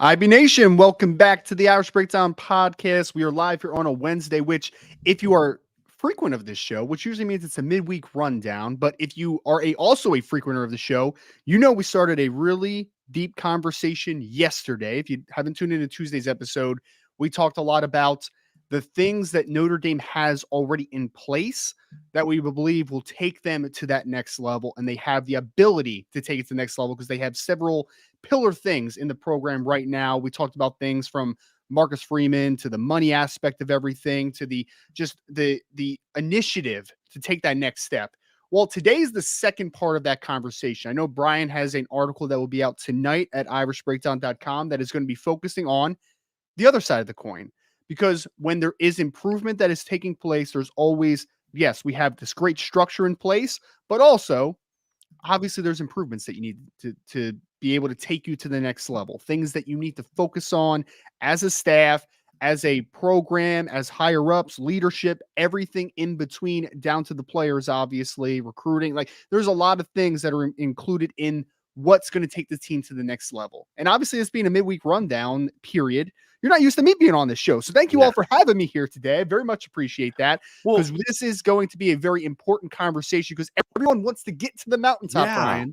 IB Nation, welcome back to the Irish Breakdown podcast. We are live here on a Wednesday, which, if you are frequent of this show, which usually means it's a midweek rundown, but if you are also a frequenter of the show, you know we started a really deep conversation yesterday. If you haven't tuned into Tuesday's episode, we talked a lot about the things that Notre Dame has already in place that we believe will take them to that next level, and they have the ability to take it to the next level because they have several pillar things in the program right now. We talked about things from Marcus Freeman to the money aspect of everything to the initiative to take that next step. Well, today is the second part of that conversation. I know Brian has an article that will be out tonight at irishbreakdown.com that is going to be focusing on the other side of the coin. Because when there is improvement that is taking place, there's always, yes, we have this great structure in place, but also obviously there's improvements that you need to be able to take you to the next level, things that you need to focus on as a staff, as a program, as higher ups, leadership, everything in between down to the players, obviously recruiting. Like there's a lot of things that are included in what's going to take the team to the next level. And obviously this being a midweek rundown period, you're not used to me being on this show. So thank you all for having me here today. I very much appreciate that because this is going to be a very important conversation because everyone wants to get to the mountaintop, Brian,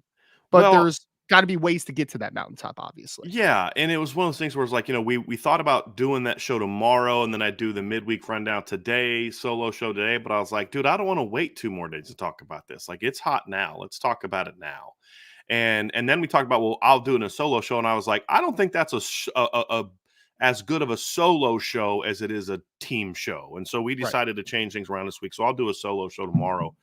but there's got to be ways to get to that mountaintop, obviously. Yeah, and it was one of those things where it's like, we thought about doing that show tomorrow, and then I'd do the midweek rundown today, solo show today, but I was like, dude, I don't want to wait 2 more days to talk about this. Like, it's hot now. Let's talk about it now. And then we talked about, well, I'll do it in a solo show, and I was like, I don't think that's as good of a solo show as it is a team show. And so we decided to change things around this week. So I'll do a solo show tomorrow.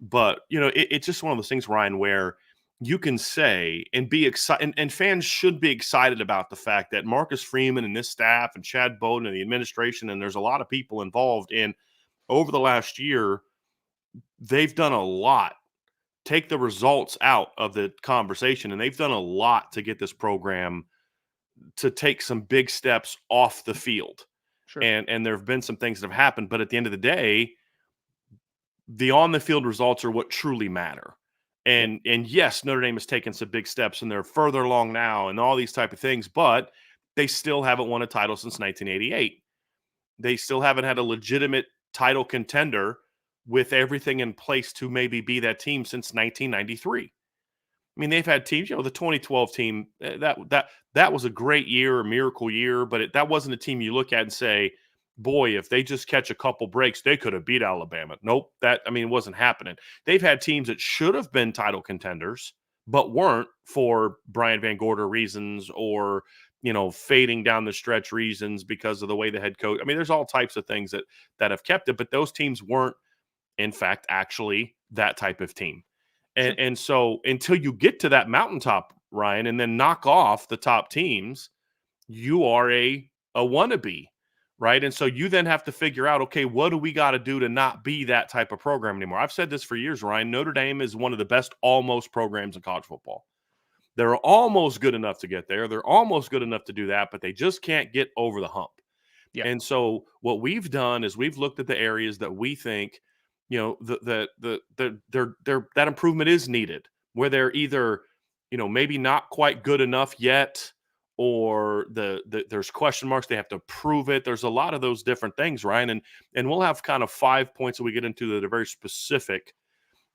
But, it's just one of those things, Ryan, where you can say and be excited, and fans should be excited about the fact that Marcus Freeman and this staff and Chad Bowden and the administration, and there's a lot of people involved in over the last year, they've done a lot. Take the results out of the conversation, and they've done a lot to get this program to take some big steps off the field. Sure. And there have been some things that have happened, but at the end of the day, the on the field results are what truly matter. And yes, Notre Dame has taken some big steps, and they're further along now and all these type of things, but they still haven't won a title since 1988. They still haven't had a legitimate title contender with everything in place to maybe be that team since 1993. I mean, they've had teams, the 2012 team, that was a great year, a miracle year, but that wasn't a team you look at and say, boy, if they just catch a couple breaks, they could have beat Alabama. Nope, it wasn't happening. They've had teams that should have been title contenders, but weren't for Brian Van Gorder reasons or, fading down the stretch reasons because of the way the head coach. I mean, there's all types of things that have kept it, but those teams weren't, in fact, actually that type of team. And so until you get to that mountaintop, Ryan, and then knock off the top teams, you are a wannabe, right? And so you then have to figure out, okay, what do we got to do to not be that type of program anymore? I've said this for years, Ryan. Notre Dame is one of the best almost programs in college football. They're almost good enough to get there. They're almost good enough to do that, but they just can't get over the hump. Yeah. And so what we've done is we've looked at the areas that we think that improvement is needed, where they're either, maybe not quite good enough yet, or there's question marks. They have to prove it. There's a lot of those different things, Ryan. And we'll have kind of 5 points that we get into that are very specific.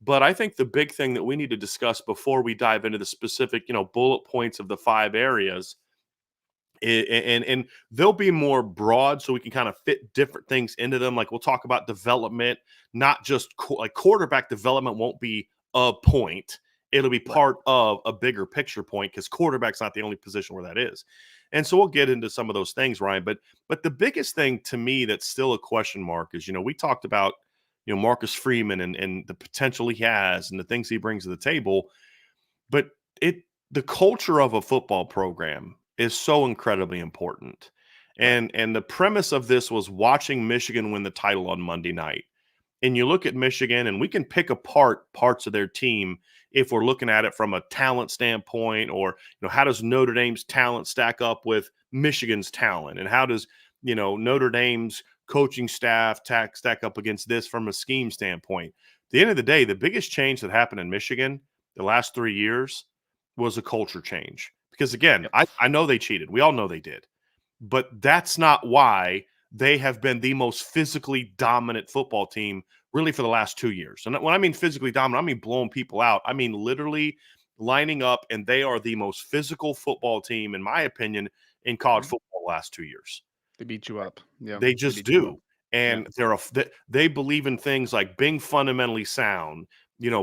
But I think the big thing that we need to discuss before we dive into the specific, bullet points of the 5 areas, and they'll be more broad so we can kind of fit different things into them. Like we'll talk about development, not just like quarterback development won't be a point. It'll be part of a bigger picture point because quarterback's not the only position where that is. And so we'll get into some of those things, Ryan. But the biggest thing to me that's still a question mark is, we talked about, Marcus Freeman and the potential he has and the things he brings to the table. But the culture of a football program is so incredibly important. And the premise of this was watching Michigan win the title on Monday night. And you look at Michigan, and we can pick apart parts of their team if we're looking at it from a talent standpoint, or, how does Notre Dame's talent stack up with Michigan's talent? And how does, Notre Dame's coaching staff stack up against this from a scheme standpoint? At the end of the day, the biggest change that happened in Michigan the last 3 years was a culture change. Because again, Yep. I know they cheated. We all know they did. But that's not why they have been the most physically dominant football team really for the last 2 years. And when I mean physically dominant, I mean blowing people out. I mean literally lining up, and they are the most physical football team, in my opinion, in college Mhm. football the last 2 years. They beat you up. Yeah, They they just beat you up. do. Yeah. And they believe in things like being fundamentally sound,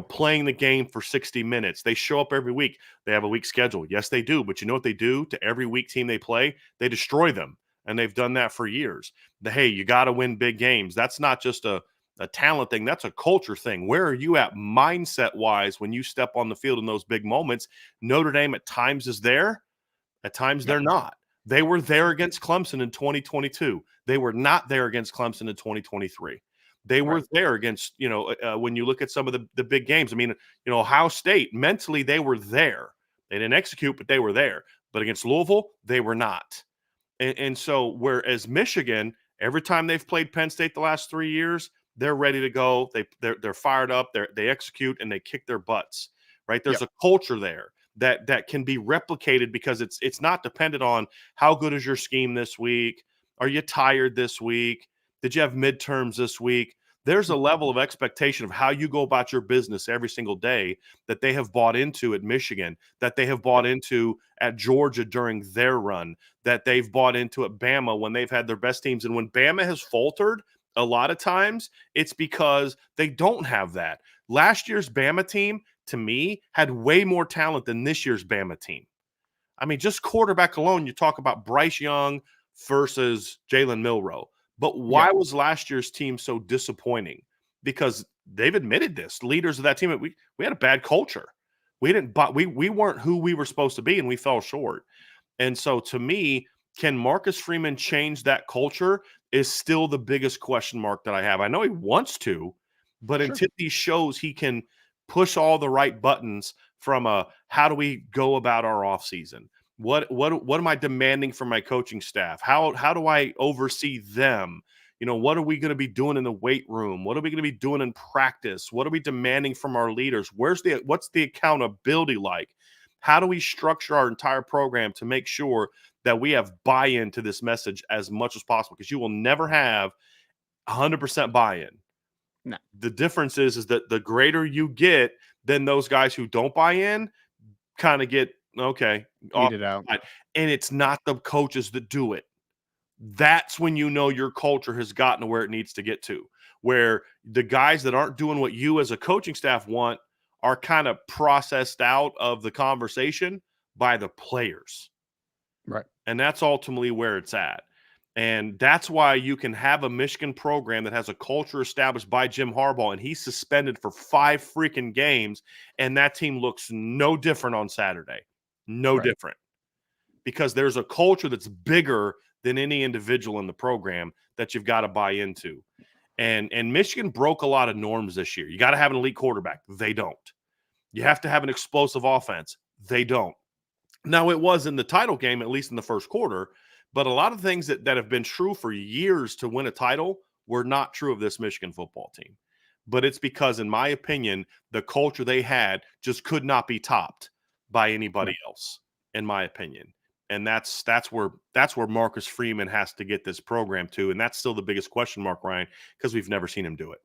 playing the game for 60 minutes. They show up every week. They have a week schedule. Yes, they do. But you know what they do to every week team they play? They destroy them. And they've done that for years. Hey, you got to win big games. That's not just a talent thing. That's a culture thing. Where are you at mindset wise when you step on the field in those big moments? Notre Dame at times is there. At times Yep. they're not. They were there against Clemson in 2022. They were not there against Clemson in 2023. They were Right. there against, when you look at some of the big games. I mean, Ohio State, mentally, they were there. They didn't execute, but they were there. But against Louisville, they were not. And so, whereas Michigan, every time they've played Penn State the last 3 years, they're ready to go. They're fired up. They execute and they kick their butts. Right? There's Yep. a culture there that can be replicated because it's not dependent on how good is your scheme this week. Are you tired this week? Did you have midterms this week? There's a level of expectation of how you go about your business every single day that they have bought into at Michigan, that they have bought Yep. into at Georgia during their run, that they've bought into at Bama when they've had their best teams. And when Bama has faltered, a lot of times it's because they don't have that. Last year's Bama team, to me, had way more talent than this year's Bama team. I mean, just quarterback alone, you talk about Bryce Young versus Jalen Milroe. But why Yep. was last year's team so disappointing? Because they've admitted this. Leaders of that team, we had a bad culture. We weren't who we were supposed to be, and we fell short. And so to me, can Marcus Freeman change that culture is still the biggest question mark that I have. I know he wants to, but Sure. until he shows he can push all the right buttons from how do we go about our offseason? What am I demanding from my coaching staff? How do I oversee them? What are we going to be doing in the weight room? What are we going to be doing in practice? What are we demanding from our leaders? What's the accountability like? How do we structure our entire program to make sure that we have buy-in to this message as much as possible? Because you will never have 100% buy-in. No. The difference is that the greater you get, then those guys who don't buy in kind of get okay off Weed it out. the side. And it's not the coaches that do it. That's when you know your culture has gotten to where it needs to get to, where the guys that aren't doing what you as a coaching staff want are kind of processed out of the conversation by the players. Right. And that's ultimately where it's at. And that's why you can have a Michigan program that has a culture established by Jim Harbaugh, and he's suspended for 5 freaking games, and that team looks no different on Saturday. No Right. different. Because there's a culture that's bigger than any individual in the program that you've got to buy into. And Michigan broke a lot of norms this year. You got to have an elite quarterback. They don't. You have to have an explosive offense. They don't. Now, it was in the title game, at least in the first quarter, but a lot of things that have been true for years to win a title were not true of this Michigan football team. But it's because, in my opinion, the culture they had just could not be topped by anybody Right. else, in my opinion. And that's where Marcus Freeman has to get this program to, and that's still the biggest question mark, Ryan, because we've never seen him do it.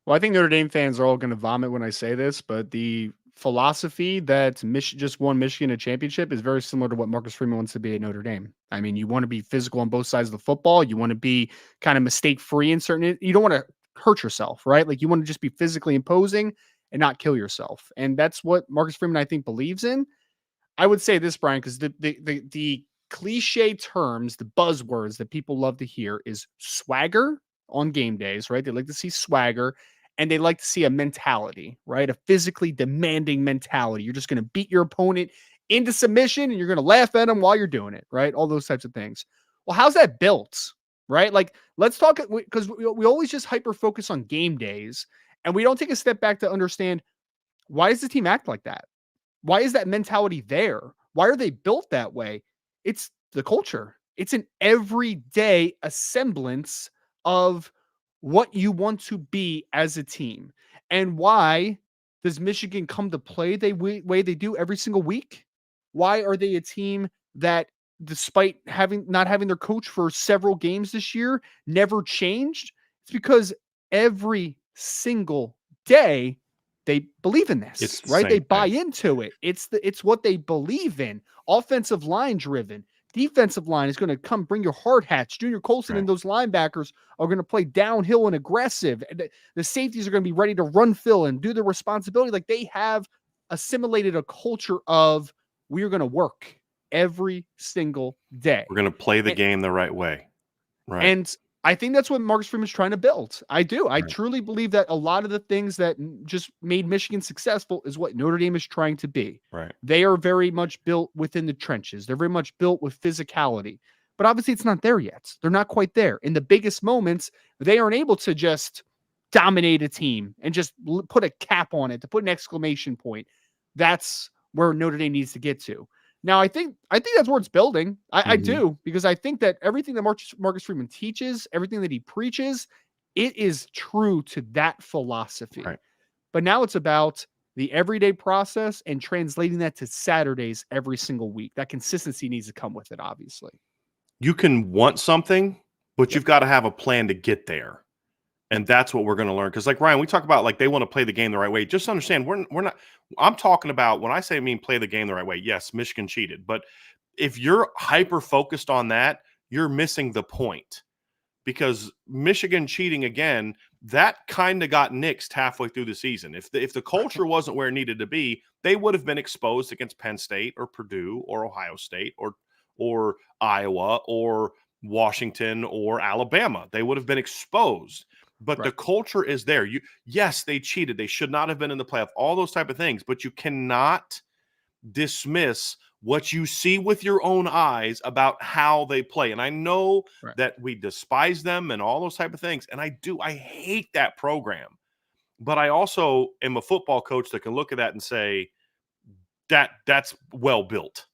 Well, I think Notre Dame fans are all going to vomit when I say this, but the philosophy that just won Michigan a championship is very similar to what Marcus Freeman wants to be at Notre Dame. I mean, you want to be physical on both sides of the football. You want to be kind of mistake free in certain. You don't want to hurt yourself, right? Like you want to just be physically imposing and not kill yourself, and that's what Marcus Freeman I think believes in. I would say this, Brian, because the cliche terms, the buzzwords that people love to hear is swagger on game days, right? They like to see swagger and they like to see a mentality, right? A physically demanding mentality. You're just going to beat your opponent into submission and you're going to laugh at them while you're doing it, right? All those types of things. Well, how's that built, right? Like, let's talk because we always just hyper focus on game days and we don't take a step back to understand why does the team act like that? Why is that mentality there? Why are they built that way? It's the culture. It's an everyday semblance of what you want to be as a team. And why does Michigan come to play the way they do every single week? Why are they a team that, despite not having their coach for several games this year, never changed? It's because every single day they believe in this, It's the right? They same buy thing. into it. It's what they believe in. Offensive line driven. Defensive line is going to come bring your hard hats. Junior Colson Right. and those linebackers are going to play downhill and aggressive. The safeties are going to be ready to run fill and do their responsibility. Like, they have assimilated a culture of, we are going to work every single day. We're going to play the And, game the right way. Right. and I think that's what Marcus Freeman's trying to build. I do. I Right. truly believe that a lot of the things that just made Michigan successful is what Notre Dame is trying to be. Right. They are very much built within the trenches. They're very much built with physicality. But obviously it's not there yet. They're not quite there. In the biggest moments, they aren't able to just dominate a team and just put a cap on it, to put an exclamation point. That's where Notre Dame needs to get to. Now, I think that's where it's building. I Mhm. do, because I think that everything that Marcus Freeman teaches, everything that he preaches, it is true to that philosophy. Right. But now it's about the everyday process and translating that to Saturdays every single week. That consistency needs to come with it, obviously. You can want something, but Yep. you've got to have a plan to get there. And that's what we're going to learn. Because, like, Ryan, we talk about, like, they want to play the game the right way. Just understand, we're not. I'm talking about, when I say play the game the right way. Yes, Michigan cheated, but if you're hyper focused on that, you're missing the point. Because Michigan cheating again, that kind of got nixed halfway through the season. If the culture wasn't where it needed to be, they would have been exposed against Penn State or Purdue or Ohio State or Iowa or Washington or Alabama. They would have been exposed. But the Right. culture is there. Yes, they cheated. They should not have been in the playoff. All those type of things. But you cannot dismiss what you see with your own eyes about how they play. And I know Right. that we despise them and all those type of things. And I hate that program. But I also am a football coach that can look at that and say, that's well built.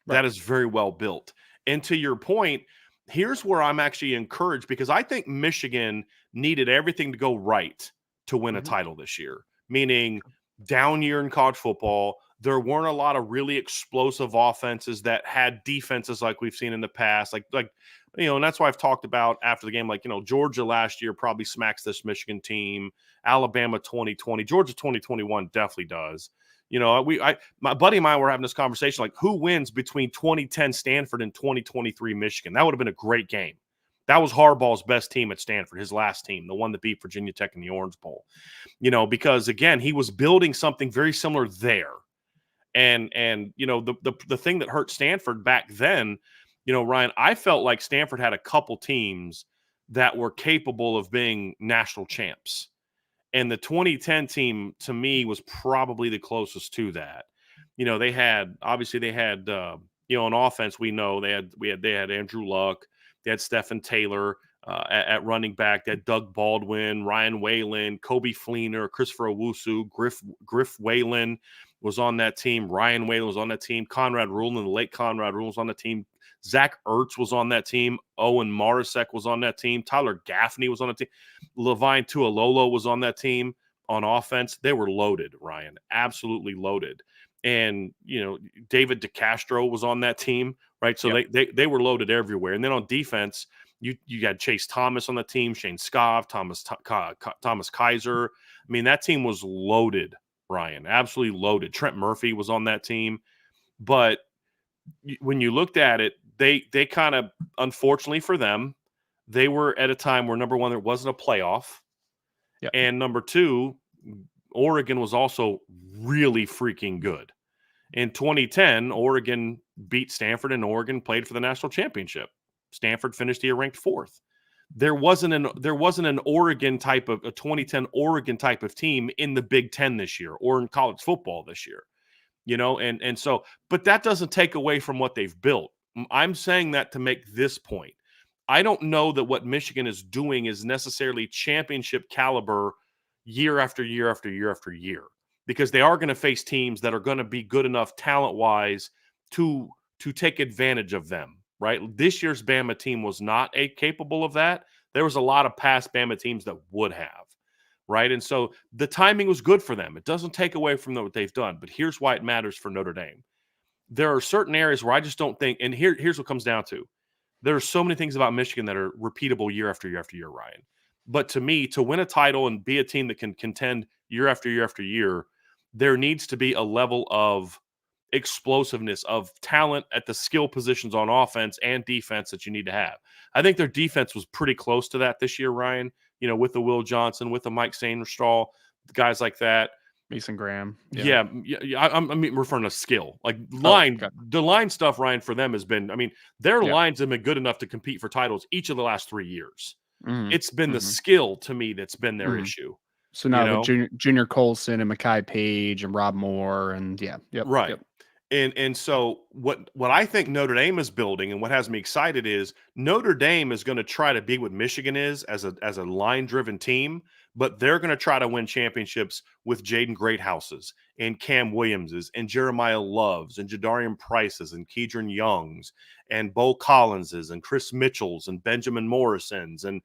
Right. That is very well built. And to your point, here's where I'm actually encouraged, because I think Michigan needed everything to go right to win a Mhm. title this year, meaning down year in college football. There weren't a lot of really explosive offenses that had defenses like we've seen in the past. And that's why I've talked about after the game, Georgia last year probably smacks this Michigan team. Alabama 2020, Georgia 2021 definitely does. My buddy and I were having this conversation, like, who wins between 2010 Stanford and 2023 Michigan? That would have been a great game. That was Harbaugh's best team at Stanford, his last team, the one that beat Virginia Tech in the Orange Bowl. Because again, he was building something very similar there. And the thing that hurt Stanford back then, Ryan, I felt like Stanford had a couple teams that were capable of being national champs. And the 2010 team, to me, was probably the closest to that. They had on offense, we know they had Andrew Luck, they had Stephen Taylor at running back, they had Doug Baldwin, Ryan Whalen, Kobe Fleener, Christopher Owusu, Griff Whalen was on that team. Ryan Whalen was on that team. Conrad Rulin, the late Conrad Rulin, was on the team. Zach Ertz was on that team. Owen Marisek was on that team. Tyler Gaffney was on the team. Levine Tualolo was on that team on offense. They were loaded, Ryan, absolutely loaded. And, David DeCastro was on that team, right? So Yep. they were loaded everywhere. And then on defense, you had Chase Thomas on the team, Shane Scott, Thomas Kaiser. I mean, that team was loaded, Ryan, absolutely loaded. Trent Murphy was on that team. But when you looked at it, they kind of, unfortunately for them, they were at a time where, number one, there wasn't a playoff. Yep. And number two, Oregon was also really freaking good. In 2010, Oregon beat Stanford, and Oregon played for the national championship. Stanford finished here ranked fourth. There wasn't an Oregon type of a 2010 Oregon type of team in the Big Ten this year or in college football this year. And so, but that doesn't take away from what they've built. I'm saying that to make this point. I don't know that what Michigan is doing is necessarily championship caliber year after year after year after year, because they are going to face teams that are going to be good enough talent-wise to take advantage of them, right? This year's Bama team was not capable of that. There was a lot of past Bama teams that would have, right? And so the timing was good for them. It doesn't take away from what they've done, but here's why it matters for Notre Dame. there are certain areas where I just don't think, and here's what comes down to. There are so many things about Michigan that are repeatable year after year after year, Ryan. But to me, to win a title and be a team that can contend year after year after year, there needs to be a level of explosiveness, of talent at the skill positions on offense and defense that you need to have. I think their defense was pretty close to that this year, Ryan, with the Will Johnson, with the Mike Sainristal, guys like that. Mason Graham. Yeah, I'm referring to skill. Like Okay. the line stuff, Ryan, for them has been, their Yeah. lines have been good enough to compete for titles each of the last 3 years. Mhm. It's been the Mhm. skill to me that's been their Mhm. issue. So now with Junior Colson and Mekhi Page and Rob Moore and yep. Right. And so what I think Notre Dame is building and what has me excited is Notre Dame is going to try to be what Michigan is as a line-driven team, but they're going to try to win championships with Jaden Greathouses and Cam Williamses and Jeremiah Loves and Jadarian Prices and Keedron Youngs and Bo Collinses and Chris Mitchells and Benjamin Morrisons and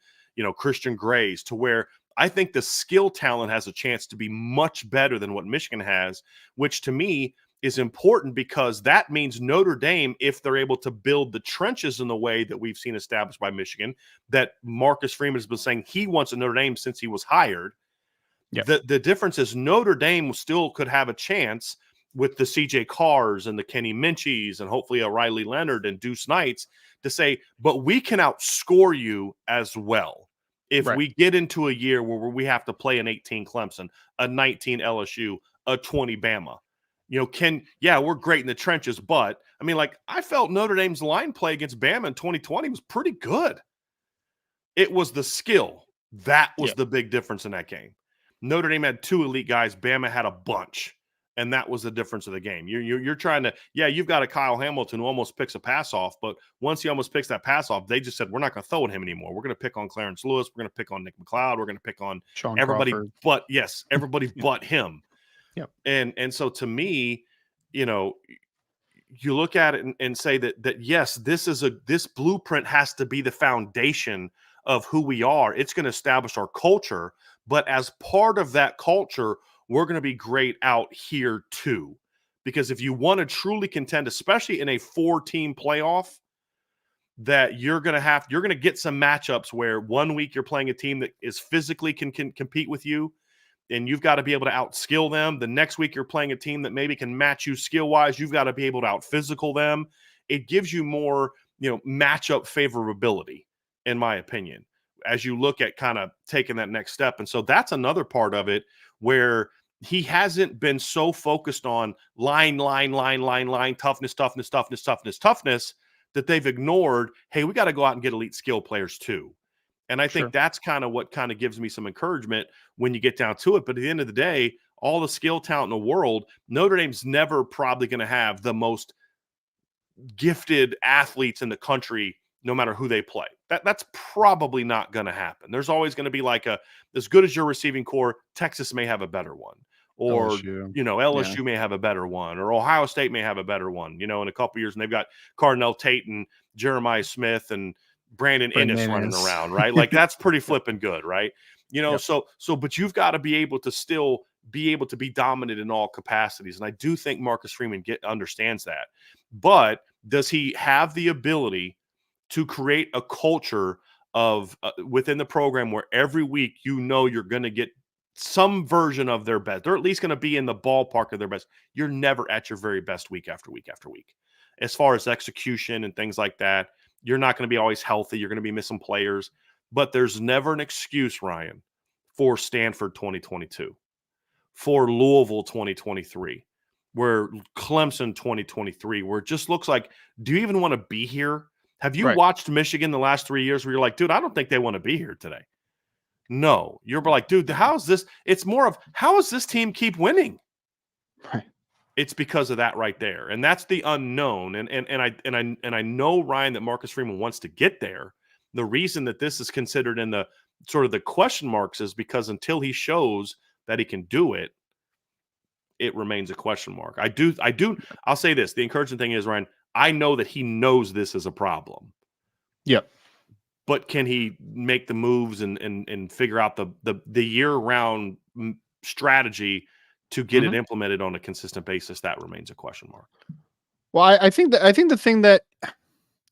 Christian Grays, to where I think the skill talent has a chance to be much better than what Michigan has, which to me is important because that means Notre Dame, if they're able to build the trenches in the way that we've seen established by Michigan, that Marcus Freeman has been saying he wants at Notre Dame since he was hired. Yep. The difference is Notre Dame still could have a chance with the CJ Carrs and the Kenny Minchies and hopefully a Riley Leonard and Deuce Knights to say, but we can outscore you as well. If Right. we get into a year where we have to play an 18 Clemson, a 19 LSU, a 20 Bama, we're great in the trenches, but I felt Notre Dame's line play against Bama in 2020 was pretty good. It was the skill. That was the big difference in that game. Notre Dame had 2 elite guys. Bama had a bunch. And that was the difference of the game. You're trying to, you've got a Kyle Hamilton who almost picks a pass off, but once he almost picks that pass off, they just said, we're not going to throw at him anymore. We're going to pick on Clarence Lewis. We're going to pick on Nick McLeod. We're going to pick on Sean everybody Crawford. but, everybody but him. Yep. And so to me, you look at it and say that yes, this blueprint has to be the foundation of who we are. It's going to establish our culture, but as part of that culture, we're going to be great out here too. Because if you want to truly contend, especially in a 4-team playoff, that you're going to get some matchups where 1 week you're playing a team that is physically can compete with you, and you've got to be able to outskill them. The next week you're playing a team that maybe can match you skill-wise. You've got to be able to out-physical them. It gives you more, matchup favorability, in my opinion, as you look at kind of taking that next step. And so that's another part of it where he hasn't been so focused on line, toughness, that they've ignored, hey, we got to go out and get elite skill players too. And I think that's kind of what kind of gives me some encouragement when you get down to it. But at the end of the day, all the skill talent in the world, Notre Dame's never probably going to have the most gifted athletes in the country, no matter who they play. That's probably not going to happen. There's always going to be as good as your receiving core, Texas may have a better one. Or, LSU may have a better one. Or Ohio State may have a better one, in a couple years. And they've got Cardinell Tate and Jeremiah Smith and Brandon Inniss running around, right? That's pretty flipping good, right? But you've got to be able to still be able to be dominant in all capacities. And I do think Marcus Freeman understands that. But does he have the ability to create a culture of within the program where every week you're going to get some version of their best? They're at least going to be in the ballpark of their best. You're never at your very best week after week after week. As far as execution and things like that, you're not going to be always healthy. You're going to be missing players. But there's never an excuse, Ryan, for Stanford 2022, for Louisville 2023, where Clemson 2023, where it just looks like, do you even want to be here? Have you watched Michigan the last 3 years where you're like, dude, I don't think they want to be here today? No. You're like, dude, how is this? It's more of, how does this team keep winning? Right. It's because of that right there. And that's the unknown. And I know, Ryan, that Marcus Freeman wants to get there. The reason that this is considered in the sort of the question marks is because until he shows that he can do it, it remains a question mark. I'll say this. The encouraging thing is, Ryan, I know that he knows this is a problem. Yep. But can he make the moves and figure out the year-round strategy to get it implemented on a consistent basis? That remains a question mark. Well, I think the thing that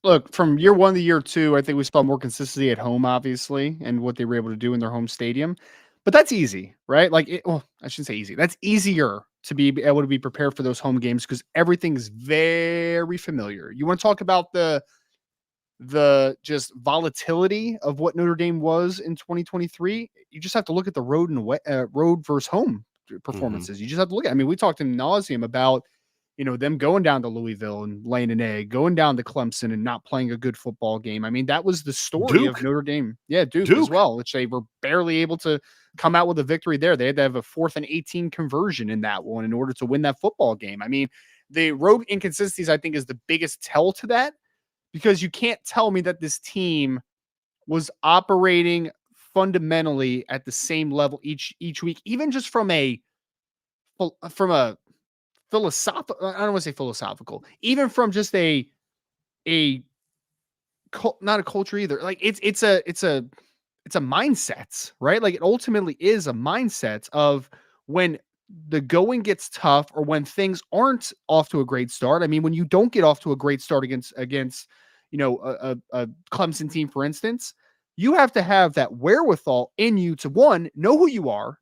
look from year one to year two, I think we saw more consistency at home, obviously, and what they were able to do in their home stadium. But that's easy, right? Well, I shouldn't say easy. That's easier to be able to be prepared for those home games because everything's very familiar. You want to talk about the just volatility of what Notre Dame was in 2023, you just have to look at the road versus home Hmm. performances. You just have to look at. I mean, we talked in nauseum about them going down to Louisville and laying an egg, going down to Clemson and not playing a good football game. I mean, that was the story of Duke, Notre Dame. Yeah, Duke as Duke. well, which they were barely able to come out with a victory there. They had to have a 4th and 18 conversion in that one in order to win that football game. I mean, the road inconsistencies, I think, is the biggest tell to that because you can't tell me that this team was operating fundamentally at the same level each week, even just from a philosophical. I don't want to say philosophical, even from just a not a culture either. Like it's a mindset, right? Like it ultimately is a mindset of when the going gets tough or when things aren't off to a great start. I mean, when you don't get off to a great start against a Clemson team, for instance, you have to have that wherewithal in you to one, know who you are,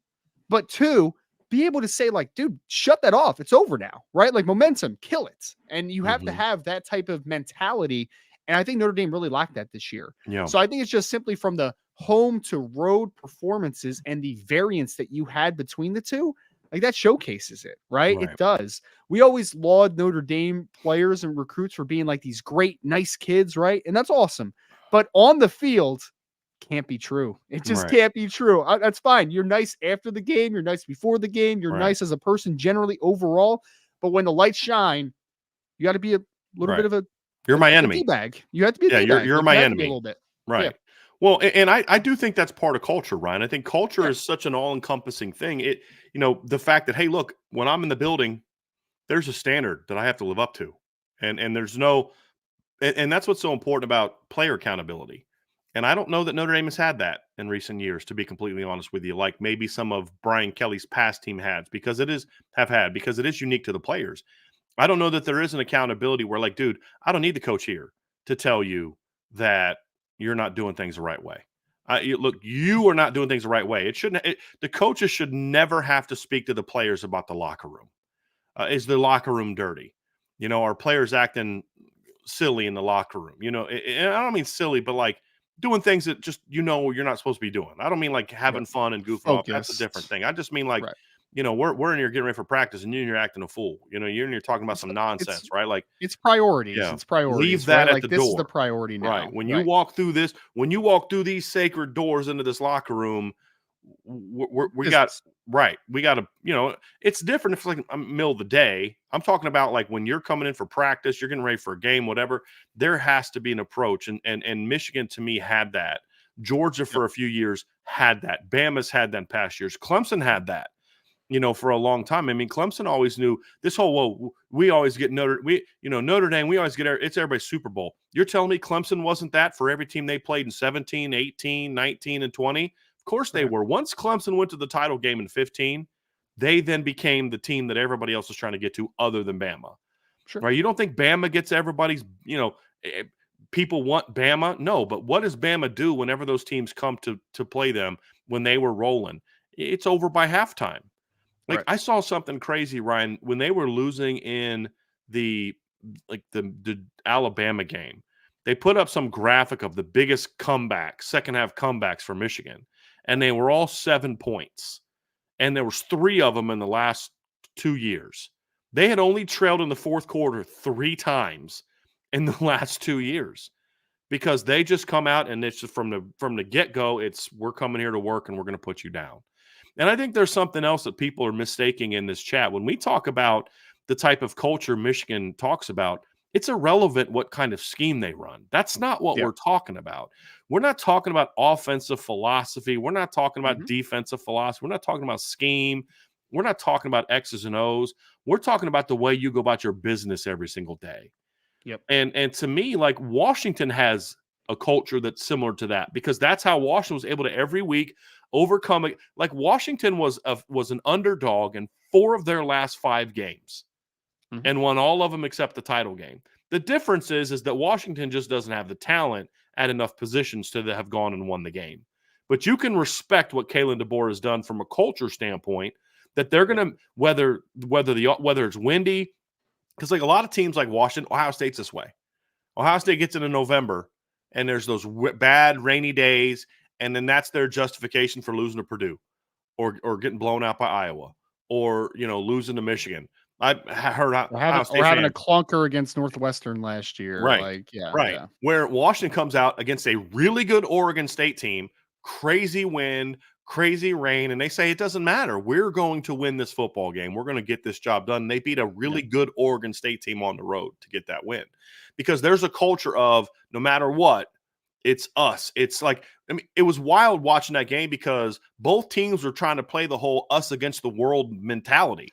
but two, be able to say, like, dude, shut that off. It's over now, right? Like momentum, kill it. And you have to Hmm. have that type of mentality. And I think Notre Dame really lacked that this year. Yeah, So I think it's just simply from the home to road performances and the variance that you had between the two. Like that showcases it, right? It right. does. We always laud Notre Dame players and recruits for being like these great, nice kids, right? And that's awesome. But on the field, can't be true. It just Right. can't be true. That's fine. You're nice after the game. You're nice before the game. You're Right. nice as a person generally overall. But when the lights shine, you got to be a little bit Right. of You're my a D enemy. bag. You have to be a Yeah, D bag. you're Like you my have to be a enemy. little bit. Yeah. Right. Well, and I do think that's part of culture, Ryan. I think culture Yeah. is such an all-encompassing thing. The fact that, hey, look, when I'm in the building, there's a standard that I have to live up to. And there's no and that's what's so important about player accountability. And I don't know that Notre Dame has had that in recent years, to be completely honest with you, like maybe some of Brian Kelly's past team had, because it is unique to the players. I don't know that there is an accountability where, like, dude, I don't need the coach here to tell you that you're not doing things the right way. Look, you are not doing things the right way. The coaches should never have to speak to the players about the locker room. Is the locker room dirty? Are players acting silly in the locker room? And I don't mean silly, but like doing things that just you're not supposed to be doing. I don't mean like Yeah. having fun and goofing off. That's a different Focused. thing. I just mean like, Right. we're in here getting ready for practice, and you're acting a fool. You're in here talking about It's some it's nonsense, right? Like, it's priorities. yeah, It's leave priorities, that right? at Like the this is the door. priority Right. now. Right. When you walk through these sacred doors into this locker room, we got Business. right. We got to, it's different if it's like middle of the day. I'm talking about like when you're coming in for practice, you're getting ready for a game, whatever. There has to be an approach, and Michigan to me had that. Georgia Yep. for a few years had that. Bama's had that in past years. Clemson had that, for a long time. I mean, Clemson always knew this whole, well, we always get Notre Dame, we always get it's everybody's Super Bowl. You're telling me Clemson wasn't that for every team they played in 17, 18, 19, and 20? Of course they Right. were. Once Clemson went to the title game in 15, they then became the team that everybody else was trying to get to other than Bama. Sure. Right? You don't think Bama gets everybody's, people want Bama? No, but what does Bama do whenever those teams come to play them when they were rolling? It's over by halftime. Like, Right. I saw something crazy, Ryan, when they were losing in the the Alabama game. They put up some graphic of the biggest comeback, second half comebacks for Michigan, and they were all 7 points. And there was 3 of them in the last 2 years. They had only trailed in the fourth quarter 3 times in the last 2 years because they just come out and it's just from the get-go, it's we're coming here to work and we're going to put you down. And I think there's something else that people are mistaking in this chat. When we talk about the type of culture Michigan talks about, it's irrelevant what kind of scheme they run. That's not what Yeah. we're talking about. We're not talking about offensive philosophy. We're not talking about Hmm. defensive philosophy. We're not talking about scheme. We're not talking about X's and O's. We're talking about the way you go about your business every single day. Yep. And to me, like, Washington has a culture that's similar to that because that's how Washington was able to every week overcome it. Like, Washington was an underdog in 4 of their last 5 games. and won all of them except the title game. The difference is that Washington just doesn't have the talent at enough positions to have gone and won the game. But you can respect what Kalen DeBoer has done from a culture standpoint, that they're going to, whether it's windy, because like a lot of teams like Washington, Ohio State's this way. Ohio State gets into November, and there's those bad rainy days, and then that's their justification for losing to Purdue, or getting blown out by Iowa, or losing to Michigan. I heard We're having a clunker against Northwestern last year. Right. Yeah. Where Washington comes out against a really good Oregon State team, crazy wind, crazy rain, and they say it doesn't matter. We're going to win this football game. We're going to get this job done. They beat a really good Oregon State team on the road to get that win, because there's a culture of no matter what, it's us. It's like, it was wild watching that game because both teams were trying to play the whole us against the world mentality.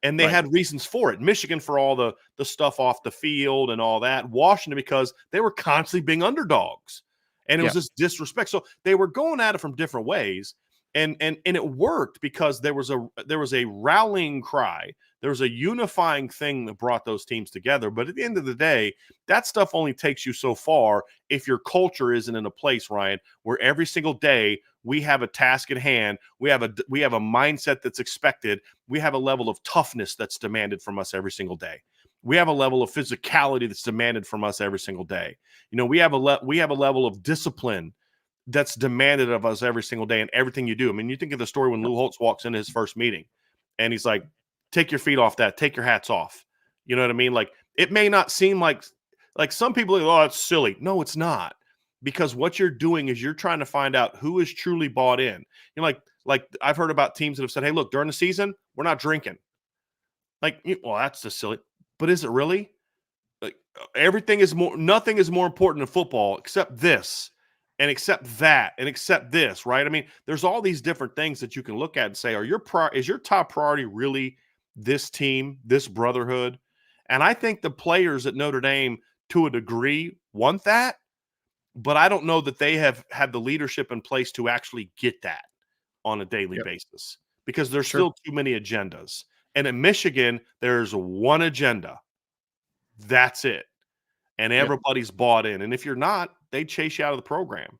And they had reasons for it. Michigan for all the stuff off the field and all that. Washington because they were constantly being underdogs. And it was this disrespect. So they were going at it from different ways. And it worked because there was a rallying cry. There was a unifying thing that brought those teams together. But at the end of the day, that stuff only takes you so far if your culture isn't in a place, Ryan, where every single day we have a task at hand. We have a mindset that's expected. We have a level of toughness that's demanded from us every single day. We have a level of physicality that's demanded from us every single day. We have a level of discipline that's demanded of us every single day in everything you do. I mean, you think of the story when Lou Holtz walks into his first meeting and he's like, take your feet off that, take your hats off. You know what I mean? Like, it may not seem like some people are, oh, it's silly. No, it's not. Because what you're doing is you're trying to find out who is truly bought in. Like I've heard about teams that have said, hey, look, during the season, we're not drinking. Like, well, that's just silly. But is it really? Like, nothing is more important in football except this. And accept that, and accept this, right? I mean, there's all these different things that you can look at and say, is your top priority really this team, this brotherhood? And I think the players at Notre Dame, to a degree, want that, but I don't know that they have had the leadership in place to actually get that on a daily basis, because there's still too many agendas. And in Michigan, there's one agenda. That's it. And everybody's bought in. And if you're not, they chase you out of the program.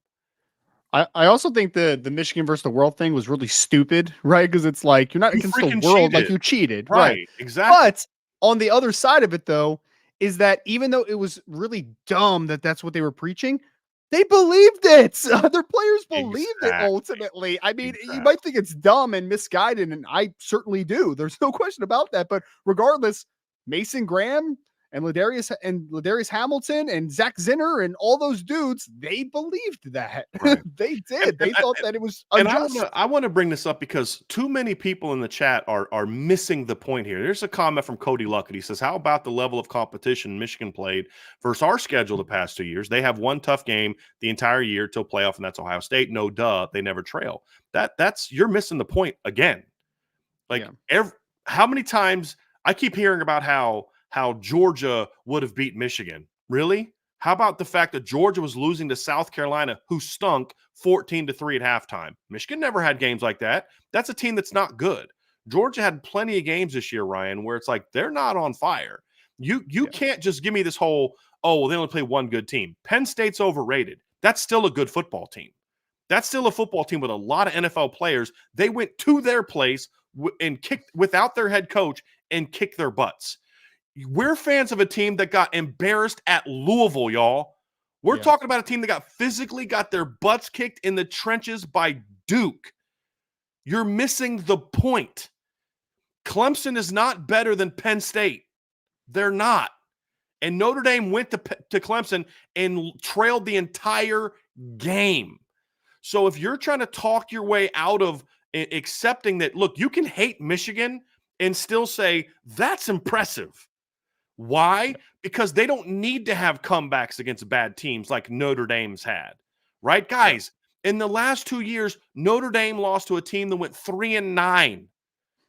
I also think the Michigan versus the world thing was really stupid, right? Because it's like, you're not against the world, like you cheated. Right. Exactly. But on the other side of it, though, is that even though it was really dumb that that's what they were preaching, they believed it. Other players believed it ultimately. I mean, you might think it's dumb and misguided, and I certainly do. There's no question about that. But regardless, Mason Graham and Ladarius Hamilton and Zach Zinner and all those dudes, they believed that. Right. They did. They thought that it was unjust. And I want to bring this up because too many people in the chat are missing the point here. There's a comment from Cody Luckett. He says, how about the level of competition Michigan played versus our schedule the past 2 years? They have one tough game the entire year till playoff, and that's Ohio State. No duh, they never trail. You're missing the point again. Like, how many times I keep hearing about how Georgia would have beat Michigan. Really? How about the fact that Georgia was losing to South Carolina, who stunk 14-3 at halftime? Michigan never had games like that. That's a team that's not good. Georgia had plenty of games this year, Ryan, where it's like they're not on fire. You can't just give me this whole, oh, well, they only play one good team. Penn State's overrated. That's still a good football team. That's still a football team with a lot of NFL players. They went to their place and kicked without their head coach and kicked their butts. We're fans of a team that got embarrassed at Louisville, y'all. We're talking about a team that got their butts kicked in the trenches by Duke. You're missing the point. Clemson is not better than Penn State. They're not. And Notre Dame went to Clemson and trailed the entire game. So if you're trying to talk your way out of accepting that, look, you can hate Michigan and still say, that's impressive. Why? Because they don't need to have comebacks against bad teams like Notre Dame's had. Right, guys? In the last 2 years, Notre Dame lost to a team that went 3-9.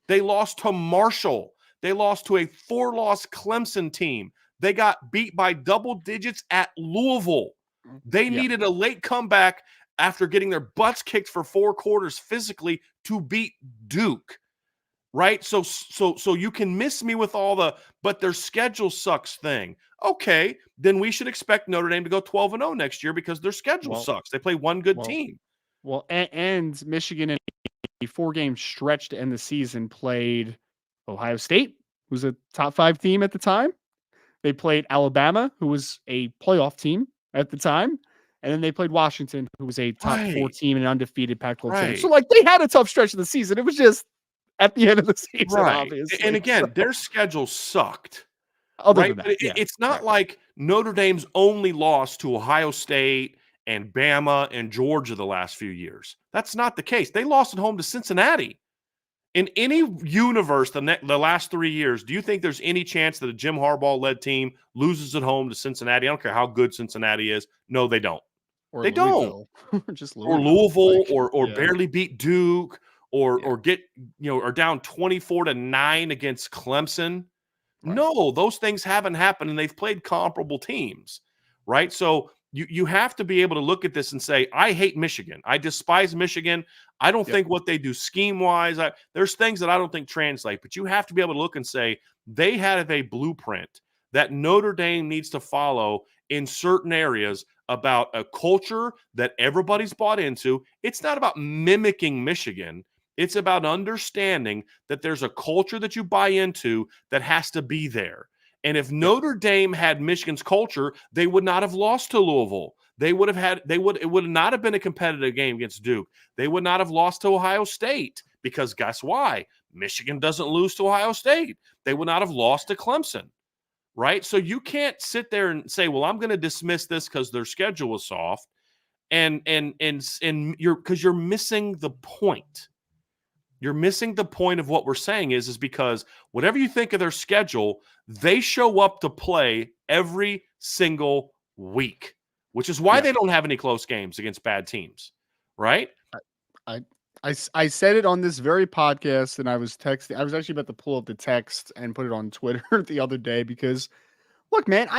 They lost to Marshall. They lost to a 4-loss Clemson team. They got beat by double digits at Louisville. They needed a late comeback after getting their butts kicked for 4 quarters physically to beat Duke. right? So you can miss me with all the but their schedule sucks thing. Okay, then we should expect Notre Dame to go 12-0 next year because their schedule Well, sucks. They play one good well, team. and Michigan in a 4-game stretch to end the season played Ohio State, who's a top 5 team at the time. They played Alabama, who was a playoff team at the time. And then they played Washington, who was a top 4 Right, team and undefeated Pac-12 champ. So, right, like, they had a tough stretch of the season. It was just at the end of the season, right. And obviously. So, again, their schedule sucked. other Right? than But that, yeah, it's not right. like Notre Dame's only lost to Ohio State and Bama and Georgia the last few years. That's not the case. They lost at home to Cincinnati. In any universe, the last 3 years, do you think there's any chance that a Jim Harbaugh-led team loses at home to Cincinnati? I don't care how good Cincinnati is. No, they don't. Or They don't. Louisville, just Or Louisville. Louisville, Like, or yeah, barely beat Duke, yeah, or get are down 24-9 against Clemson. right. No, those things haven't happened, and they've played comparable teams, right? So you have to be able to look at this and say, I hate Michigan. I despise Michigan. I don't Yep, think what they do scheme-wise, there's things that I don't think translate, but you have to be able to look and say, they have a blueprint that Notre Dame needs to follow in certain areas about a culture that everybody's bought into. It's not about mimicking Michigan. It's about understanding that there's a culture that you buy into that has to be there. And if yep, Notre Dame had Michigan's culture, they would not have lost to Louisville. It would not have been a competitive game against Duke. They would not have lost to Ohio State because guess why? Michigan doesn't lose to Ohio State. They would not have lost to Clemson, right? So you can't sit there and say, "Well, I'm going to dismiss this because their schedule was soft," and you're missing the point. You're missing the point of what we're saying is because whatever you think of their schedule, they show up to play every single week, which is why yeah. they don't have any close games against bad teams, right? I, I said it on this very podcast, and I was texting. I was actually about to pull up the text and put it on Twitter the other day because, look, man,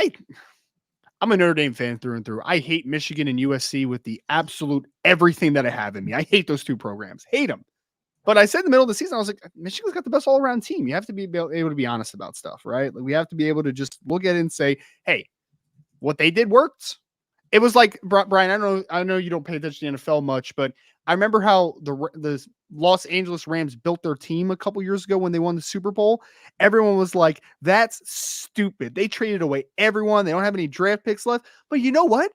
I'm a Notre Dame fan through and through. I hate Michigan and USC with the absolute everything that I have in me. I hate those 2 programs. Hate them. But I said in the middle of the season, I was like, Michigan's got the best all around team. You have to be able to be honest about stuff, right? Like, we have to be able to just look at it and say, hey, what they did worked. It was like, Brian, I know you don't pay attention to the NFL much, but I remember how the Los Angeles Rams built their team a couple years ago when they won the Super Bowl. Everyone was like, that's stupid. They traded away everyone. They don't have any draft picks left. But you know what?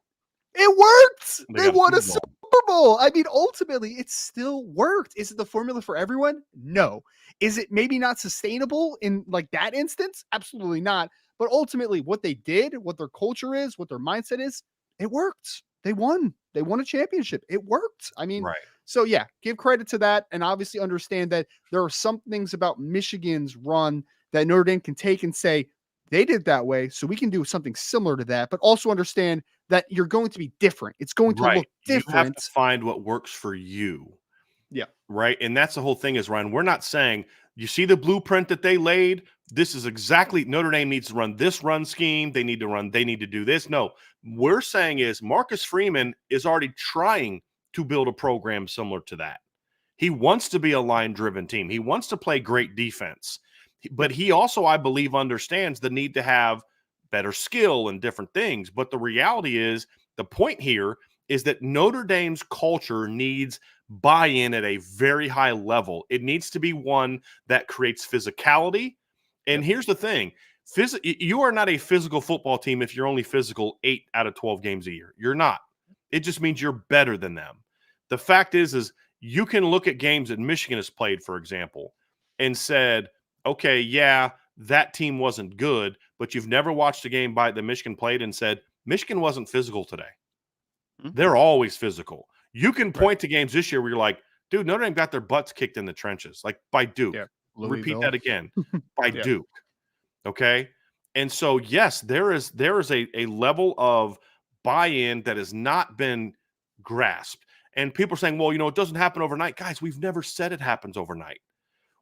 It worked. They They got a won a Super Super Bowl. Bowl. I mean, ultimately, it still worked. Is it the formula for everyone? No. Is it maybe not sustainable in like that instance? Absolutely not. But ultimately, what they did, what their culture is, what their mindset is, it worked. They won. They won a championship. It worked. I mean, Right. so yeah, give credit to that and obviously understand that there are some things about Michigan's run that Notre Dame can take and say, they did that way, so we can do something similar to that, but also understand that you're going to be different. It's going to Right. look You have to different. find what works for you. Yeah. Right. And that's the whole thing is, Ryan, we're not saying you see the blueprint that they laid. This is exactly Notre Dame needs to run this run scheme. They need to do this. No, we're saying is Marcus Freeman is already trying to build a program similar to that. He wants to be a line driven team. He wants to play great defense, but Yep. he also, I believe, understands the need to have better skill and different things. But the reality is the point here is that Notre Dame's culture needs buy-in at a very high level. It needs to be one that creates physicality. And Yep. here's the thing. You are not a physical football team if you're only physical 8 out of 12 games a year. You're not. It just means you're better than them. The fact is you can look at games that Michigan has played, for example, and said, okay, yeah, that team wasn't good, but you've never watched a game that Michigan played and said, Michigan wasn't physical today. Mhm. They're always physical. You can Right. point to games this year where you're like, dude, Notre Dame got their butts kicked in the trenches, like by Duke. Yeah. Repeat Louisville. that again, by Yeah. Duke. Okay. And so, yes, there is a level of buy-in that has not been grasped. And people are saying, well, it doesn't happen overnight. Guys, we've never said it happens overnight.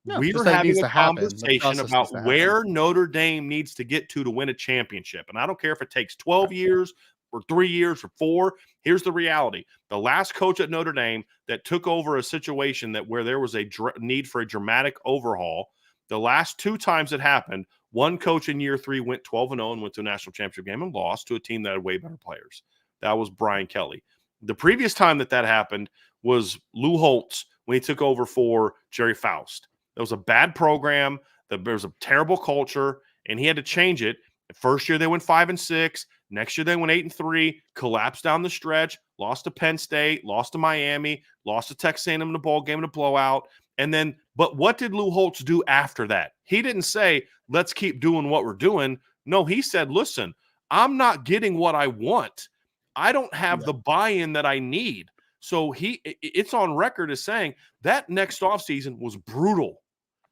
No, We're just that it having needs a to happen. The conversation process needs about to happen. where Notre Dame needs to get to win a championship. And I don't care if it takes 12 Right. years or 3 years or 4. Here's the reality. The last coach at Notre Dame that took over a situation where there was a need for a dramatic overhaul, the last 2 times it happened, one coach in year 3 went 12-0 and went to a national championship game and lost to a team that had way better players. That was Brian Kelly. The previous time that happened was Lou Holtz when he took over for Jerry Faust. That was a bad program. There was a terrible culture, and he had to change it. The first year they went 5-6. Next year they went 8-3, collapsed down the stretch, lost to Penn State, lost to Miami, lost to Texas A&M in the ball game in a blowout. And then, but what did Lou Holtz do after that? He didn't say, let's keep doing what we're doing. No, he said, listen, I'm not getting what I want. I don't have the buy-in that I need. So it's on record as saying that next offseason was brutal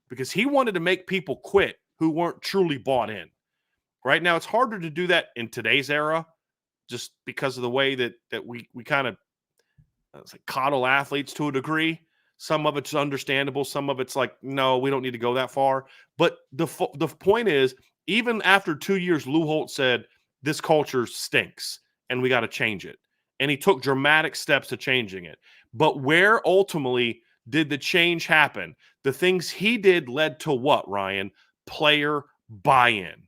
because he wanted to make people quit who weren't truly bought in. Right now, it's harder to do that in today's era just because of the way that we kind of coddle athletes to a degree. Some of it's understandable. Some of it's like, no, we don't need to go that far. But the point is, even after 2 years, Lou Holtz said, this culture stinks and we got to change it. And he took dramatic steps to changing it. But where ultimately did the change happen? The things he did led to what, Ryan? Player buy-in.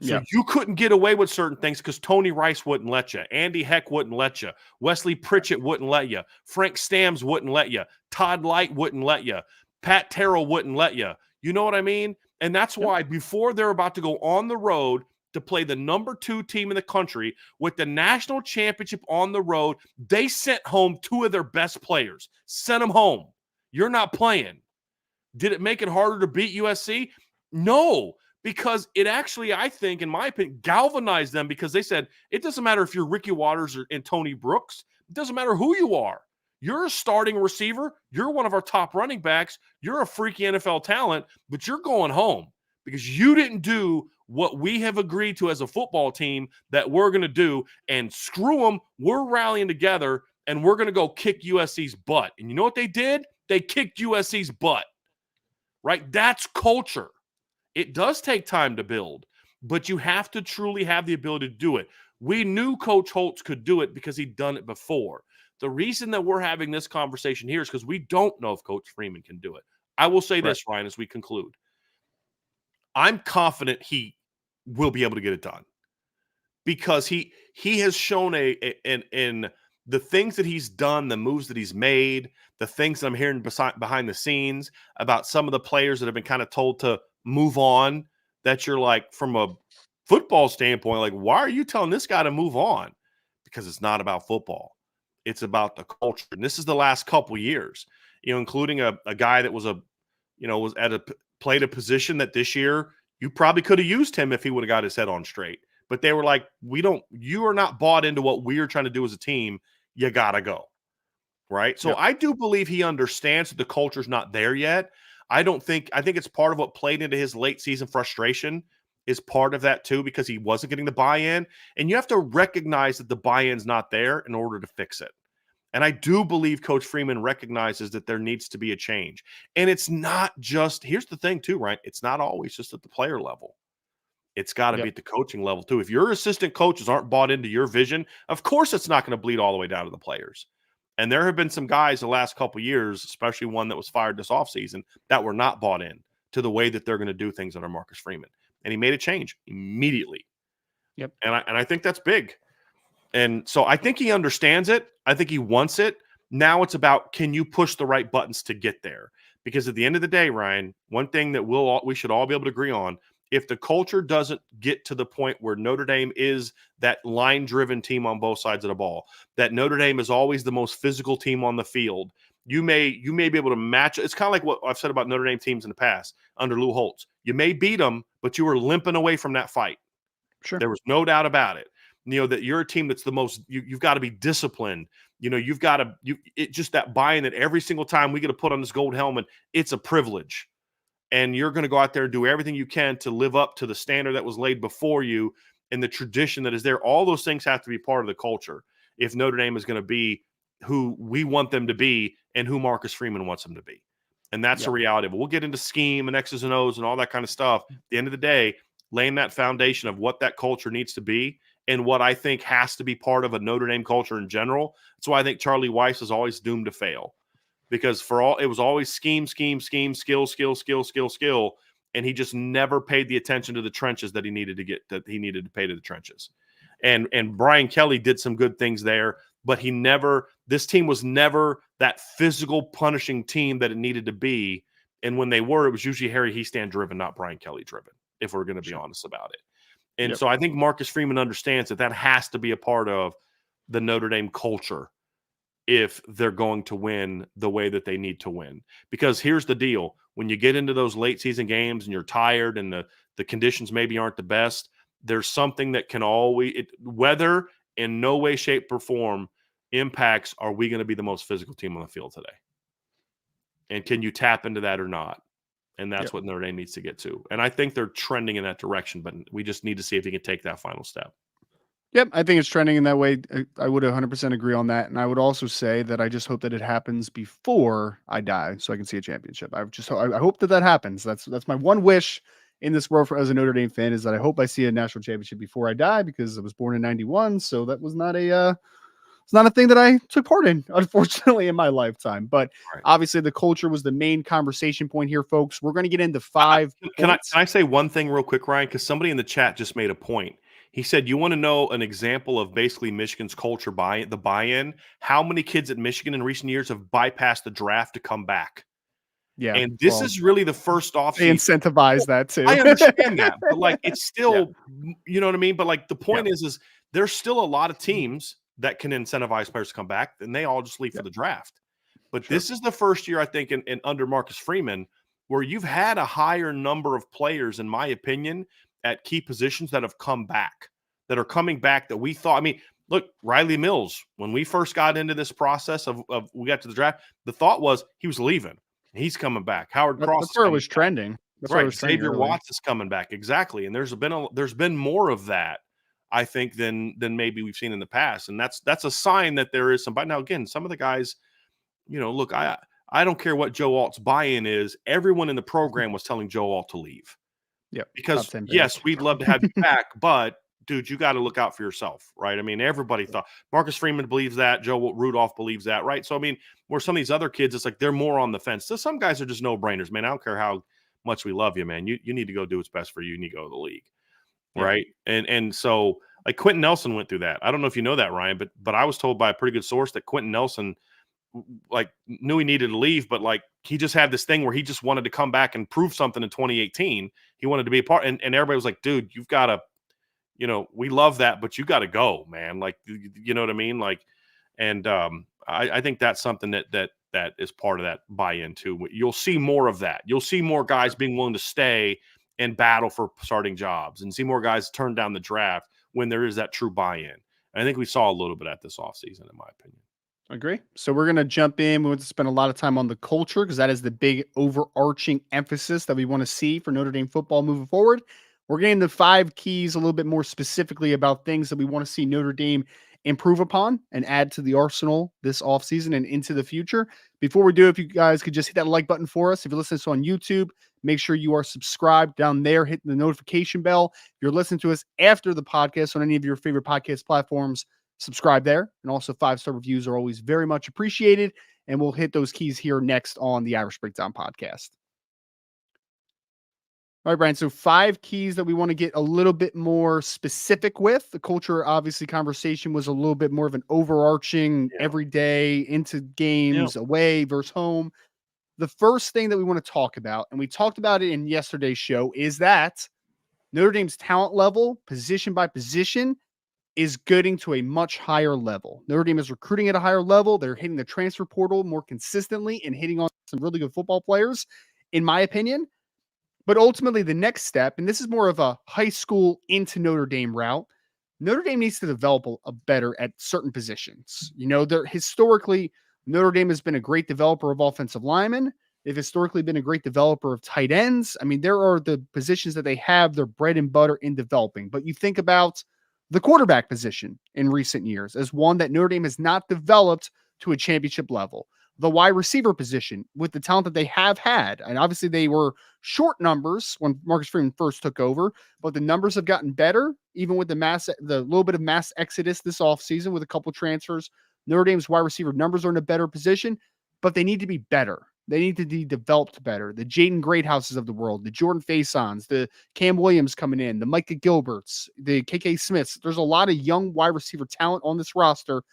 So you couldn't get away with certain things because Tony Rice wouldn't let you. Andy Heck wouldn't let you. Wesley Pritchett wouldn't let you. Frank Stams wouldn't let you. Todd Light wouldn't let you. Pat Terrell wouldn't let you. You know what I mean? And that's why before they're about to go on the road to play the number 2 team in the country with the national championship on the road, they sent home 2 of their best players. Sent them home. You're not playing. Did it make it harder to beat USC? No. Because it actually, I think, in my opinion, galvanized them because they said, it doesn't matter if you're Ricky Waters and Tony Brooks. It doesn't matter who you are. You're a starting receiver. You're one of our top running backs. You're a freaky NFL talent, but you're going home because you didn't do what we have agreed to as a football team that we're going to do. And screw them. We're rallying together, and we're going to go kick USC's butt. And you know what they did? They kicked USC's butt. Right? That's culture. It does take time to build, but you have to truly have the ability to do it. We knew Coach Holtz could do it because he'd done it before. The reason that we're having this conversation here is because we don't know if Coach Freeman can do it. I will say this, Ryan, as we conclude. I'm confident he will be able to get it done because he has shown in the things that he's done, the moves that he's made, the things that I'm hearing behind the scenes about some of the players that have been kind of told to move on, that you're like, from a football standpoint, like, why are you telling this guy to move on? Because it's not about football. It's about the culture. And this is the last couple years, including a guy that was played a position that this year you probably could have used him if he would have got his head on straight. But they were like, you are not bought into what we're trying to do as a team. You got to go. Right. So I do believe he understands that the culture's not there yet. I think it's part of what played into his late season frustration is part of that too, because he wasn't getting the buy-in, and you have to recognize that the buy-in's not there in order to fix it. And I do believe Coach Freeman recognizes that there needs to be a change. And it's not just, here's the thing too, right? It's not always just at the player level. It's got to be at the coaching level too. If your assistant coaches aren't bought into your vision, of course it's not going to bleed all the way down to the players. And there have been some guys the last couple of years, especially one that was fired this offseason, that were not bought in to the way that they're going to do things under Marcus Freeman. And he made a change immediately. And I think that's big. And so I think he understands it. I think he wants it. Now it's about, can you push the right buttons to get there? Because at the end of the day, Ryan, one thing that we should all be able to agree on, if the culture doesn't get to the point where Notre Dame is that line-driven team on both sides of the ball, that Notre Dame is always the most physical team on the field, you may be able to match. It's kind of like what I've said about Notre Dame teams in the past under Lou Holtz. You may beat them, but you were limping away from that fight. Sure. There was no doubt about it. That you're a team that's the most, you've got to be disciplined. You've got to, just that buy-in that every single time we get to put on this gold helmet, it's a privilege. And you're going to go out there and do everything you can to live up to the standard that was laid before you and the tradition that is there. All those things have to be part of the culture if Notre Dame is going to be who we want them to be and who Marcus Freeman wants them to be. And that's the reality of it. We'll get into scheme and X's and O's and all that kind of stuff. At the end of the day, laying that foundation of what that culture needs to be and what I think has to be part of a Notre Dame culture in general. That's why I think Charlie Weiss is always doomed to fail, because it was always scheme, skill, and he just never paid the attention to the trenches that he needed to pay to the trenches. And Brian Kelly did some good things there, but this team was never that physical punishing team that it needed to be. And when they were, it was usually Harry Hiestand driven, not Brian Kelly driven, if we're going to be honest about it. And so I think Marcus Freeman understands that has to be a part of the Notre Dame culture if they're going to win the way that they need to win. Because here's the deal. When you get into those late season games and you're tired and the conditions maybe aren't the best, there's something that can weather in no way, shape, or form impacts, are we going to be the most physical team on the field today? And can you tap into that or not? And that's what Notre Dame needs to get to. And I think they're trending in that direction, but we just need to see if he can take that final step. Yep, I think it's trending in that way. I would 100% agree on that. And I would also say that I just hope that it happens before I die so I can see a championship. I hope that happens. That's my one wish in this world as a Notre Dame fan, is that I hope I see a national championship before I die, because I was born in 91. So that was not it's not a thing that I took part in, unfortunately, in my lifetime. But obviously the culture was the main conversation point here, folks. We're going to get into 5 Can I say one thing real quick, Ryan? Because somebody in the chat just made a point. He said, you want to know an example of basically Michigan's culture buy-in? How many kids at Michigan in recent years have bypassed the draft to come back? Yeah. And this is really the first offseason. They incentivize that too. I understand that, but like, it's still, you know what I mean? But like, the point is there's still a lot of teams that can incentivize players to come back, and they all just leave for the draft. But this is the first year, I think, in under Marcus Freeman, where you've had a higher number of players, in my opinion, at key positions that have come back, that are coming back, that we thought. I mean, look, Riley Mills, when we first got into this process of we got to the draft, the thought was he was leaving. He's coming back. Howard Cross. That's where it was trending. That's right. Xavier Watts is coming back. Exactly. And there's been more of that, I think, than maybe we've seen in the past. And that's a sign that there is some. But now, again, some of the guys, you know, look, I don't care what Joe Alt's buy-in is. Everyone in the program was telling Joe Alt to leave. Yeah. Because yes, we'd love to have you back, but dude, you got to look out for yourself, right? I mean, everybody thought Marcus Freeman believes that, Joe Rudolph believes that, right? So I mean, where some of these other kids, it's like they're more on the fence. So some guys are just no-brainers, man. I don't care how much we love you, man. You need to go do what's best for you. You need to go to the league, right? And so like Quentin Nelson went through that. I don't know if you know that, Ryan, but I was told by a pretty good source that Quentin Nelson like knew he needed to leave, but like he just had this thing where he just wanted to come back and prove something in 2018. He wanted to be a part, and everybody was like, dude, you've got to, you know, we love that, but you got to go, man. Like, you know what I mean? Like, and I think that's something that is part of that buy-in too. You'll see more of that. You'll see more guys being willing to stay and battle for starting jobs, and see more guys turn down the draft when there is that true buy-in. And I think we saw a little bit at this offseason, in my opinion. Agree. So we're going to jump in. We want to spend a lot of time on the culture, because that is the big overarching emphasis that we want to see for Notre Dame football moving forward. We're getting the 5 keys a little bit more specifically about things that we want to see Notre Dame improve upon and add to the arsenal this offseason and into the future. Before we do, if you guys could just hit that like button for us. If you're listening to us on YouTube, make sure you are subscribed down there, hitting the notification bell. If you're listening to us after the podcast on any of your favorite podcast platforms, subscribe there. And also 5-star reviews are always very much appreciated. And we'll hit those keys here next on the Irish Breakdown podcast. All right, Brian. So 5 keys that we want to get a little bit more specific with. The culture, obviously, conversation was a little bit more of an overarching everyday into games, away versus home. The first thing that we want to talk about, and we talked about it in yesterday's show, is that Notre Dame's talent level, position by position, is getting to a much higher level. Notre Dame is recruiting at a higher level. They're hitting the transfer portal more consistently and hitting on some really good football players, in my opinion. But ultimately, the next step, and this is more of a high school into Notre Dame route, Notre Dame needs to develop a better at certain positions. You know, historically, Notre Dame has been a great developer of offensive linemen. They've historically been a great developer of tight ends. I mean, there are the positions that they have their bread and butter in developing. But you think about the quarterback position in recent years as one that Notre Dame has not developed to a championship level. the wide receiver position with the talent that they have had. And obviously they were short numbers when Marcus Freeman first took over, but the numbers have gotten better, even with the little bit of mass exodus this offseason with a couple transfers. Notre Dame's wide receiver numbers are in a better position, but they need to be better. They need to be developed better. The Jaden Greathouses of the world, the Jordan Faisons, the Cam Williams coming in, the Micah Gilberts, the KK Smiths. There's a lot of young wide receiver talent on this roster.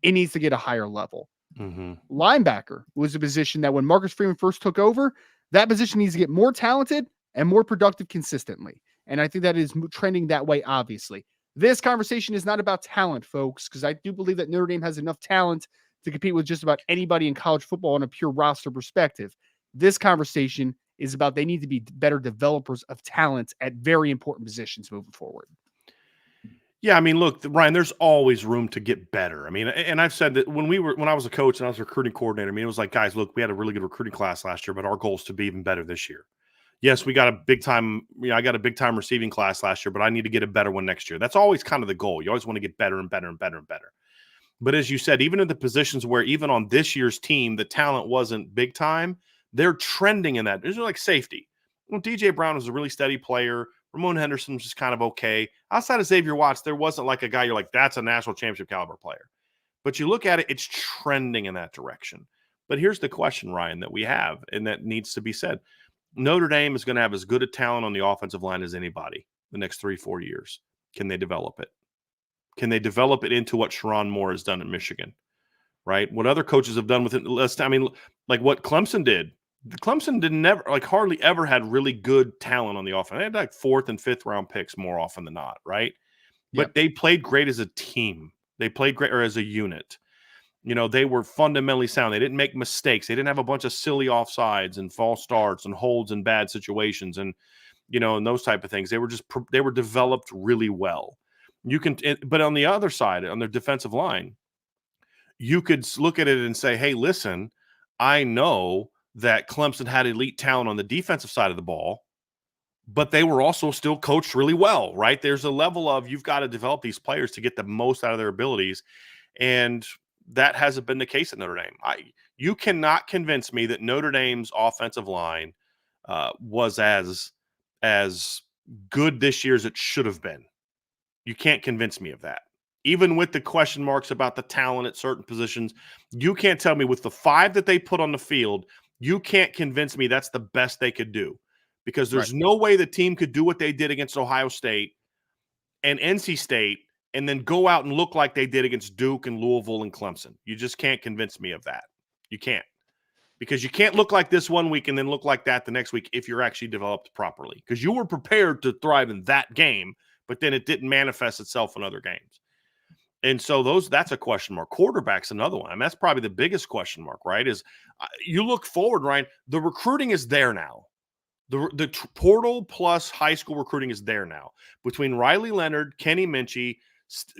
It needs to get a higher level. Mm-hmm. Linebacker was a position that when Marcus Freeman first took over, that position needs to get more talented and more productive consistently. And I think that is trending that way, obviously. This conversation is not about talent, folks, because I do believe that Notre Dame has enough talent to compete with just about anybody in college football on a pure roster perspective. This conversation is about they need to be better developers of talent at very important positions moving forward. Yeah, I mean, look, Ryan, there's always room to get better. I mean, and I've said that when I was a coach and I was a recruiting coordinator, I mean, it was like, guys, look, we had a really good recruiting class last year, but our goal is to be even better this year. Yes, we got a big time, I got a big time receiving class last year, but I need to get a better one next year. That's always kind of the goal. You always want to get better and better and better and better. But as you said, even in the positions where even on this year's team, the talent wasn't big time, they're trending in that. There's like safety. Well, DJ Brown was a really steady player. Ramon Henderson was just kind of okay. Outside of Xavier Watts, there wasn't like a guy you're like, that's a national championship caliber player. But you look at it, it's trending in that direction. But here's the question, Ryan, that we have, and that needs to be said. Notre Dame is going to have as good a talent on the offensive line as anybody the next 3-4 years. Can they develop it? Can they develop it into what Sharon Moore has done at Michigan, right? What other coaches have done with it less time. I mean, like what Clemson did. Clemson did never, like hardly ever had really good talent on the offense. They had like 4th and 5th round picks more often than not, right? But they played great as a team. They played great or as a unit. You know, they were fundamentally sound. They didn't make mistakes. They didn't have a bunch of silly offsides and false starts and holds in bad situations and, you know, and those type of things. They were developed really well. But on the other side, on their defensive line, you could look at it and say, hey, listen, I know that Clemson had elite talent on the defensive side of the ball, but they were also still coached really well, right? There's a level of you've got to develop these players to get the most out of their abilities. And that hasn't been the case at Notre Dame. You cannot convince me that Notre Dame's offensive line was as good this year as it should have been. You can't convince me of that. Even with the question marks about the talent at certain positions, you can't tell me with the 5 that they put on the field, you can't convince me that's the best they could do. Because there's no way the team could do what they did against Ohio State and NC State and then go out and look like they did against Duke and Louisville and Clemson. You just can't convince me of that. You can't. Because you can't look like this one week and then look like that the next week if you're actually developed properly. Because you were prepared to thrive in that game, but then it didn't manifest itself in other games. And so that's a question mark. Quarterback's another one. I mean, that's probably the biggest question mark, right? Is you look forward, Ryan, the recruiting is there now. The portal plus high school recruiting is there now. Between Riley Leonard, Kenny Minchie,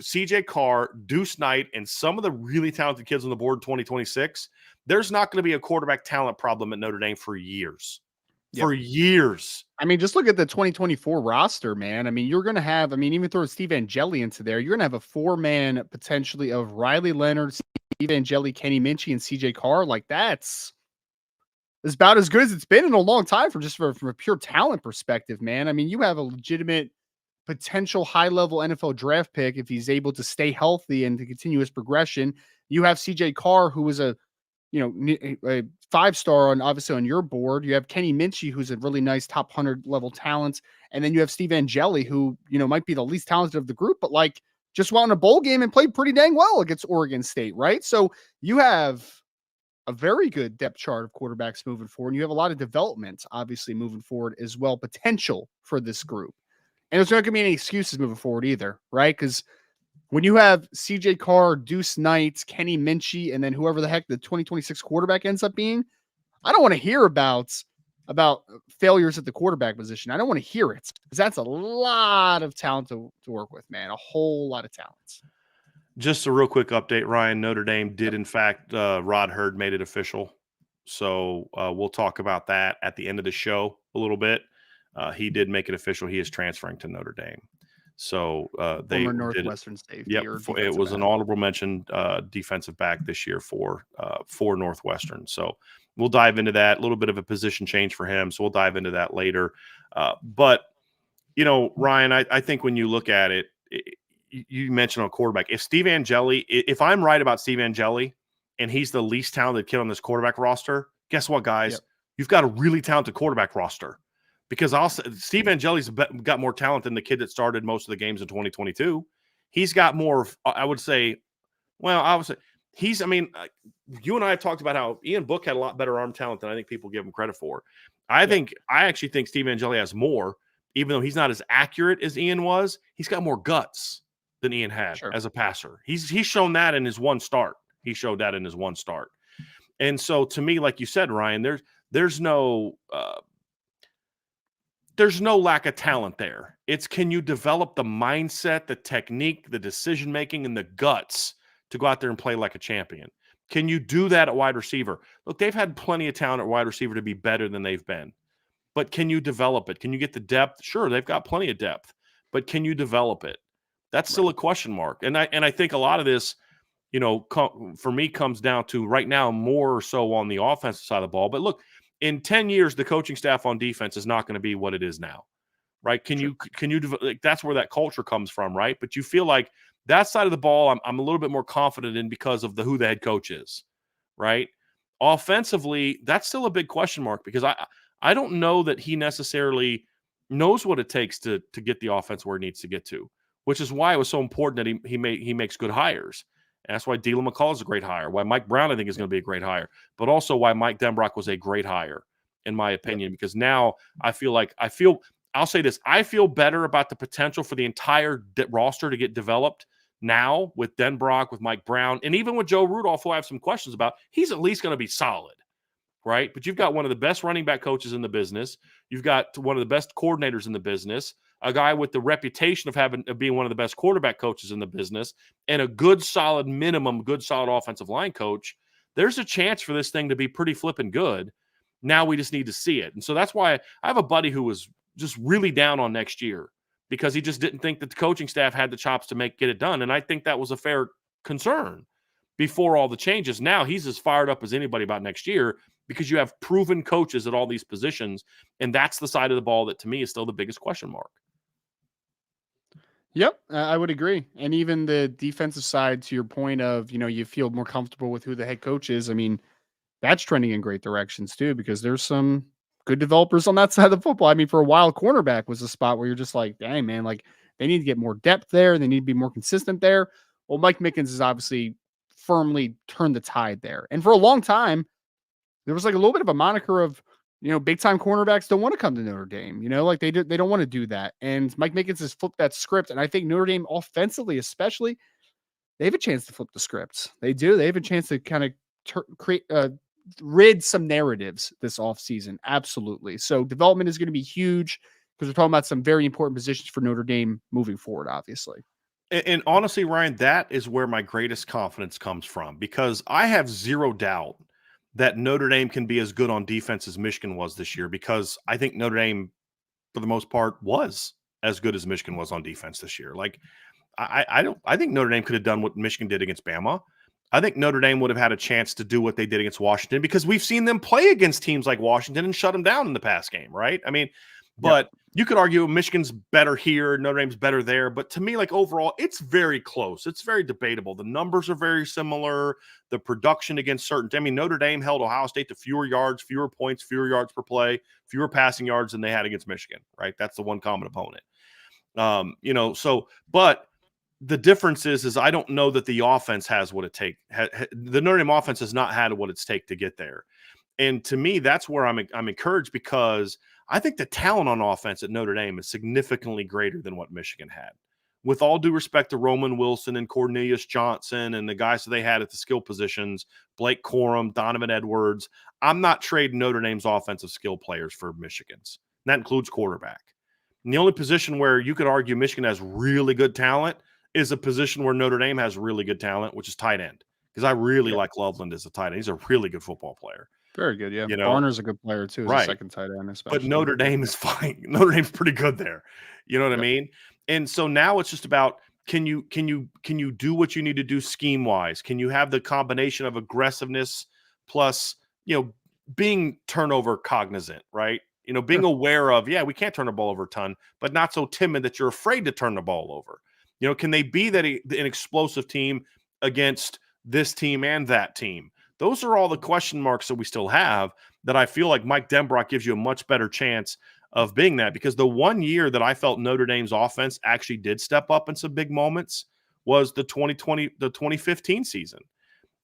CJ Carr, Deuce Knight, and some of the really talented kids on the board in 2026, there's not going to be a quarterback talent problem at Notre Dame for years. For years. I mean, just look at the 2024 roster, man. I mean, you're going to have, even throw Steve Angeli into there, you're going to have a 4-man potentially of Riley Leonard, Steve Angeli, Kenny Minchie, and CJ Carr. Like, that's about as good as it's been in a long time from a pure talent perspective, man. I mean, you have a legitimate potential high-level NFL draft pick if he's able to stay healthy and to continue his progression. You have CJ Carr, who was a 5-star obviously on your board. You have Kenny Minchie, who's a really nice top 100 level talent. And then you have Steve Angeli, who, might be the least talented of the group, but like just won a bowl game and played pretty dang well against Oregon State, right? So you have a very good depth chart of quarterbacks moving forward. And you have a lot of development, obviously, moving forward as well, potential for this group. And there's not going to be any excuses moving forward either, right? Because when you have CJ Carr, Deuce Knight, Kenny Minchie, and then whoever the heck the 2026 quarterback ends up being, I don't want to hear about failures at the quarterback position. I don't want to hear it because that's a lot of talent to work with, man. A whole lot of talents. Just a real quick update, Ryan. Notre Dame did, in fact, Rod Hurd made it official. So we'll talk about that at the end of the show a little bit. He did make it official. He is transferring to Notre Dame. So they Former did it. Northwestern safety Yep, or it defensive was an back. honorable mention defensive back this year for Northwestern. So we'll dive into that. A little bit of a position change for him, so we'll dive into that later. But Ryan, I think when you look at it, you mentioned on quarterback. If Steve Angeli, if I'm right about Steve Angeli, and he's the least talented kid on this quarterback roster, guess what, guys? Yep. You've got a really talented quarterback roster. Because Steve Angeli's got more talent than the kid that started most of the games in 2022. He's got more, I would say, he's, I mean, you and I have talked about how Ian Book had a lot better arm talent than I think people give him credit for. I actually think Steve Angeli has more, even though he's not as accurate as Ian was. He's got more guts than Ian had as a passer. He's shown that in his one start. He showed that in his one start. And so to me, like you said, Ryan, there's no lack of talent there. It's, can you develop the mindset, the technique, the decision-making, and the guts to go out there and play like a champion? Can you do that at wide receiver? Look, they've had plenty of talent at wide receiver to be better than they've been. But can you develop it? Can you get the depth? Sure, they've got plenty of depth. But can you develop it? That's still a question mark. And I think a lot of this, for me, comes down to right now more so on the offensive side of the ball. But look, in 10 years, the coaching staff on defense is not going to be what it is now, right? Can you that's where that culture comes from, right? But you feel like that side of the ball, I'm a little bit more confident in because of who the head coach is, right? Offensively, that's still a big question mark because I don't know that he necessarily knows what it takes to get the offense where it needs to get to, which is why it was so important that he makes good hires. And that's why Dylan McCall is a great hire, why Mike Brown, I think, is going to be a great hire, but also why Mike Denbrock was a great hire, in my opinion, because now I'll say this, I feel better about the potential for the entire roster to get developed now with Denbrock, with Mike Brown, and even with Joe Rudolph, who I have some questions about. He's at least going to be solid, right? But you've got one of the best running back coaches in the business. You've got one of the best coordinators in the business, a guy with the reputation of being one of the best quarterback coaches in the business, and a good solid offensive line coach. There's a chance for this thing to be pretty flipping good. Now we just need to see it. And so that's why I have a buddy who was just really down on next year because he just didn't think that the coaching staff had the chops to get it done. And I think that was a fair concern before all the changes. Now he's as fired up as anybody about next year because you have proven coaches at all these positions. And that's the side of the ball that to me is still the biggest question mark. Yep, I would agree. And even the defensive side, to your point of, you feel more comfortable with who the head coach is. I mean, that's trending in great directions too, because there's some good developers on that side of the football. I mean, for a while, cornerback was a spot where you're just like, dang, man, like they need to get more depth there. They need to be more consistent there. Well, Mike Mickens has obviously firmly turned the tide there. And for a long time, there was like a little bit of a moniker of, big time cornerbacks don't want to come to Notre Dame, like they don't want to do that. And Mike Mickens has flipped that script. And I think Notre Dame offensively, especially, they have a chance to flip the scripts. They do. They have a chance to kind of create, rid some narratives this offseason. Absolutely. So development is going to be huge because we're talking about some very important positions for Notre Dame moving forward, obviously. And honestly, Ryan, that is where my greatest confidence comes from because I have zero doubt that Notre Dame can be as good on defense as Michigan was this year because I think Notre Dame, for the most part, was as good as Michigan was on defense this year. Like, I think Notre Dame could have done what Michigan did against Bama. I think Notre Dame would have had a chance to do what they did against Washington because we've seen them play against teams like Washington and shut them down in the past game, right? I mean, but you could argue Michigan's better here, Notre Dame's better there. But to me, like overall, it's very close. It's very debatable. The numbers are very similar. The production against certain, I mean, Notre Dame held Ohio State to fewer yards, fewer points, fewer yards per play, fewer passing yards than they had against Michigan, right? That's the one common opponent. But the difference is I don't know that the offense has what it takes. The Notre Dame offense has not had what it's take to get there. And to me, that's where I'm encouraged because I think the talent on offense at Notre Dame is significantly greater than what Michigan had. With all due respect to Roman Wilson and Cornelius Johnson and the guys that they had at the skill positions, Blake Corum, Donovan Edwards, I'm not trading Notre Dame's offensive skill players for Michigan's. And that includes quarterback. And the only position where you could argue Michigan has really good talent is a position where Notre Dame has really good talent, which is tight end. Because I really like Loveland as a tight end. He's a really good football player. Very good, yeah. Barner's a good player too, as a second tight end, especially. But Notre Dame is fine. Notre Dame's pretty good there. You know what I mean? And so now it's just about, can you do what you need to do scheme wise? Can you have the combination of aggressiveness plus, being turnover cognizant, right? Being Sure. aware of, we can't turn the ball over a ton, but not so timid that you're afraid to turn the ball over. Can they be an explosive team against this team and that team? Those are all the question marks that we still have, that I feel like Mike Denbrock gives you a much better chance of being that, because the one year that I felt Notre Dame's offense actually did step up in some big moments was the 2015 season.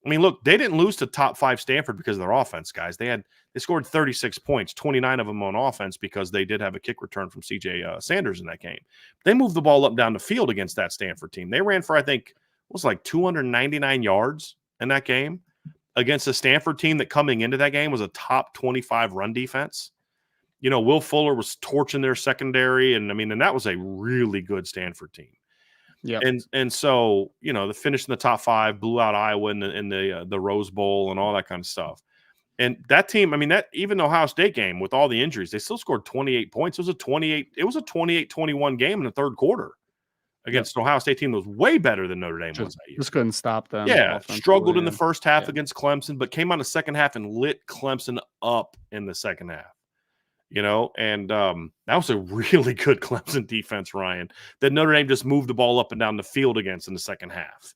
I mean, look, they didn't lose to top 5 Stanford because of their offense, guys. They scored 36 points, 29 of them on offense, because they did have a kick return from CJ Sanders in that game. They moved the ball up and down the field against that Stanford team. They ran for, I think, it was like 299 yards in that game against a Stanford team that coming into that game was a top 25 run defense. Will Fuller was torching their secondary, and that was a really good Stanford team. Yeah. And so, the finish in the top 5, blew out Iowa in the Rose Bowl and all that kind of stuff. And that team, that even the Ohio State game with all the injuries, they still scored 28 points. It was a 28-21 game in the third quarter against an Ohio State team that was way better than Notre Dame was that year. Just couldn't stop them. Yeah, struggled in the first half against Clemson, but came out in the second half and lit Clemson up in the second half. And that was a really good Clemson defense, Ryan, that Notre Dame just moved the ball up and down the field against in the second half.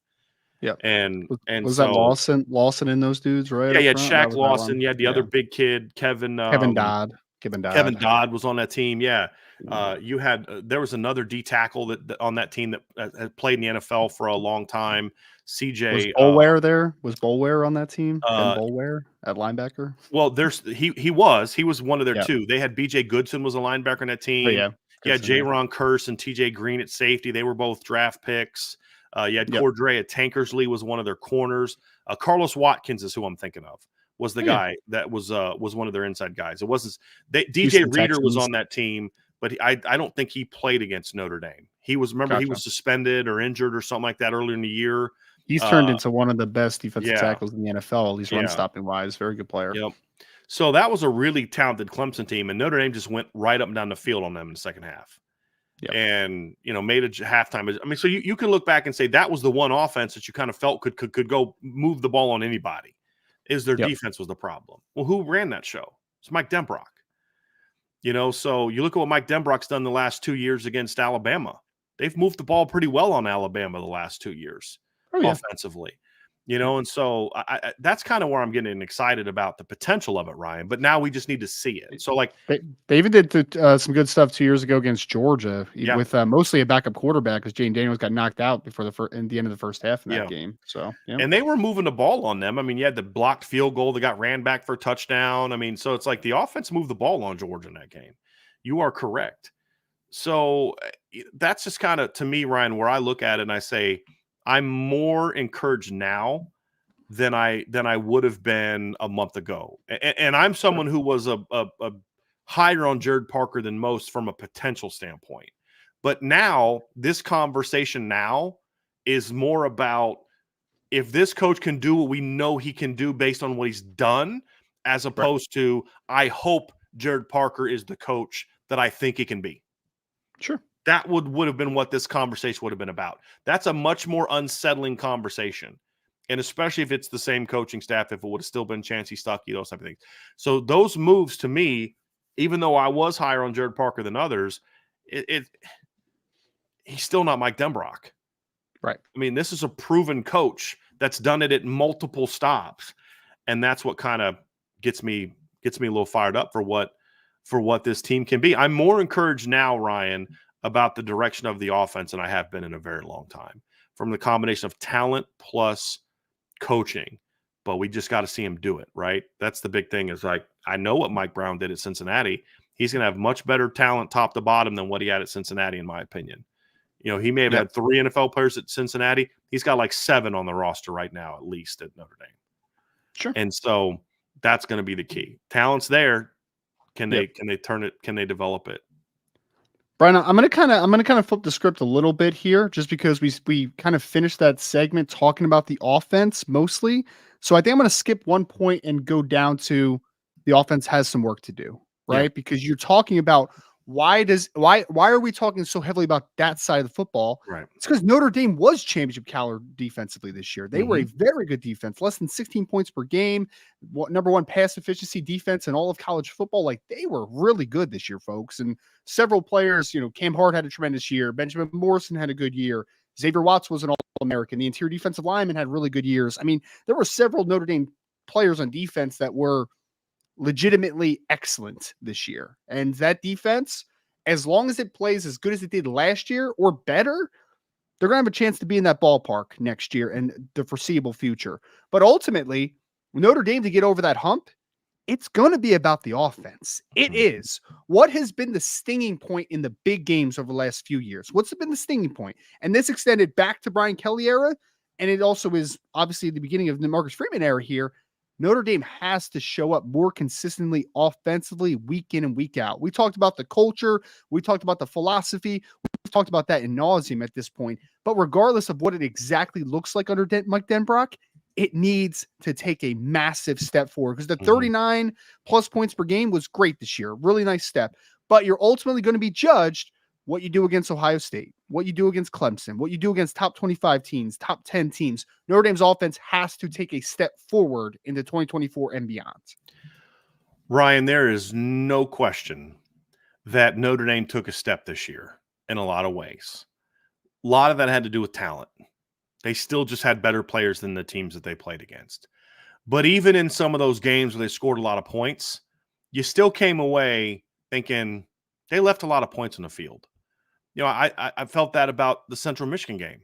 Yeah. And was so, that Lawson in those dudes, right? Yeah, you had Shaq Lawson. You had the other big kid, Kevin Dodd. Kevin Dodd was on that team. Yeah. You had there was another D tackle that on that team that had played in the NFL for a long time. CJ was Boulware there. Was Boulware on that team? Boulware at linebacker. Well, he was one of their two. They had BJ Goodson was a linebacker on that team. Oh, yeah. Yeah, J-Ron Curse and TJ Green at safety. They were both draft picks. You had Cordrea Tankersley was one of their corners. Carlos Watkins is who I'm thinking of. Was the guy that was one of their inside guys. It wasn't DJ Reader was on that team, but I don't think he played against Notre Dame. He was he was suspended or injured or something like that earlier in the year. He's turned into one of the best defensive tackles in the NFL, at least run stopping wise. Very good player. Yep. So that was a really talented Clemson team, and Notre Dame just went right up and down the field on them in the second half. Yep. And made a halftime. So you can look back and say that was the one offense that you kind of felt could go move the ball on anybody. Is their defense was the problem? Well, who ran that show? It's Mike Denbrock. So you look at what Mike Denbrock's done the last 2 years against Alabama. They've moved the ball pretty well on Alabama the last 2 years offensively. And so that's kind of where I'm getting excited about the potential of it, Ryan. But now we just need to see it. So, like they even did some good stuff 2 years ago against Georgia with mostly a backup quarterback because Jane Daniels got knocked out before in the end of the first half in that game. So, and they were moving the ball on them. You had the blocked field goal that got ran back for a touchdown. So it's like the offense moved the ball on Georgia in that game. You are correct. So that's just kind of, to me, Ryan, where I look at it and I say, I'm more encouraged now than I would have been a month ago. And I'm someone who was a higher on Jared Parker than most from a potential standpoint. But now this conversation now is more about if this coach can do what we know he can do based on what he's done, as opposed to I hope Jared Parker is the coach that I think he can be. Sure. That would have been what this conversation would have been about. That's a much more unsettling conversation. And especially if it's the same coaching staff, if it would have still been Chancey Stuckey, those type of things. So those moves to me, even though I was higher on Jared Parker than others, he's still not Mike Denbrock. Right. This is a proven coach that's done it at multiple stops. And that's what kind of gets me a little fired up for what this team can be. I'm more encouraged now, Ryan, about the direction of the offense than I have been in a very long time, from the combination of talent plus coaching. But we just got to see him do it, right? That's the big thing, is like, I know what Mike Brown did at Cincinnati. He's going to have much better talent top to bottom than what he had at Cincinnati, in my opinion. He may have had 3 NFL players at Cincinnati. He's got like 7 on the roster right now, at least, at Notre Dame. Sure. And so that's going to be the key. Talent's there. Can they turn it? Can they develop it? Brian, I'm gonna kind of flip the script a little bit here, just because we kind of finished that segment talking about the offense mostly. So I think I'm gonna skip one point and go down to the offense has some work to do, right? Because you're talking about why are we talking so heavily about that side of the football? Right. It's because Notre Dame was championship caliber defensively this year. They were a very good defense, less than 16 points per game, number one pass efficiency defense in all of college football. Like, they were really good this year, folks. And several players, Cam Hart had a tremendous year. Benjamin Morrison had a good year. Xavier Watts was an All-American. The interior defensive lineman had really good years. I mean, there were several Notre Dame players on defense that were legitimately excellent this year. And that defense, as long as it plays as good as it did last year or better, they're going to have a chance to be in that ballpark next year and the foreseeable future. But ultimately, Notre Dame to get over that hump, it's going to be about the offense. It is. What has been the stinging point in the big games over the last few years? What's been the stinging point? And this extended back to Brian Kelly era, and it also is obviously the beginning of the Marcus Freeman era here. Notre Dame has to show up more consistently offensively week in and week out. We talked about the culture. We talked about the philosophy. We've talked about that in nauseam at this point. But regardless of what it exactly looks like under Mike Denbrock, it needs to take a massive step forward, because the 39 plus points per game was great this year. Really nice step. But you're ultimately going to be judged what you do against Ohio State, what you do against Clemson, what you do against top 25 teams, top 10 teams. Notre Dame's offense has to take a step forward into 2024 and beyond. Ryan, there is no question that Notre Dame took a step this year in a lot of ways. A lot of that had to do with talent. They still just had better players than the teams that they played against. But even in some of those games where they scored a lot of points, you still came away thinking they left a lot of points on the field. I felt that about the Central Michigan game.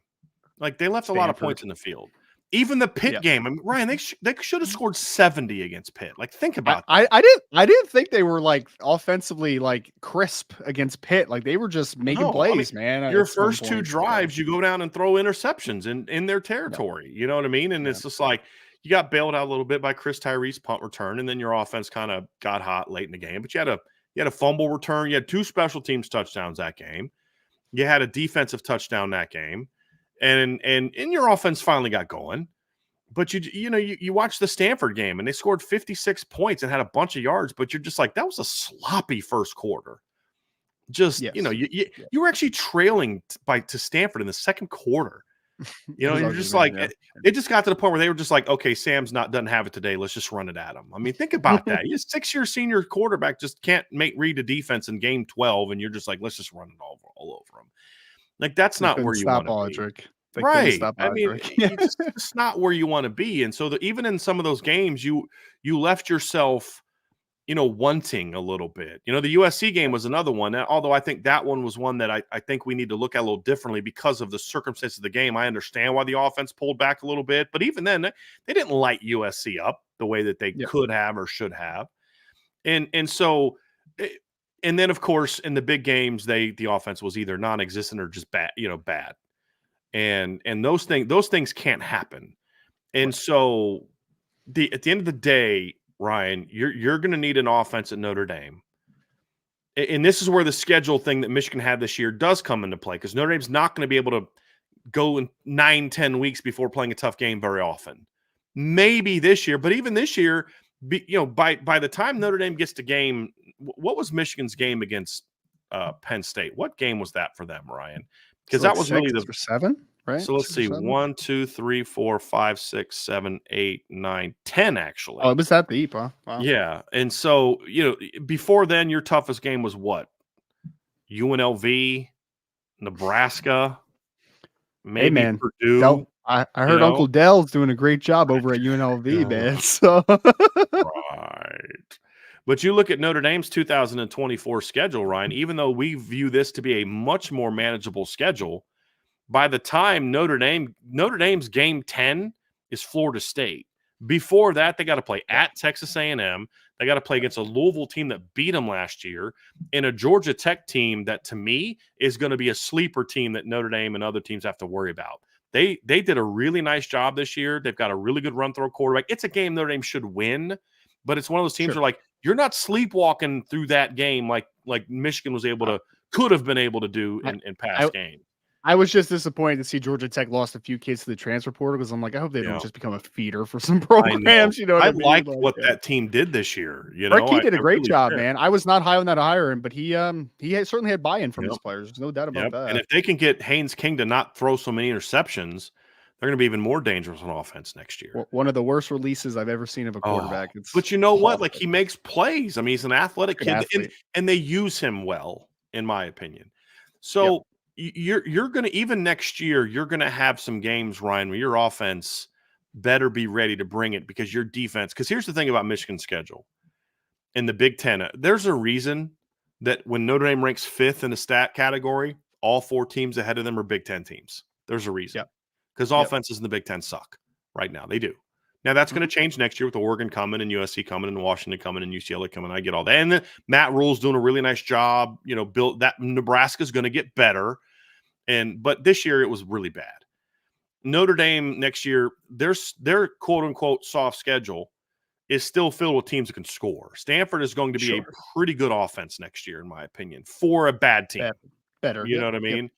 Like, they left a lot of points in the field. Even the Pitt game. I mean, Ryan, they should have scored 70 against Pitt. Like, think about that. I didn't think they were like offensively like crisp against Pitt. Like, they were just making plays, man. Your first two drives, you go down and throw interceptions in their territory. You know what I mean? And it's just like, you got bailed out a little bit by Chris Tyree's punt return, and then your offense kind of got hot late in the game. But you had a fumble return. You had two special teams touchdowns that game. You had a defensive touchdown that game, and your offense finally got going. But you watch the Stanford game, and they scored 56 points and had a bunch of yards, but you're just like, that was a sloppy first quarter. You were actually trailing to Stanford in the second quarter. You're just like, it just got to the point where they were just like, okay, Sam's doesn't have it today. Let's just run it at him. I mean, think about that. Your 6-year senior quarterback just can't read a defense in game 12, and you're just like, let's just run it all over him. Like, that's not where you want to be. Right. I mean, it's not where you want to be. And so even in some of those games, you left yourself, wanting a little bit. The USC game was another one, although I think that one was one that I think we need to look at a little differently because of the circumstances of the game. I understand why the offense pulled back a little bit, but even then, they didn't light USC up the way that they could have or should have. And so, and then, of course, in the big games, the offense was either non-existent or just bad, bad. And those things can't happen. And so at the end of the day, Ryan, you're going to need an offense at Notre Dame. And this is where the schedule thing that Michigan had this year does come into play, because Notre Dame's not going to be able to go in 9-10 weeks before playing a tough game very often. Maybe this year, but even this year, by the time Notre Dame gets to game, what was Michigan's game against Penn State? What game was that for them, Ryan? Because that was really for 7, right? So let's see, 1, 2, 3, 4, 5, 6, 7, 8, 9, 10 actually. Oh, it was that deep, huh? Wow. Yeah, and so before then, your toughest game was what? UNLV, Nebraska, maybe Purdue. I heard Uncle Dell's doing a great job over at UNLV, man. So right. But you look at Notre Dame's 2024 schedule, Ryan, even though we view this to be a much more manageable schedule, by the time Notre Dame's game 10 is Florida State. Before that, they got to play at Texas A&M. They got to play against a Louisville team that beat them last year, and a Georgia Tech team that, to me, is going to be a sleeper team that Notre Dame and other teams have to worry about. They did a really nice job this year. They've got a really good run-throw quarterback. It's a game Notre Dame should win, but it's one of those teams where, like, you're not sleepwalking through that game like Michigan could have been able to do in past games. I was just disappointed to see Georgia Tech lost a few kids to the transfer portal because I'm like, I hope they don't just become a feeder for some I know. programs. You know what I I mean? liked Like, what that team did this year. Rick, he I did a great really job, did. man. I was not high on that hiring, but he certainly had buy-in from his players. There's no doubt about that. And if they can get Haynes King to not throw so many interceptions, they're going to be even more dangerous on offense next year. One of the worst releases I've ever seen of a quarterback. But you know what? Like, he makes plays. I mean, he's an athletic kid, and they use him well, in my opinion. So you're going to, even next year, you're going to have some games, Ryan, where your offense better be ready to bring it because your defense. Because here's the thing about Michigan's schedule in the Big Ten. There's a reason that when Notre Dame ranks 5th in the stat category, all 4 teams ahead of them are Big Ten teams. There's a reason. Because offenses in the Big Ten suck right now. They do. Now, that's going to change next year with Oregon coming and USC coming and Washington coming and UCLA coming. I get all that. And then Matt Rule's doing a really nice job. Built that. Nebraska's going to get better. But this year it was really bad. Notre Dame next year, their quote-unquote soft schedule is still filled with teams that can score. Stanford is going to be a pretty good offense next year, in my opinion, for a bad team. Better. You know what I mean?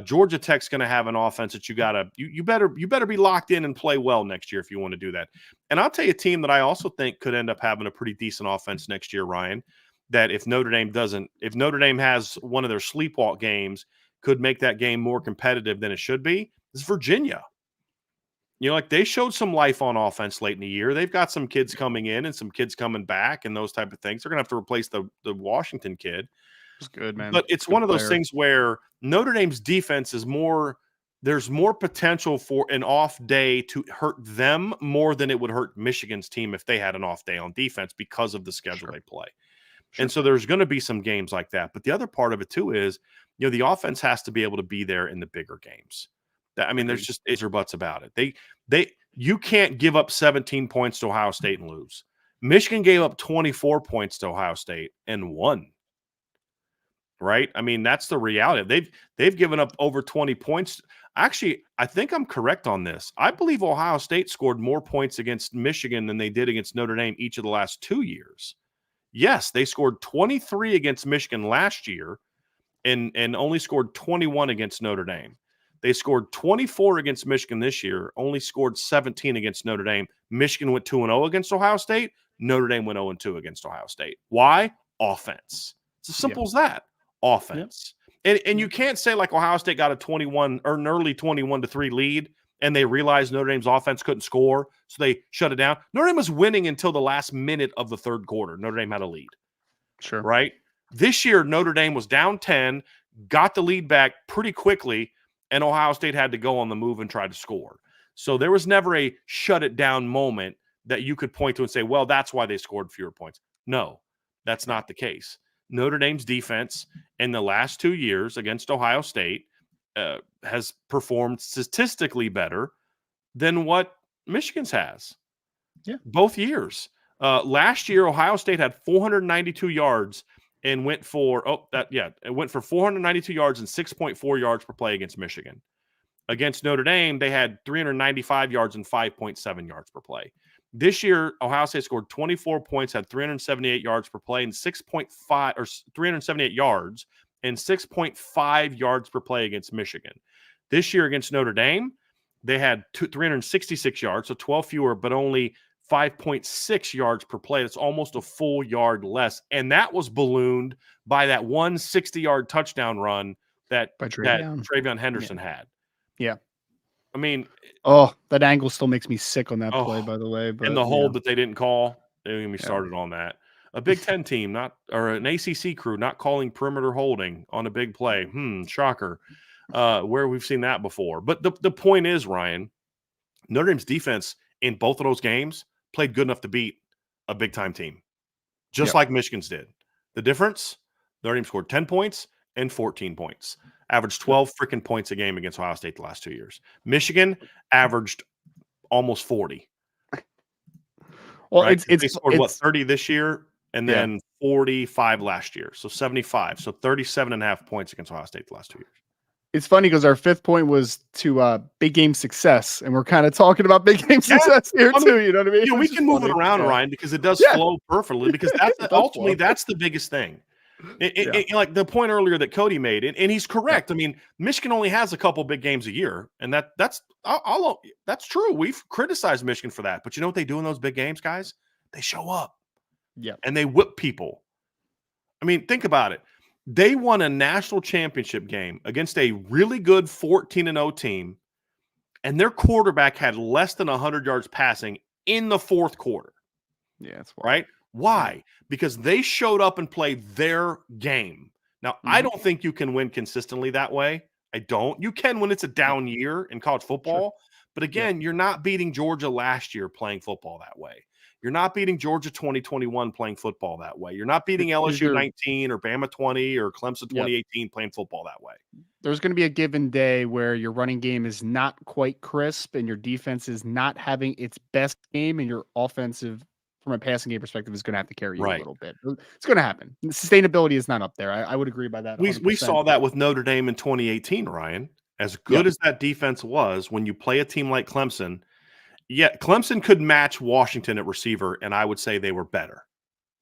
Georgia Tech's going to have an offense that you better be locked in and play well next year if you want to do that. And I'll tell you a team that I also think could end up having a pretty decent offense next year, Ryan, that if Notre Dame has one of their sleepwalk games, could make that game more competitive than it should be, is Virginia. Like, they showed some life on offense late in the year. They've got some kids coming in and some kids coming back and those type of things. They're going to have to replace the Washington kid. It's good, man. But it's one of those things where Notre Dame's defense is there's more potential for an off day to hurt them more than it would hurt Michigan's team if they had an off day on defense because of the schedule they play. And so there's going to be some games like that. But the other part of it too is, the offense has to be able to be there in the bigger games. There's just ifs or buts about it. You can't give up 17 points to Ohio State and lose. Michigan gave up 24 points to Ohio State and won. Right? That's the reality. They've given up over 20 points. Actually, I think I'm correct on this. I believe Ohio State scored more points against Michigan than they did against Notre Dame each of the last 2 years. Yes, they scored 23 against Michigan last year and only scored 21 against Notre Dame. They scored 24 against Michigan this year, only scored 17 against Notre Dame. Michigan went 2-0 against Ohio State. Notre Dame went 0-2 against Ohio State. Why? Offense. It's as simple as that. Offense. And you can't say like Ohio State got a 21 or an early 21-3 lead and they realized Notre Dame's offense couldn't score, so they shut it down. Notre Dame was winning until the last minute of the third quarter. Notre Dame had a lead. Sure. Right? This year, Notre Dame was down 10, got the lead back pretty quickly, and Ohio State had to go on the move and try to score. So there was never a shut it down moment that you could point to and say, well, that's why they scored fewer points. No, that's not the case. Notre Dame's defense in the last 2 years against Ohio State has performed statistically better than what Michigan's has. Yeah. Both years. Last year, Ohio State had 492 yards and went for 492 yards and 6.4 yards per play against Michigan. Against Notre Dame, they had 395 yards and 5.7 yards per play. This year, Ohio State scored 24 points, had 378 yards per play and 378 yards and 6.5 yards per play against Michigan. This year against Notre Dame, they had 366 yards, so 12 fewer, but only 5.6 yards per play. That's almost a full yard less. And that was ballooned by that 160-yard touchdown run that TreVeyon Henderson had. Yeah. That angle still makes me sick on that play, by the way. But, and the hold that they didn't call, they didn't even get me started on that. A Big Ten team, or an ACC crew, not calling perimeter holding on a big play. Shocker. Where we've seen that before. But the point is, Ryan, Notre Dame's defense in both of those games played good enough to beat a big-time team, just like Michigan's did. The difference, Notre Dame scored 10 points and 14 points. Averaged 12 freaking points a game against Ohio State the last 2 years. Michigan averaged almost 40. Well, right? They scored 30 this year and then 45 last year. So 75. So 37.5 points against Ohio State the last 2 years. It's funny because our fifth point was to big game success, and we're kind of talking about big game success here too. You know what I mean? We can move it around, Ryan, because it does flow perfectly. Because that's ultimately that's the biggest thing. Like the point earlier that Cody made, and he's correct. I mean, Michigan only has a couple big games a year, and that's true. We've criticized Michigan for that, but you know what they do in those big games, guys? They show up and they whip people. I mean, think about it. They won a national championship game against a really good 14-0 team, and their quarterback had less than 100 yards passing in the fourth quarter. Yeah, that's right. Why? Because they showed up and played their game. Now, I don't think you can win consistently that way. I don't. You can when it's a down year in college football. But again, you're not beating Georgia last year playing football that way. You're not beating Georgia 2021 playing football that way. You're not beating LSU 19 or Bama 20 or Clemson 2018 playing football that way. There's going to be a given day where your running game is not quite crisp and your defense is not having its best game, and your offensive from a passing game perspective is going to have to carry you a little bit. It's going to happen. The sustainability is not up there. I would agree by that. 100%. We saw that with Notre Dame in 2018, Ryan. As good as that defense was, when you play a team like Clemson, Clemson could match Washington at receiver, and I would say they were better.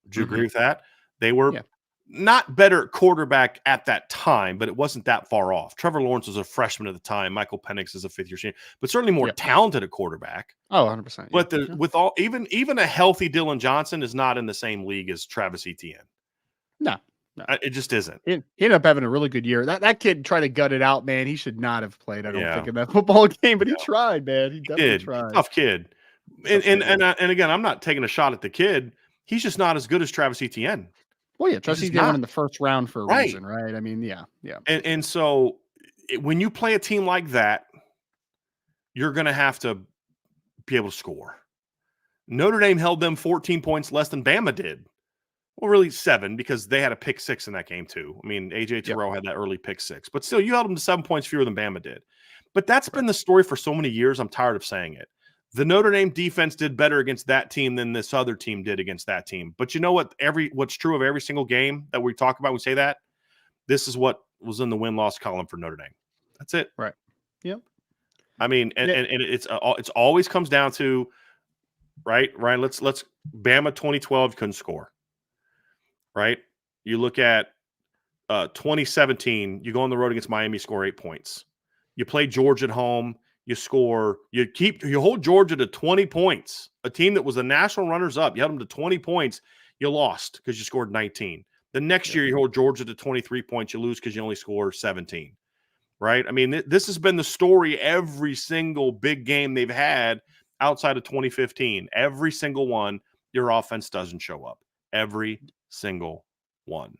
Would you agree with that? They were not better at quarterback at that time, but it wasn't that far off. Trevor Lawrence was a freshman at the time. Michael Penix is a fifth-year senior, but certainly more talented at quarterback. Oh, 100%. But with all even a healthy Dylan Johnson is not in the same league as Travis Etienne. No. It just isn't. He ended up having a really good year. That kid tried to gut it out, man. He should not have played, I don't think, in that football game, but he tried, man. He definitely tried. Tough kid. And again, I'm not taking a shot at the kid. He's just not as good as Travis Etienne. Well, Travis Etienne won in the first round for a reason, right? I mean, yeah. And so when you play a team like that, you're going to have to be able to score. Notre Dame held them 14 points less than Bama did. Well, really 7, because they had a pick 6 in that game too. I mean, A.J. Terrell had that early pick 6. But still, you held them to 7 points fewer than Bama did. But that's been the story for so many years, I'm tired of saying it. The Notre Dame defense did better against that team than this other team did against that team. But you know what? What's true of every single game that we talk about, we say that. This is what was in the win-loss column for Notre Dame. That's it. Right. Yep. I mean, and it's always comes down to, right, Ryan, let's Bama 2012 couldn't score. Right? You look at 2017, you go on the road against Miami, score 8 points. You play Georgia at home, you hold Georgia to 20 points. A team that was the national runners-up, you held them to 20 points, you lost because you scored 19. The next year, you hold Georgia to 23 points, you lose because you only score 17. Right? I mean, this has been the story every single big game they've had outside of 2015. Every single one, your offense doesn't show up. Every single one.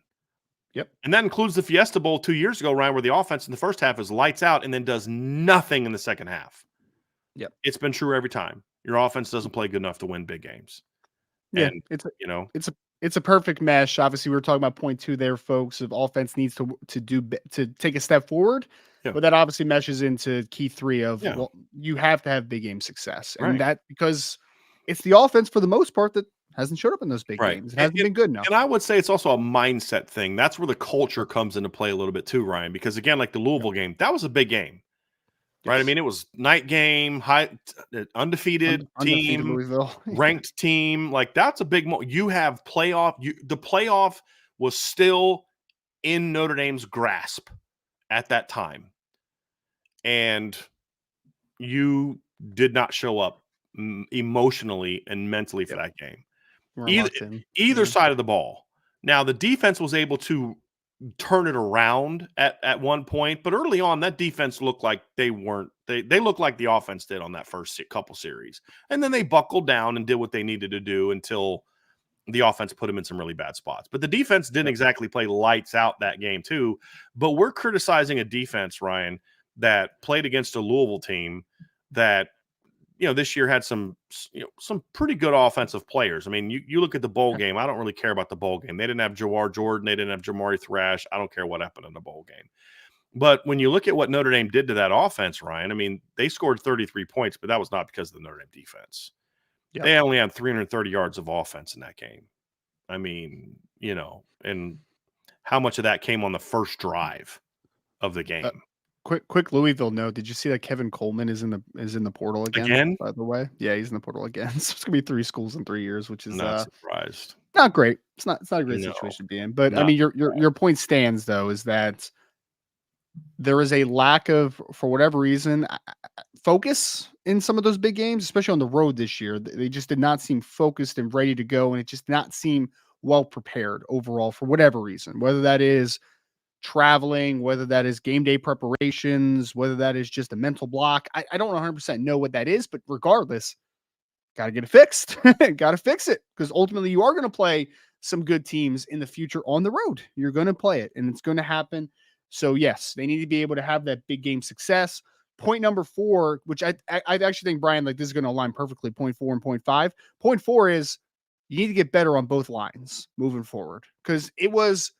Yep. And that includes the Fiesta Bowl 2 years ago, Ryan, where the offense in the first half is lights out and then does nothing in the second half. Yep. It's been true every time. Your offense doesn't play good enough to win big games. Yeah, and, it's a perfect mesh. Obviously, we were talking about point 2 there, folks. Of offense needs to take a step forward, but that obviously meshes into key 3 of well, you have to have big game success, and that because it's the offense for the most part that hasn't showed up in those big games. It hasn't been good enough. And I would say it's also a mindset thing. That's where the culture comes into play a little bit too, Ryan, because again, like the Louisville game, that was a big game. Right? I mean, it was night game, undefeated team, Louisville. ranked team. Like that's a big moment. You have playoff. The playoff was still in Notre Dame's grasp at that time. And you did not show up emotionally and mentally for that game. Either side of the ball. Now, the defense was able to turn it around at one point, but early on, that defense looked like they looked like the offense did on that first couple series. And then they buckled down and did what they needed to do until the offense put them in some really bad spots. But the defense didn't exactly play lights out that game too. But we're criticizing a defense, Ryan, that played against a Louisville team that, this year had some pretty good offensive players. I mean, you look at the bowl game. I don't really care about the bowl game. They didn't have Jawar Jordan. They didn't have Jamari Thrash. I don't care what happened in the bowl game. But when you look at what Notre Dame did to that offense, Ryan, I mean, they scored 33 points, but that was not because of the Notre Dame defense. Yep. They only had 330 yards of offense in that game. I mean, and how much of that came on the first drive of the game? Quick Louisville note. Did you see that Kevin Coleman is in the portal again? Again? By the way, yeah, he's in the portal again. So it's gonna be 3 schools in 3 years, which is Not surprised. not great. It's not a great No, situation to be in. But I not mean, your point stands though, is that there is a lack of, for whatever reason, focus in some of those big games, especially on the road this year. They just did not seem focused and ready to go, and it just did not seem well prepared overall for whatever reason. Whether that is traveling, whether that is game day preparations, whether that is just a mental block. I don't 100% know what that is, but regardless, got to get it fixed. Got to fix it, because ultimately you are going to play some good teams in the future on the road. You're going to play it, and it's going to happen. So yes, they need to be able to have that big game success. Point number 4, which I actually think, Brian, like this is going to align perfectly. Point 4 and point 5. Point 4 is you need to get better on both lines moving forward, because it was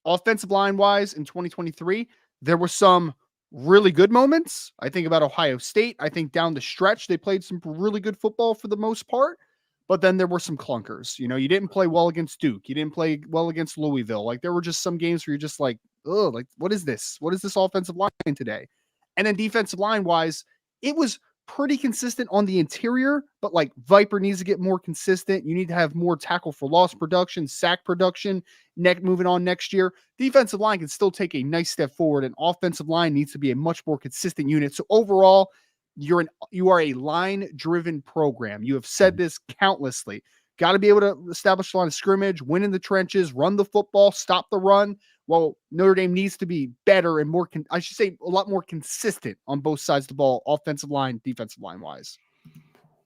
offensive line wise in 2023. There were some really good moments. I think about Ohio State. I think down the stretch, they played some really good football for the most part. But then there were some clunkers. You know, you didn't play well against Duke. You didn't play well against Louisville. Like, there were just some games where you're just like, oh, like, what is this? What is this offensive line today? And then defensive line wise, it was pretty consistent on the interior, but like Viper needs to get more consistent. You need to have more tackle for loss production, sack production, moving on next year. Defensive line can still take a nice step forward, and offensive line needs to be a much more consistent unit. So overall, you are a line-driven program. You have said this countlessly. Got to be able to establish a line of scrimmage, win in the trenches, run the football, stop the run. Well, Notre Dame needs to be better and more, I should say, a lot more consistent on both sides of the ball, offensive line, defensive line wise.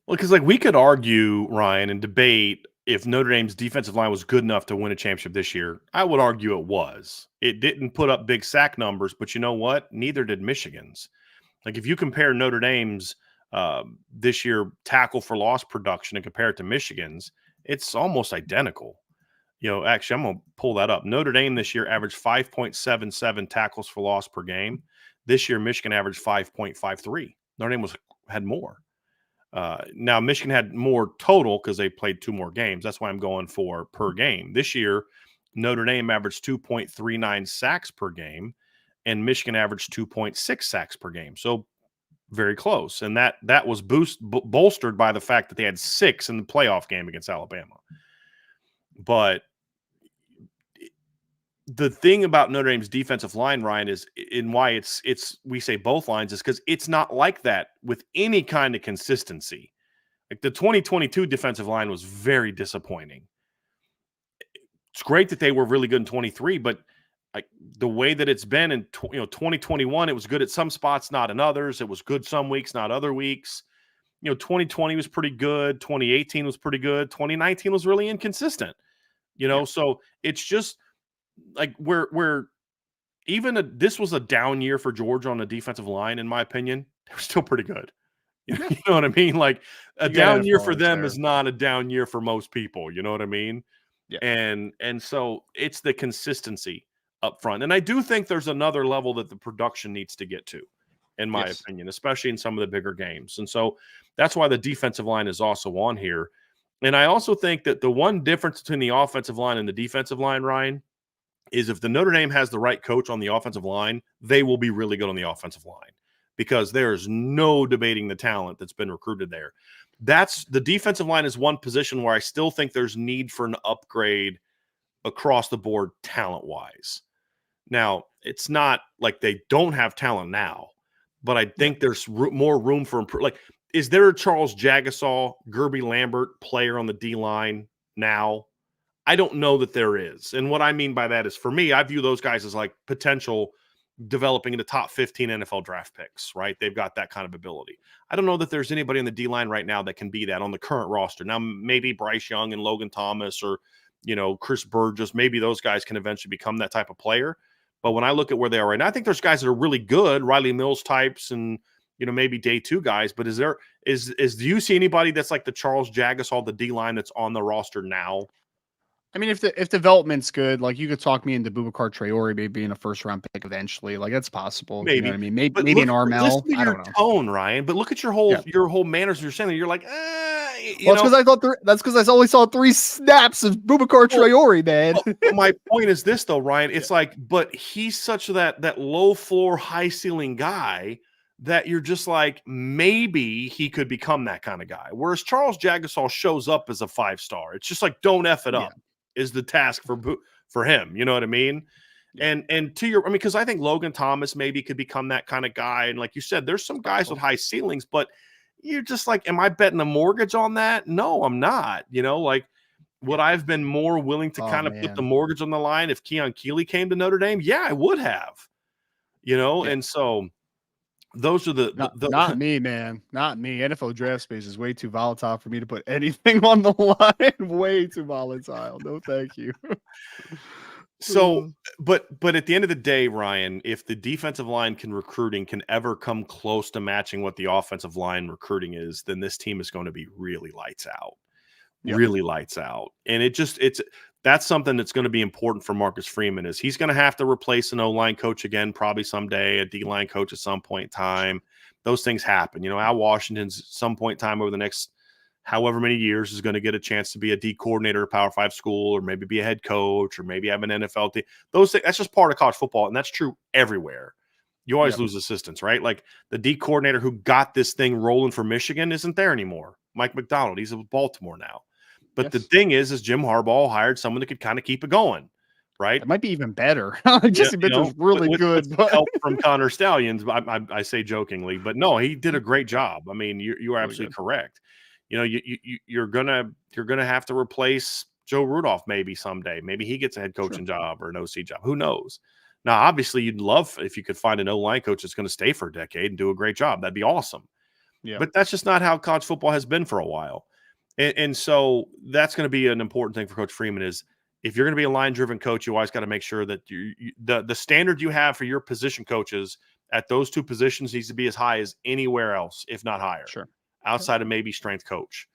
Well, because like we could argue, Ryan, and debate if Notre Dame's defensive line was good enough to win a championship this year. I would argue it was. It didn't put up big sack numbers, but you know what? Neither did Michigan's. Like if you compare Notre Dame's this year tackle for loss production and compare it to Michigan's, it's almost identical. You know, actually, I'm going to pull that up. Notre Dame this year averaged 5.77 tackles for loss per game. This year, Michigan averaged 5.53. Notre Dame had more. Now, Michigan had more total because they played 2 more games. That's why I'm going for per game. This year, Notre Dame averaged 2.39 sacks per game, and Michigan averaged 2.6 sacks per game. So very close. And that was bolstered by the fact that they had 6 in the playoff game against Alabama. But the thing about Notre Dame's defensive line, Ryan, is in why it's we say both lines is because it's not like that with any kind of consistency. Like the 2022 defensive line was very disappointing. It's great that they were really good in 23, but like the way that it's been in 2021, it was good at some spots, not in others. It was good some weeks, not other weeks. 2020 was pretty good. 2018 was pretty good. 2019 was really inconsistent. So it's just like where even this was a down year for Georgia on the defensive line, in my opinion. They were still pretty good. You know what I mean? Like a down year for them is not a down year for most people. You know what I mean? Yeah. And so it's the consistency up front. And I do think there's another level that the production needs to get to, in my opinion, especially in some of the bigger games. And so that's why the defensive line is also on here. And I also think that the one difference between the offensive line and the defensive line, Ryan, is if the Notre Dame has the right coach on the offensive line, they will be really good on the offensive line because there's no debating the talent that's been recruited there. That's the defensive line is one position where I still think there's need for an upgrade across the board talent-wise. Now, it's not like they don't have talent now, but I think there's more room for improvement. Like, is there a Charles Jagasaw, Gerby Lambert player on the D-line now? I don't know that there is. And what I mean by that is, for me, I view those guys as like potential developing into top 15 NFL draft picks, right? They've got that kind of ability. I don't know that there's anybody on the D-line right now that can be that on the current roster. Now, maybe Bryce Young and Logan Thomas or, Chris Burgess, maybe those guys can eventually become that type of player. But when I look at where they are right now, I think there's guys that are really good, Riley Mills types and, maybe day 2 guys. But do you see anybody that's like the Charles Jagasaw, the D-line that's on the roster now? I mean, if development's good, like you could talk me into Boubacar Traore maybe being a first-round pick eventually. Like that's possible. Maybe. You know what I mean? Maybe an Armel. Listen to I don't your know. tone, Ryan. But look at your whole manners. You're saying that you're like, You Well, that's know, because I thought that's because I only saw 3 snaps of Boubacar well, Traore, man. but my point is this, though, Ryan. Yeah. It's like, but he's such that low floor, high ceiling guy that you're just like, maybe he could become that kind of guy. Whereas Charles Jagusah shows up as a 5-star. It's just like, don't F it Yeah. up is the task for him. You know what I mean? Yeah. And to your, I mean, because I think Logan Thomas maybe could become that kind of guy. And like you said, there's some guys with high ceilings, but you're just like, am I betting a mortgage on that? No, I'm not. You know, like, would Yeah. I have been more willing to Oh, kind of put the man. mortgage on the line if Keon Keeley came to Notre Dame? Yeah, I would have. You know, Yeah. and so those are Not the me, man. Not me. NFL draft space is way too volatile for me to put anything on the line. Way too volatile. No, thank you. so but at the end of the day, Ryan, if the defensive line recruiting can ever come close to matching what the offensive line recruiting is, then this team is going to be really lights out. Yep. Really lights out. And it's that's something that's going to be important for Marcus Freeman is he's going to have to replace an O-line coach again, probably someday, a D-line coach at some point in time. Those things happen. You know, Al Washington's some point in time over the next however many years is going to get a chance to be a D coordinator at a Power 5 school, or maybe be a head coach, or maybe have an NFL team. Those things, that's just part of college football, and that's true everywhere. You always Yep. lose assistants, right? Like the D coordinator who got this thing rolling for Michigan isn't there anymore. Mike McDonald, he's at Baltimore now. But the Yes. thing is Jim Harbaugh hired someone that could kind of keep it going, right? It might be even better. Yeah, Jesse Mitchell's really with good, some but help from Connor Stallions, I say jokingly, but no, he did a great job. I mean, you are really absolutely good. correct. You know, you're gonna have to replace Joe Rudolph maybe someday. Maybe he gets a head Sure. coaching job or an OC job. Who knows? Now, obviously, you'd love if you could find an O-line coach that's going to stay for a decade and do a great job. That'd be awesome. Yeah. But that's just not how college football has been for a while. And so that's going to be an important thing for Coach Freeman is if you're going to be a line-driven coach, you always got to make sure that the standard you have for your position coaches at those two positions needs to be as high as anywhere else, if not higher, Sure. outside of maybe strength coach.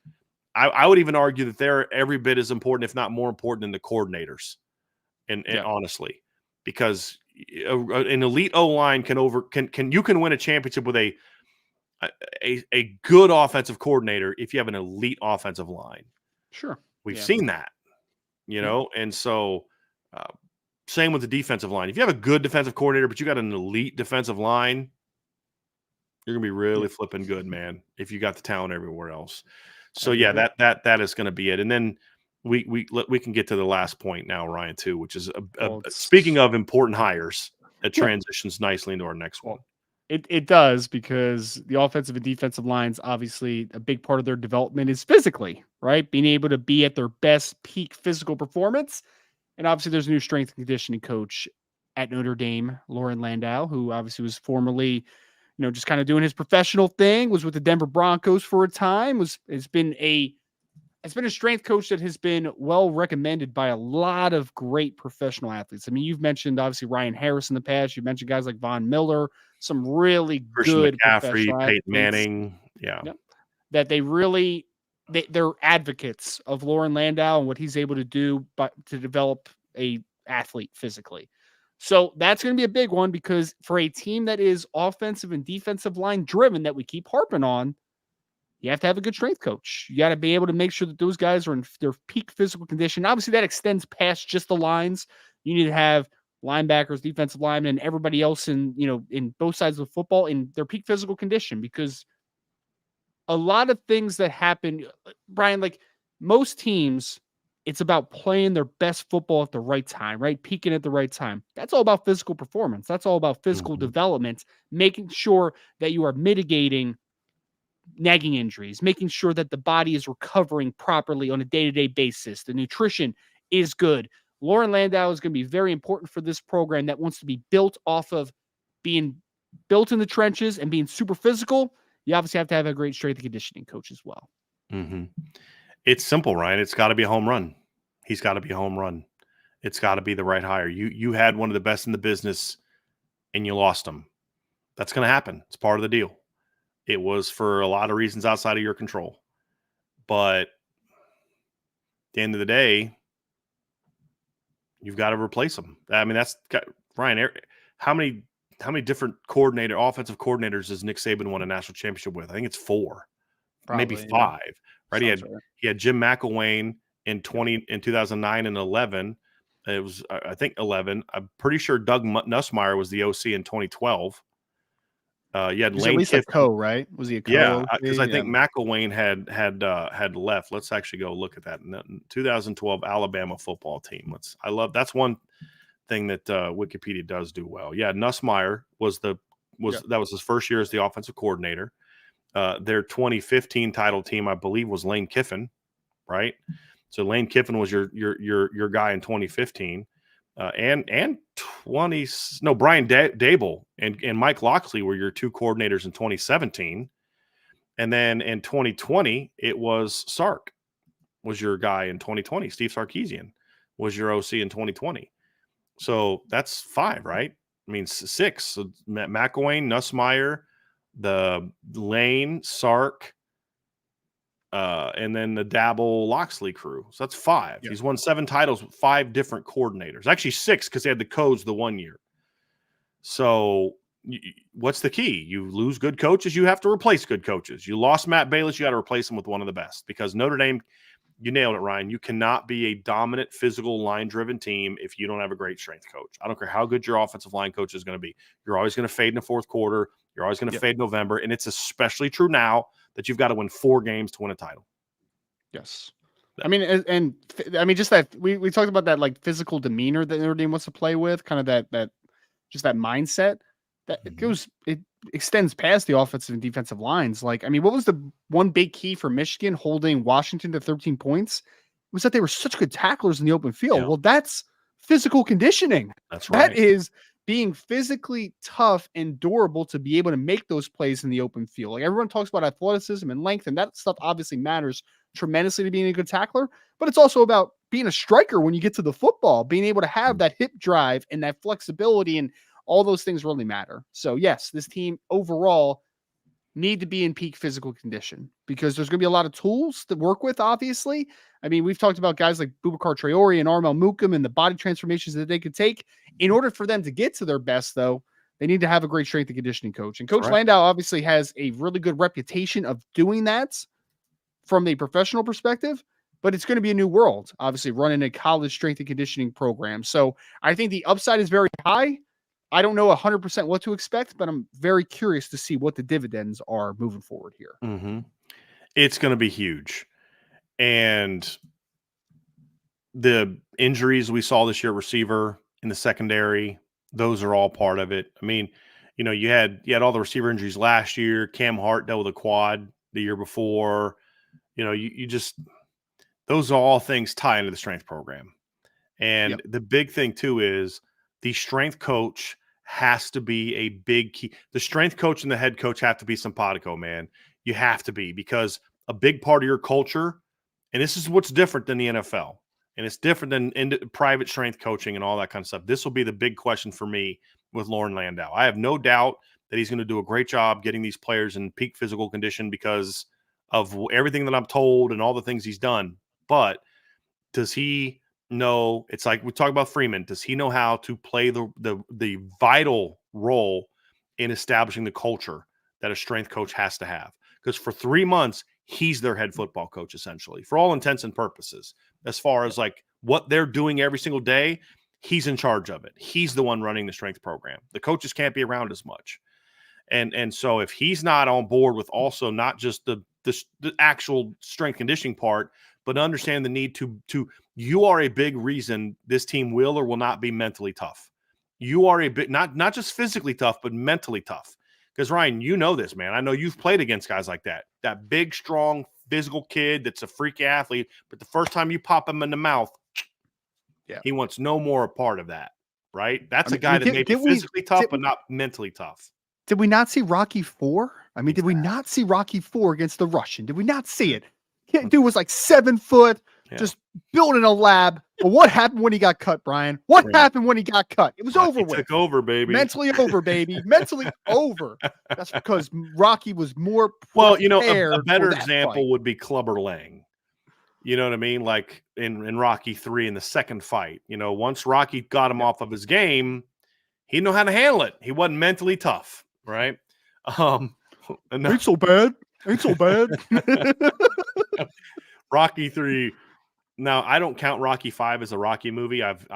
I would even argue that they're every bit as important, if not more important, than the coordinators. And Yeah. honestly, because an elite O-line can win a championship with a good offensive coordinator if you have an elite offensive line. Sure. We've Yeah. seen that, you know, and so same with the defensive line. If you have a good defensive coordinator, but you got an elite defensive line, you're gonna be really flipping good, man. If you got the talent everywhere else. So I yeah, agree. that is going to be it. And then we can get to the last point now, Ryan, too, which is speaking of important hires, it transitions nicely into our next one. It does because the offensive and defensive lines, obviously, a big part of their development is physically, right? Being able to be at their best peak physical performance. And obviously, there's a new strength and conditioning coach at Notre Dame, Lauren Landau, who obviously was formerly, just kind of doing his professional thing, was with the Denver Broncos for a time, has been a strength coach that has been well recommended by a lot of great professional athletes. I mean, you've mentioned obviously Ryan Harris in the past. You've mentioned guys like Von Miller, some really Christian good McCaffrey, professional Peyton athletes. Manning, yeah. Yep. That they're advocates of Lauren Landau and what he's able to do to develop a athlete physically. So that's going to be a big one because for a team that is offensive and defensive line driven that we keep harping on, you have to have a good strength coach. You got to be able to make sure that those guys are in their peak physical condition. Obviously, that extends past just the lines. You need to have linebackers, defensive linemen, and everybody else in both sides of the football in their peak physical condition because a lot of things that happen, Brian, like most teams, it's about playing their best football at the right time, right? Peaking at the right time. That's all about physical performance. That's all about physical Mhm. development, making sure that you are mitigating nagging injuries, making sure that the body is recovering properly on a day-to-day basis. The nutrition is good. Lauren Landau is going to be very important for this program that wants to be built off of being built in the trenches and being super physical. You obviously have to have a great strength and conditioning coach as well. Mhm. It's simple, Ryan. It's got to be a home run. He's got to be a home run. It's got to be the right hire. You had one of the best in the business, and you lost him. That's going to happen. It's part of the deal. It was for a lot of reasons outside of your control. But at the end of the day, you've got to replace him. I mean, Ryan. How many different offensive coordinators does Nick Saban won a national championship with? I think it's 4, maybe Probably, yeah. 5. Right? Sounds right. He had Jim McElwain in 2009 and 11. It was I think 11. I'm pretty sure Doug Nussmeier was the OC in 2012. You had He's at Lane least a Kiffin. right? Was he a Yeah, co-OC? because I Yeah. think McElwain had left. Let's actually go look at that. 2012 Alabama football team. That's one thing that Wikipedia does do well. Yeah, Nussmeier that was his first year as the offensive coordinator. Their 2015 title team, I believe, was Lane Kiffin, right? So Lane Kiffin was your guy in 2015. And Brian Dable and Mike Locksley were your 2 coordinators in 2017. And then in 2020, it was Sark was your guy in 2020. Steve Sarkisian was your OC in 2020. So that's 5, right? I mean, 6. So McElwain, Nussmeier, the Lane, Sark, and then the Dabble Locksley crew. So that's 5. Yeah. He's won 7 titles with 5 different coordinators. Actually 6 because they had the codes the one year. So what's the key? You lose good coaches, you have to replace good coaches. You lost Matt Balis, you got to replace him with one of the best because Notre Dame, you nailed it, Ryan. You cannot be a dominant, physical, line-driven team if you don't have a great strength coach. I don't care how good your offensive line coach is going to be. You're always going to fade in the fourth quarter. You're always going to fade in November, and it's especially true now that you've got to win 4 games to win a title. Yes. I mean, and I mean, just that we talked about that like physical demeanor that Notre Dame wants to play with, kind of that just that mindset that it extends past the offensive and defensive lines. Like, I mean, what was the one big key for Michigan holding Washington to 13 points? It was that they were such good tacklers in the open field. Yeah. Well, that's physical conditioning. That's right. That is being physically tough and durable to be able to make those plays in the open field. Like everyone talks about athleticism and length, and that stuff obviously matters tremendously to being a good tackler, but it's also about being a striker when you get to the football, being able to have that hip drive and that flexibility, and all those things really matter. So yes, this team overall need to be in peak physical condition because there's going to be a lot of tools to work with, obviously. I mean, we've talked about guys like Boubacar Traore and Armel Mukam and the body transformations that they could take. In order for them to get to their best, though, they need to have a great strength and conditioning coach. And Coach Landau obviously has a really good reputation of doing that from a professional perspective, but it's going to be a new world, obviously, running a college strength and conditioning program. So I think the upside is very high. I don't know 100% what to expect, but I'm very curious to see what the dividends are moving forward here. Mm-hmm. It's going to be huge. And the injuries we saw this year, receiver in the secondary, those are all part of it. I mean, you had all the receiver injuries last year. Cam Hart dealt with a quad the year before. You just, those are all things tie into the strength program. And the big thing too is the strength coach has to be a big key. The strength coach and the head coach have to be simpatico, man. You have to be, because a big part of your culture, and this is what's different than the NFL, and it's different than in private strength coaching and all that kind of stuff. This will be the big question for me with Loren Landau. I have no doubt that he's going to do a great job getting these players in peak physical condition because of everything that I'm told and all the things he's done. But does he know? It's like we talk about Freeman. Does he know how to play the vital role in establishing the culture that a strength coach has to have? Because for 3 months, he's their head football coach, essentially, for all intents and purposes. As far as like what they're doing every single day, he's in charge of it. He's the one running the strength program. The coaches can't be around as much. And so if he's not on board with also not just the actual strength conditioning part, but understand the need to you are a big reason this team will or will not be mentally tough. You are a bit not just physically tough, but mentally tough. Because Ryan, you know this, man. I know you've played against guys like that. That big, strong, physical kid that's a freak athlete, but the first time you pop him in the mouth, he wants no more a part of that. Right? That's a guy that may be physically tough, but not mentally tough. Did we not see Rocky IV? I mean, did we not see Rocky IV against the Russian? Did we not see it? Dude was like 7 foot, just building a lab. But what happened when he got cut, Brian? What happened when he got cut? It was Rocky over with. Took over, baby. Mentally over, baby. Mentally over. That's because Rocky was more well, a better example fight would be Clubber Lang. You know what I mean? Like in Rocky III in the second fight. Once Rocky got him off of his game, he didn't know how to handle it. He wasn't mentally tough, right? Ain't so bad. Ain't so bad. Rocky 3. Now, I don't count Rocky 5 as a Rocky movie. I've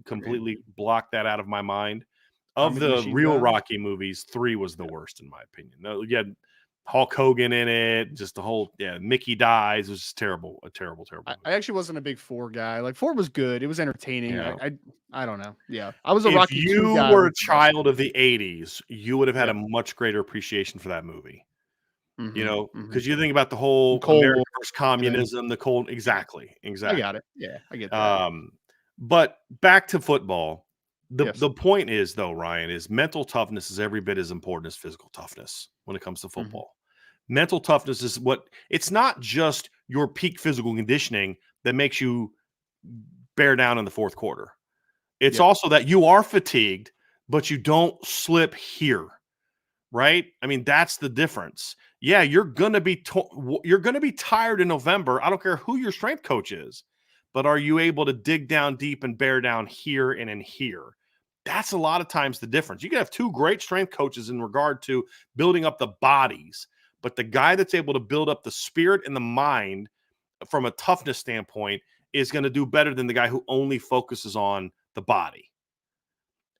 completely blocked that out of my mind. Of Tommy the the Machine real Gun? Rocky movies, 3 was the worst in my opinion. No, you had Hulk Hogan in it, just the whole Mickey dies. It was just terrible, a terrible I movie. actually wasn't a big 4 guy. Like 4 was good. It was entertaining. Yeah. I don't know. Yeah. I was a If Rocky 2 you guy were a with the best child one. of the 80s, you would have had Yeah. a much greater appreciation for that movie. You Mhm, know, mhm. because you think about the whole Cold War America versus and then communism, the cold yeah. exactly, I exactly. got it. Yeah, I get that. But back to football. Yes. The point is though, Ryan, is mental toughness is every bit as important as physical toughness when it comes to Mhm. football. Mental toughness is what it's not just your peak physical conditioning that makes you bear down in the fourth quarter. It's Yep. also that you are fatigued, but you don't slip here, right? I mean, that's the difference. Yeah, you're gonna be tired in November. I don't care who your strength coach is, but are you able to dig down deep and bear down here and in here? That's a lot of times the difference. You can have two great strength coaches in regard to building up the bodies, but the guy that's able to build up the spirit and the mind from a toughness standpoint is going to do better than the guy who only focuses on the body.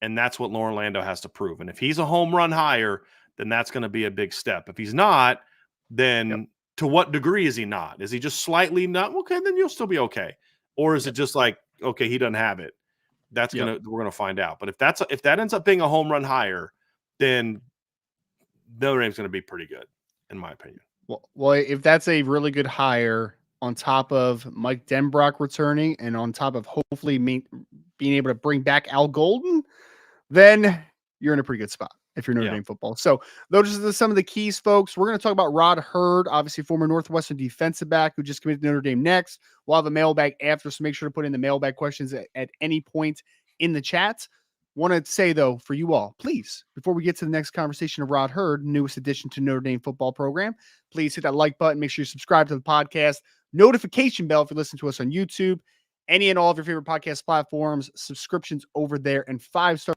And that's what Lauren Lando has to prove. And if he's a home run higher, then that's going to be a big step. If he's not, Yep. then to what degree is he not? Is he just slightly not? Okay, then you'll still be okay. Or is it Yep. just like, okay, he doesn't have it? Yep. We're gonna find out. But if that ends up being a home run higher, then Notre Dame's gonna be pretty good, in my opinion. Well, if that's a really good hire on top of Mike Denbrock returning and on top of hopefully being able to bring back Al Golden, then you're in a pretty good spot if you're Notre Yeah. Dame football. So those are some of the keys, folks. We're going to talk about Rod Hurd, obviously former Northwestern defensive back who just committed to Notre Dame next. We'll have a mailbag after, so make sure to put in the mailbag questions at any point in the chat. Want to say, though, for you all, please, before we get to the next conversation of Rod Hurd, newest addition to Notre Dame football program, please hit that like button. Make sure you subscribe to the podcast. Notification bell if you listen to us on YouTube. Any and all of your favorite podcast platforms, subscriptions over there, and 5-star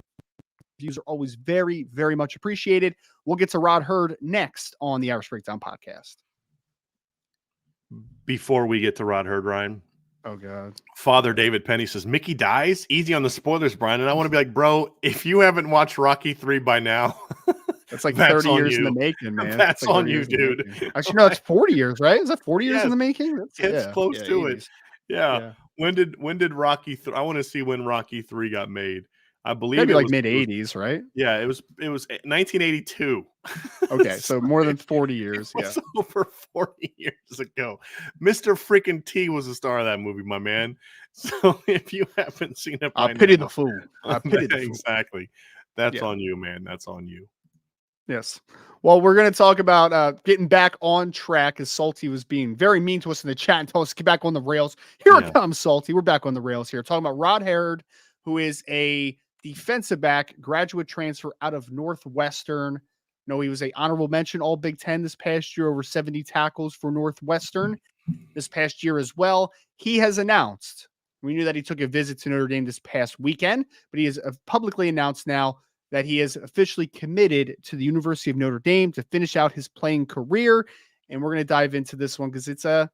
reviews are always very, very much appreciated. We'll get to Rod Hurd next on the Irish Breakdown podcast. Before we get to Rod Hurd, Ryan, Oh, God. Father David Penny says Mickey dies. Easy on the spoilers, Brian. And I want to be like, bro, if you haven't watched Rocky 3 by now, That's like that's 30 on years in the you. making, man. That's Like on 30 you, years in the dude. making. Actually, no, it's 40 years, right? Is that 40 years in Yes, the making? That's it's close yeah, to it. 80s. Yeah. Yeah. When did Rocky 3? I want to see when Rocky 3 got made. I believe Maybe it like was mid 80s, right? yeah, it was 1982. Okay, so more than 40 years. It Yeah. was over 40 years ago. Mr. freaking T was the star of that movie, my man. So if you haven't seen it I by pity now, the fool. I pity the fool. exactly. That's Yeah. on you, man. That's on you. Yes. Well, we're going to talk about getting back on track as Salty was being very mean to us in the chat and told us to get back on the rails. Here Yeah. it comes, Salty. We're back on the rails here. Talking about Rod Hurd, who is a defensive back, graduate transfer out of Northwestern. No, he was a honorable mention All Big Ten this past year, over 70 tackles for Northwestern this past year as well. He has announced, we knew that he took a visit to Notre Dame this past weekend, but he has publicly announced now that he is officially committed to the University of Notre Dame to finish out his playing career. And we're going to dive into this one because it's an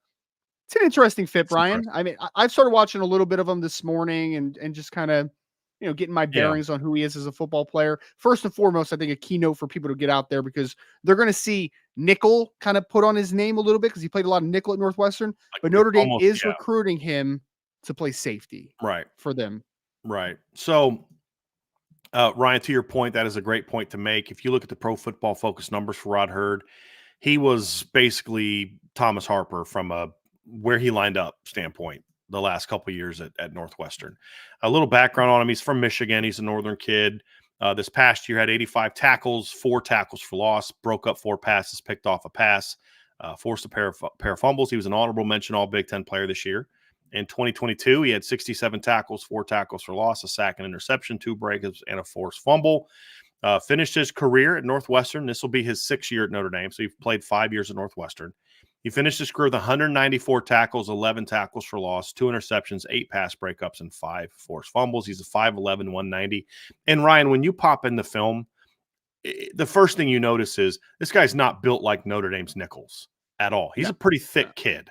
interesting fit, Brian. I mean, I've started watching a little bit of him this morning and just kind of, getting my Yeah. bearings on who he is as a football player. First and foremost, I think a keynote for people to get out there because they're going to see nickel kind of put on his name a little bit because he played a lot of nickel at Northwestern, but Notre Dame Almost, is yeah. recruiting him to play safety Right. for them. Right. So, Ryan, to your point, that is a great point to make. If you look at the Pro Football Focus numbers for Rod Hurd, he was basically Thomas Harper from a where he lined up standpoint the last couple of years at Northwestern. A little background on him: he's from Michigan. He's a Northern kid. This past year had 85 tackles, 4 tackles for loss, broke up 4 passes, picked off a pass, forced a pair of fumbles. He was an honorable mention All Big Ten player this year. In 2022, he had 67 tackles, 4 tackles for loss, a sack and interception, 2 breaks, and a forced fumble. Finished his career at Northwestern. This will be his 6th year at Notre Dame, so he played 5 years at Northwestern. He finished his career with 194 tackles, 11 tackles for loss, 2 interceptions, 8 pass breakups, and 5 forced fumbles. He's a 5'11", 190. And Ryan, when you pop in the film, the first thing you notice is this guy's not built like Notre Dame's nickels at all. He's No, a pretty no, thick kid.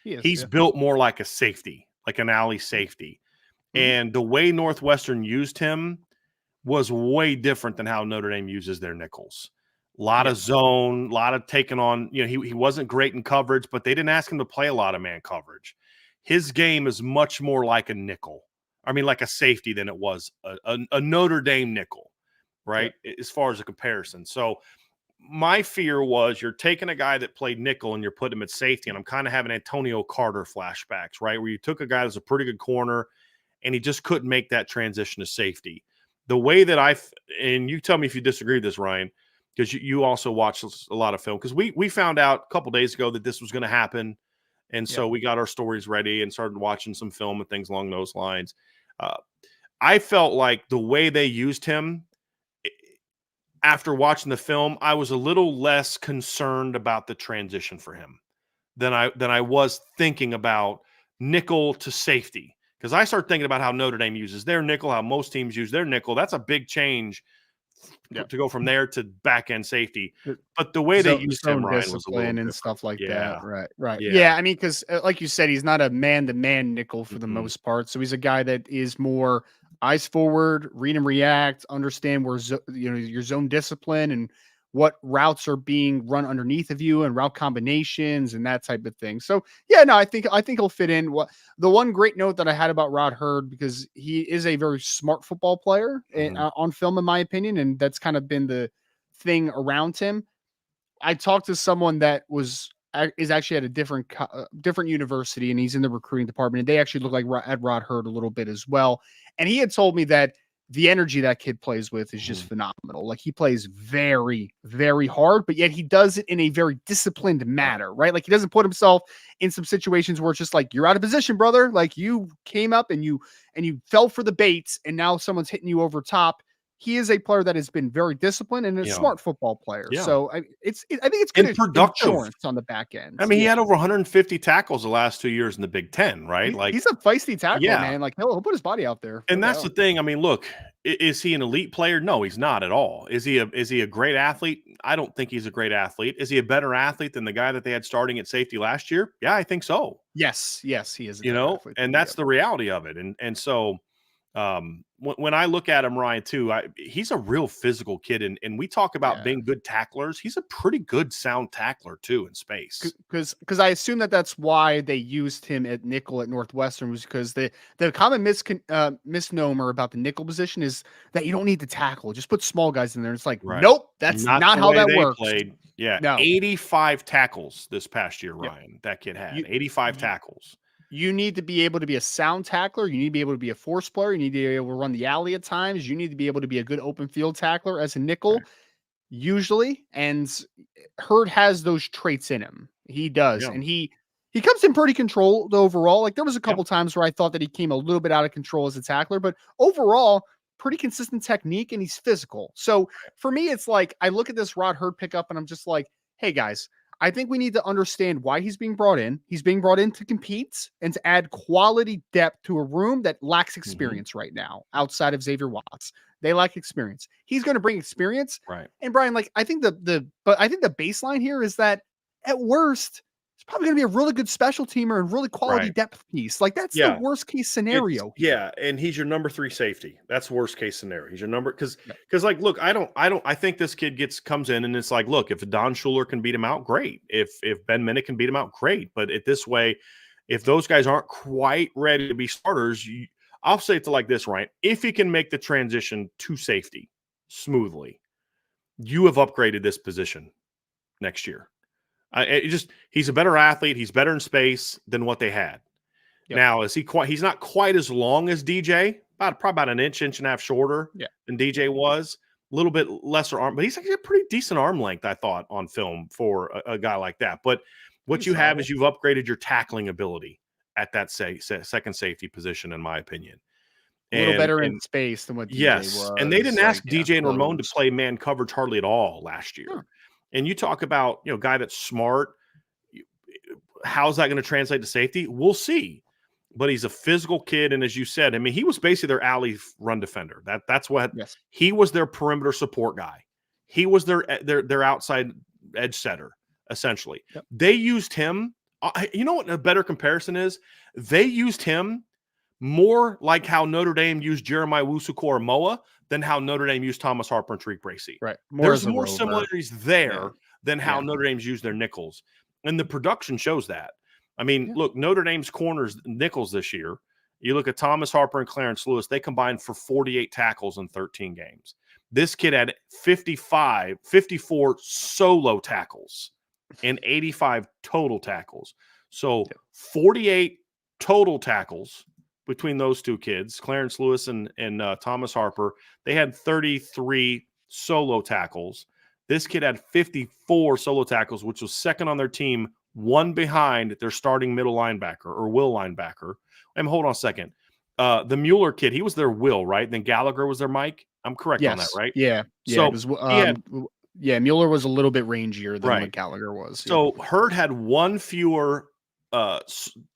he is. He's Yeah. built more like a safety, like an alley safety. Mhm. And the way Northwestern used him was way different than how Notre Dame uses their nickels. A lot Yeah. of zone, a lot of taking on, he wasn't great in coverage, but they didn't ask him to play a lot of man coverage. His game is much more like a nickel. I mean, like a safety than it was a Notre Dame nickel, Yeah. right? As far as a comparison. So my fear was you're taking a guy that played nickel and you're putting him at safety. And I'm kind of having Antonio Carter flashbacks, right? Where you took a guy that's a pretty good corner and he just couldn't make that transition to safety. The way that and you tell me if you disagree with this, Ryan, because you also watch a lot of film, because we found out a couple days ago that this was going to happen. And Yeah. so we got our stories ready and started watching some film and things along those lines. Uh, I felt like the way they used him after watching the film, I was a little less concerned about the transition for him than I was thinking about nickel to safety. Because I start thinking about how Notre Dame uses their nickel, how most teams use their nickel. That's a big change Yeah. to go from there to back end safety. The But the way they used him, zone Ryan, was a little discipline and different. stuff like Yeah, that. Right. Right. yeah. Yeah. I mean, because like you said, he's not a man-to-man nickel for the Mhm. most part. So he's a guy that is more eyes forward, read and react, understand where your zone discipline and what routes are being run underneath of you and route combinations and that type of thing. So yeah, no, I think he'll fit in. What the one great note that I had about Rod Hurd, because he is a very smart football player Mhm. on film, in my opinion, and that's kind of been the thing around him. I talked to someone that is actually at a different university, and he's in the recruiting department. And they actually look like at Rod Hurd a little bit as well. And he had told me that the energy that kid plays with is just Mhm. phenomenal. Like he plays very, very hard, but yet he does it in a very disciplined Right. manner, right? Like he doesn't put himself in some situations where it's just like you're out of position, brother. Like you came up and you fell for the baits, and now someone's hitting you over top. He is a player that has been very disciplined and a Yeah. smart football player. Yeah. So I think it's And good productive. insurance on the back end. I mean, he Yeah. had over 150 tackles the last 2 years in the Big Ten, right? Like, He's a feisty tackler, yeah. man. Like he'll put his body out there, no And that's the doubt. thing. I mean, look, is he an elite player? No, he's not at all. Is he a great athlete? I don't think he's a great athlete. Is he a better athlete than the guy that they had starting at safety last year? Yeah, I think so. Yes, yes, he is a better athlete And than that's yep. the reality of it. And so when I look at him, Ryan, too, he's a real physical kid. And we talk about Yeah. being good tacklers. He's a pretty good sound tackler too in space. Because I assume that's why they used him at nickel at Northwestern, was because the common misnomer about the nickel position is that you don't need to tackle, just put small guys in there. It's like, Right. nope, that's Not not the how way that they works. played. Yeah, No. 85 tackles this past year, Yep. Ryan, that kid had. You, 85 you tackles. you need to be able to be a sound tackler. You need to be able to be a force player. You need to be able to run the alley at times. You need to be able to be a good open field tackler as a nickel, Right. usually. And Hurd has those traits in him. He does. Yeah. And he comes in pretty controlled overall. Like there was a Yeah. couple times where I thought that he came a little bit out of control as a tackler, but overall, pretty consistent technique, and he's physical. So for me, it's like I look at this Rod Hurd pickup and I'm just like, hey guys, I think we need to understand why he's being brought in. He's being brought in to compete and to add quality depth to a room that lacks Mhm. experience right now outside of Xavier Watts. They lack experience. He's going to bring experience. Right. And Brian, like I think I think the baseline here is that at worst, it's probably going to be a really good special teamer and really quality Right. depth piece. Like that's the Yeah. worst case scenario here. Yeah, and he's your number 3 safety. That's worst case scenario. He's your number because Yep. like, look, I think this kid comes in and it's like, look, if Don Schuler can beat him out, great. If Ben Minnick can beat him out, great. But this way, if those guys aren't quite ready to be starters, I'll say it like this, right? If he can make the transition to safety smoothly, you have upgraded this position next year. He's a better athlete. He's better in space than what they had. Yep. Now, he's not quite as long as DJ, probably about an inch and a half shorter Yeah. than DJ was. A little bit lesser arm, but he's actually a pretty decent arm length, I thought, on film for a guy like that. But what He's you have solid. is you've upgraded your tackling ability at that second safety position, in my opinion. A little better in And space than what DJ yes, and they was. didn't ask Like, yeah, DJ and Ramon to close. play man coverage hardly at all last year. Huh. And you talk about, guy that's smart. How's that going to translate to safety? We'll see. But he's a physical kid, and as you said, I mean, he was basically their alley run defender. That's what Yes. he was, their perimeter support guy. He was their outside edge setter, essentially. Yep. They used him. You know what a better comparison is? They used him more like how Notre Dame used Jeremiah Wusu-Koramoah than how Notre Dame used Thomas Harper and Tariq Bracy. Right. There's as a more rover. similarities there Yeah. than how Yeah. Notre Dame's used their nickels. And the production shows that. I mean, Yeah. look, Notre Dame's corners nickels this year. You look at Thomas Harper and Clarence Lewis, they combined for 48 tackles in 13 games. This kid had 54 solo tackles and 85 total tackles. So 48 total tackles between those two kids, Clarence Lewis and Thomas Harper. They had 33 solo tackles. This kid had 54 solo tackles, which was second on their team, one behind their starting middle linebacker or will linebacker. Hold on a second. The Mueller kid, he was their Will, right? Then Gallagher was their Mike. I'm correct on that, right? Yeah. So it was, Mueller was a little bit rangier than what Gallagher was. So Hurd had one fewer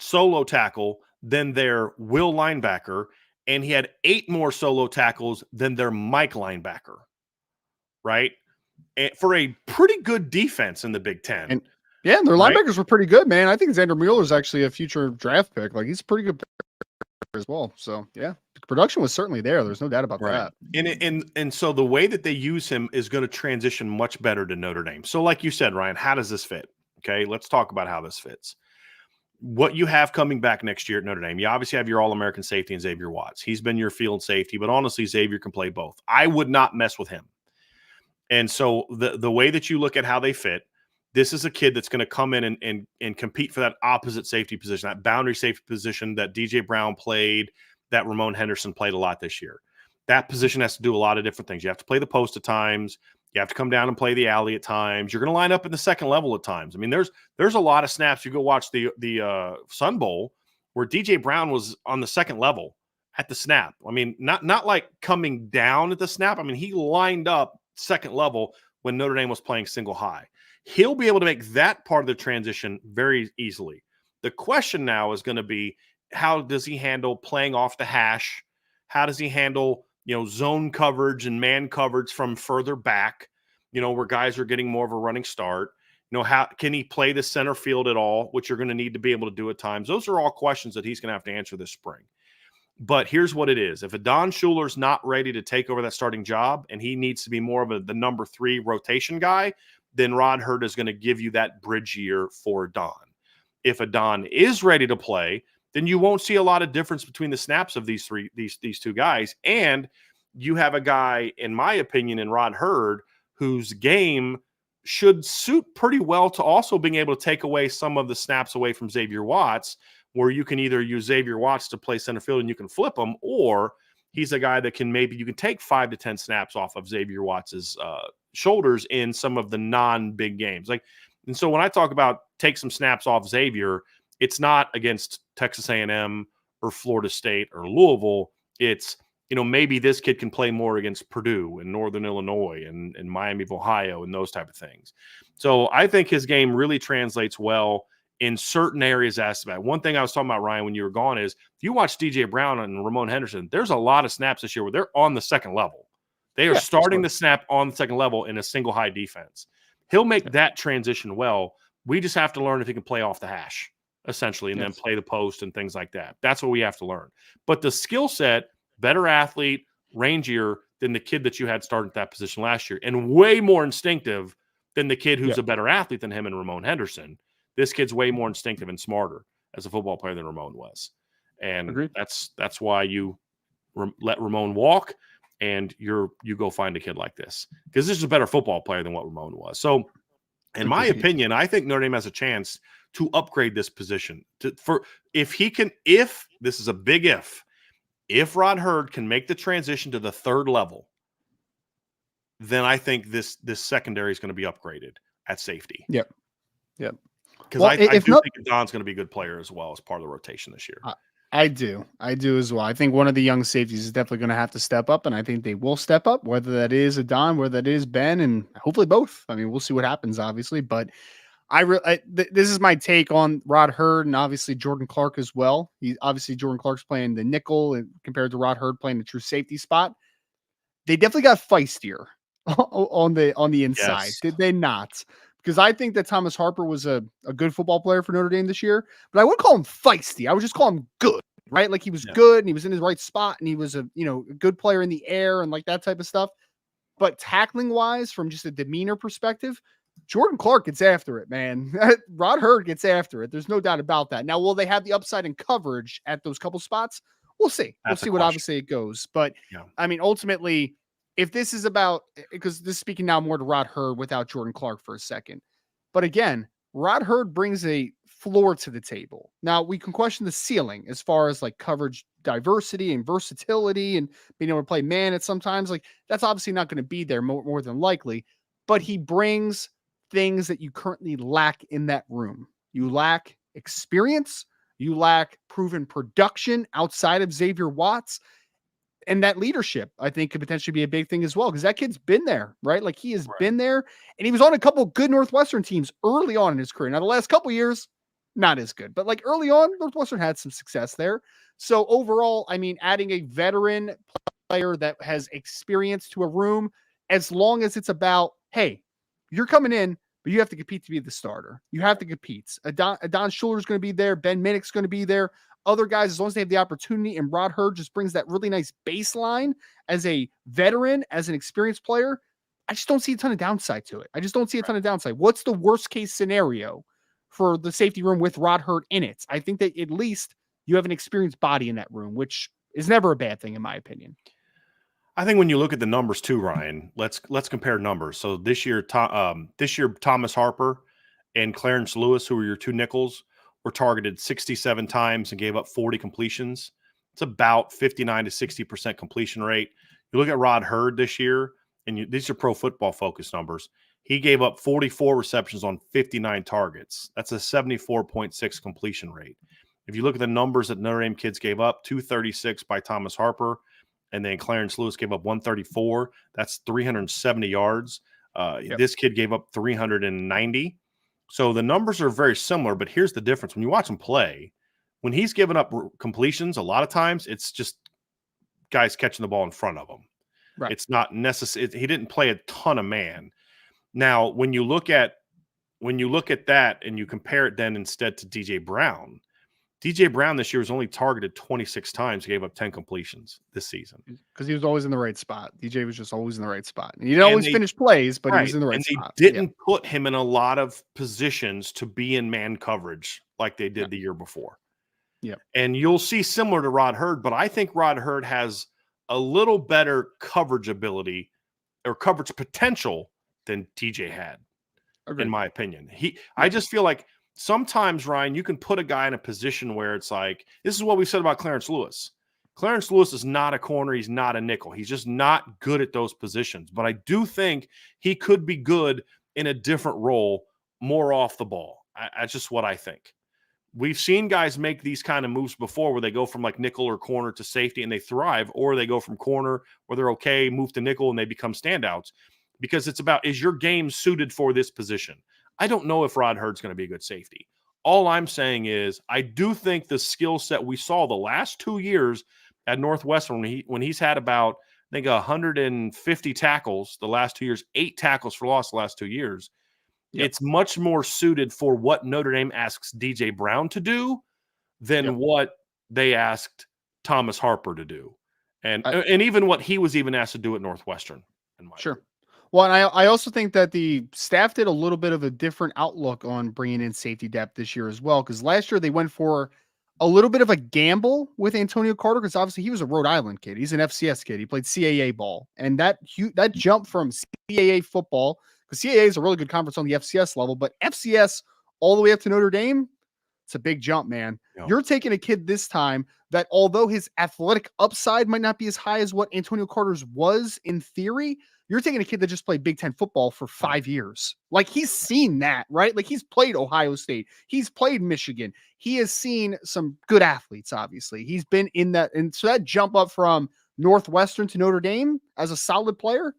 solo tackle than their Will linebacker, and he had 8 more solo tackles than their Mike linebacker, right? And for a pretty good defense in the Big Ten. And their linebackers were pretty good, man. I think Xander Mueller's actually a future draft pick. Like, he's a pretty good as well. So the production was certainly there. There's no doubt about that. And so the way that they use him is going to transition much better to Notre Dame. So like you said, Ryan, how does this fit? Okay, let's talk about how this fits. What you have coming back next year at Notre Dame, you obviously have your All-American safety and Xavier Watts. He's been your field safety, but honestly, Xavier can play both. I would not mess with him. And so the way that you look at how they fit, this is a kid that's going to come in and compete for that opposite safety position, that boundary safety position that DJ Brown played, that Ramon Henderson played a lot this year. That position has to do a lot of different things. You have to play the post at times. You have to come down and play the alley at times. You're going to line up in the second level at times. I mean, there's a lot of snaps. You go watch the Sun Bowl where DJ Brown was on the second level at the snap. I mean, not like coming down at the snap. I mean, he lined up second level when Notre Dame was playing single high. He'll be able to make that part of the transition very easily. The question now is going to be, how does he handle playing off the hash? How does he handle, zone coverage and man coverage from further back, where guys are getting more of a running start? How can he play the center field at all, which you're going to need to be able to do at times? Those are all questions that he's going to have to answer this spring. But here's what it is. If Adon Schuler's not ready to take over that starting job and he needs to be more of the number 3 rotation guy, then Rod Hurd is going to give you that bridge year for Adon. If Adon is ready to play, then you won't see a lot of difference between the snaps of these two guys. And you have a guy, in my opinion, in Rod Hurd, whose game should suit pretty well to also being able to take away some of the snaps away from Xavier Watts, where you can either use Xavier Watts to play center field and you can flip him, or he's a guy that you can take 5 to 10 snaps off of Xavier Watts's shoulders in some of the non-big games. And so when I talk about take some snaps off Xavier, it's not against Texas A&M or Florida State or Louisville. It's, maybe this kid can play more against Purdue and Northern Illinois and Miami of Ohio and those type of things. So I think his game really translates well in certain areas asked about. One thing I was talking about, Ryan, when you were gone is if you watch DJ Brown and Ramon Henderson, there's a lot of snaps this year where they're on the second level. They are starting the snap on the second level in a single high defense. He'll make that transition well. We just have to learn if he can play off the hash, essentially, and then play the post and things like that. That's what we have to learn. But the skill set, better athlete, rangier than the kid that you had starting at that position last year, and way more instinctive than the kid who's a better athlete than him and Ramon Henderson. This kid's way more instinctive and smarter as a football player than Ramon was. And that's why you let Ramon walk and you go find a kid like this, because this is a better football player than what Ramon was. So in my opinion, I think Notre Dame has a chance to upgrade this position if this is a big if Rod Hurd can make the transition to the third level, then I think this secondary is going to be upgraded at safety. Yep. Because I do think Don's going to be a good player as well as part of the rotation this year. I do as well. I think one of the young safeties is definitely going to have to step up, and I think they will step up, whether that is Adon, whether that is Ben, and hopefully both. I mean, we'll see what happens, obviously, but this is my take on Rod Hurd and obviously Jordan Clark as well. Jordan Clark's playing the nickel compared to Rod Hurd playing the true safety spot. They definitely got feistier. on the inside. Yes. Did they not? Because I think that Thomas Harper was a good football player for Notre Dame this year, but I wouldn't call him feisty. I would just call him good, right? Like he was Yeah. good and he was in his right spot and he was a good player in the air and like that type of stuff. But tackling wise, from just a demeanor perspective, Jordan Clark gets after it, man. Rod Hurd gets after it. There's no doubt about that. Now, will they have the upside and coverage at those couple spots? We'll see. We'll That's a see what question. obviously it goes. But Yeah. I mean, ultimately, if this is about, because this is speaking now more to Rod Hurd without Jordan Clark for a second. But again, Rod Hurd brings a floor to the table. Now, we can question the ceiling as far as like coverage diversity and versatility and being able to play man at sometimes. Like that's obviously not going to be there more than likely. But he brings things that you currently lack in that room. You lack experience. You lack proven production outside of Xavier Watts. And that leadership, I think, could potentially be a big thing as well, because that kid's been there, right? Like he has been there, and he was on a couple good Northwestern teams early on in his career. Now, the last couple years, not as good, but like early on, Northwestern had some success there. So overall, I mean, adding a veteran player that has experience to a room, as long as it's about, hey, you're coming in, but you have to compete to be the starter. You have to compete. Adon Schuler's going to be there. Ben Minnick's going to be there. Other guys, as long as they have the opportunity, and Rod Hurd just brings that really nice baseline as a veteran, as an experienced player, I just don't see a ton of downside to it. I just don't see a ton of downside. What's the worst case scenario for the safety room with Rod Hurd in it? I think that at least you have an experienced body in that room, which is never a bad thing in my opinion. I think when you look at the numbers too, Ryan, let's compare numbers. So this year Thomas Harper and Clarence Lewis, who were your two nickels, were targeted 67 times and gave up 40 completions. It's about 59 to 60% completion rate. You look at Rod Hurd this year, and these are Pro Football Focus numbers. He gave up 44 receptions on 59 targets. That's a 74.6 completion rate. If you look at the numbers that Notre Dame kids gave up, 236 by Thomas Harper, and then Clarence Lewis gave up 134. That's 370 yards. This kid gave up 390. So the numbers are very similar, but here's the difference. When you watch him play, when he's giving up completions, a lot of times it's just guys catching the ball in front of him. Right. It's not necessary. He didn't play a ton of man. Now, when you look at that and you compare it then instead to DJ Brown this year was only targeted 26 times, gave up 10 completions this season. Because he was always in the right spot. DJ was just always in the right spot. And he didn't always finish plays, but he was in the right spot. And they didn't put him in a lot of positions to be in man coverage like they did the year before. Yeah. And you'll see similar to Rod Hurd, but I think Rod Hurd has a little better coverage ability or coverage potential than DJ had, in my opinion. I just feel like sometimes, Ryan, you can put a guy in a position where it's like, this is what we said about Clarence Lewis. Clarence Lewis is not a corner. He's not a nickel. He's just not good at those positions. But I do think he could be good in a different role, more off the ball. That's just what I think. We've seen guys make these kind of moves before where they go from like nickel or corner to safety and they thrive, or they go from corner where they're okay, move to nickel, and they become standouts. Because it's about, is your game suited for this position? I don't know if Rod Hurd's going to be a good safety. All I'm saying is I do think the skill set we saw the last 2 years at Northwestern, when he's had about, I think, 150 tackles the last 2 years, 8 tackles for loss the last 2 years. Yep. It's much more suited for what Notre Dame asks DJ Brown to do than what they asked Thomas Harper to do. And even what he was even asked to do at Northwestern. Sure. Well, and I also think that the staff did a little bit of a different outlook on bringing in safety depth this year as well, because last year they went for a little bit of a gamble with Antonio Carter, because obviously he was a Rhode Island kid. He's an FCS kid. He played CAA ball. And that jump from CAA football, because CAA is a really good conference on the FCS level, but FCS all the way up to Notre Dame, it's a big jump, man. Yeah. You're taking a kid this time that, although his athletic upside might not be as high as what Antonio Carter's was in theory, you're taking a kid that just played Big Ten football for 5 years. Like, he's seen that, right? Like, he's played Ohio State. He's played Michigan. He has seen some good athletes, obviously. He's been in that. And so that jump up from Northwestern to Notre Dame as a solid player,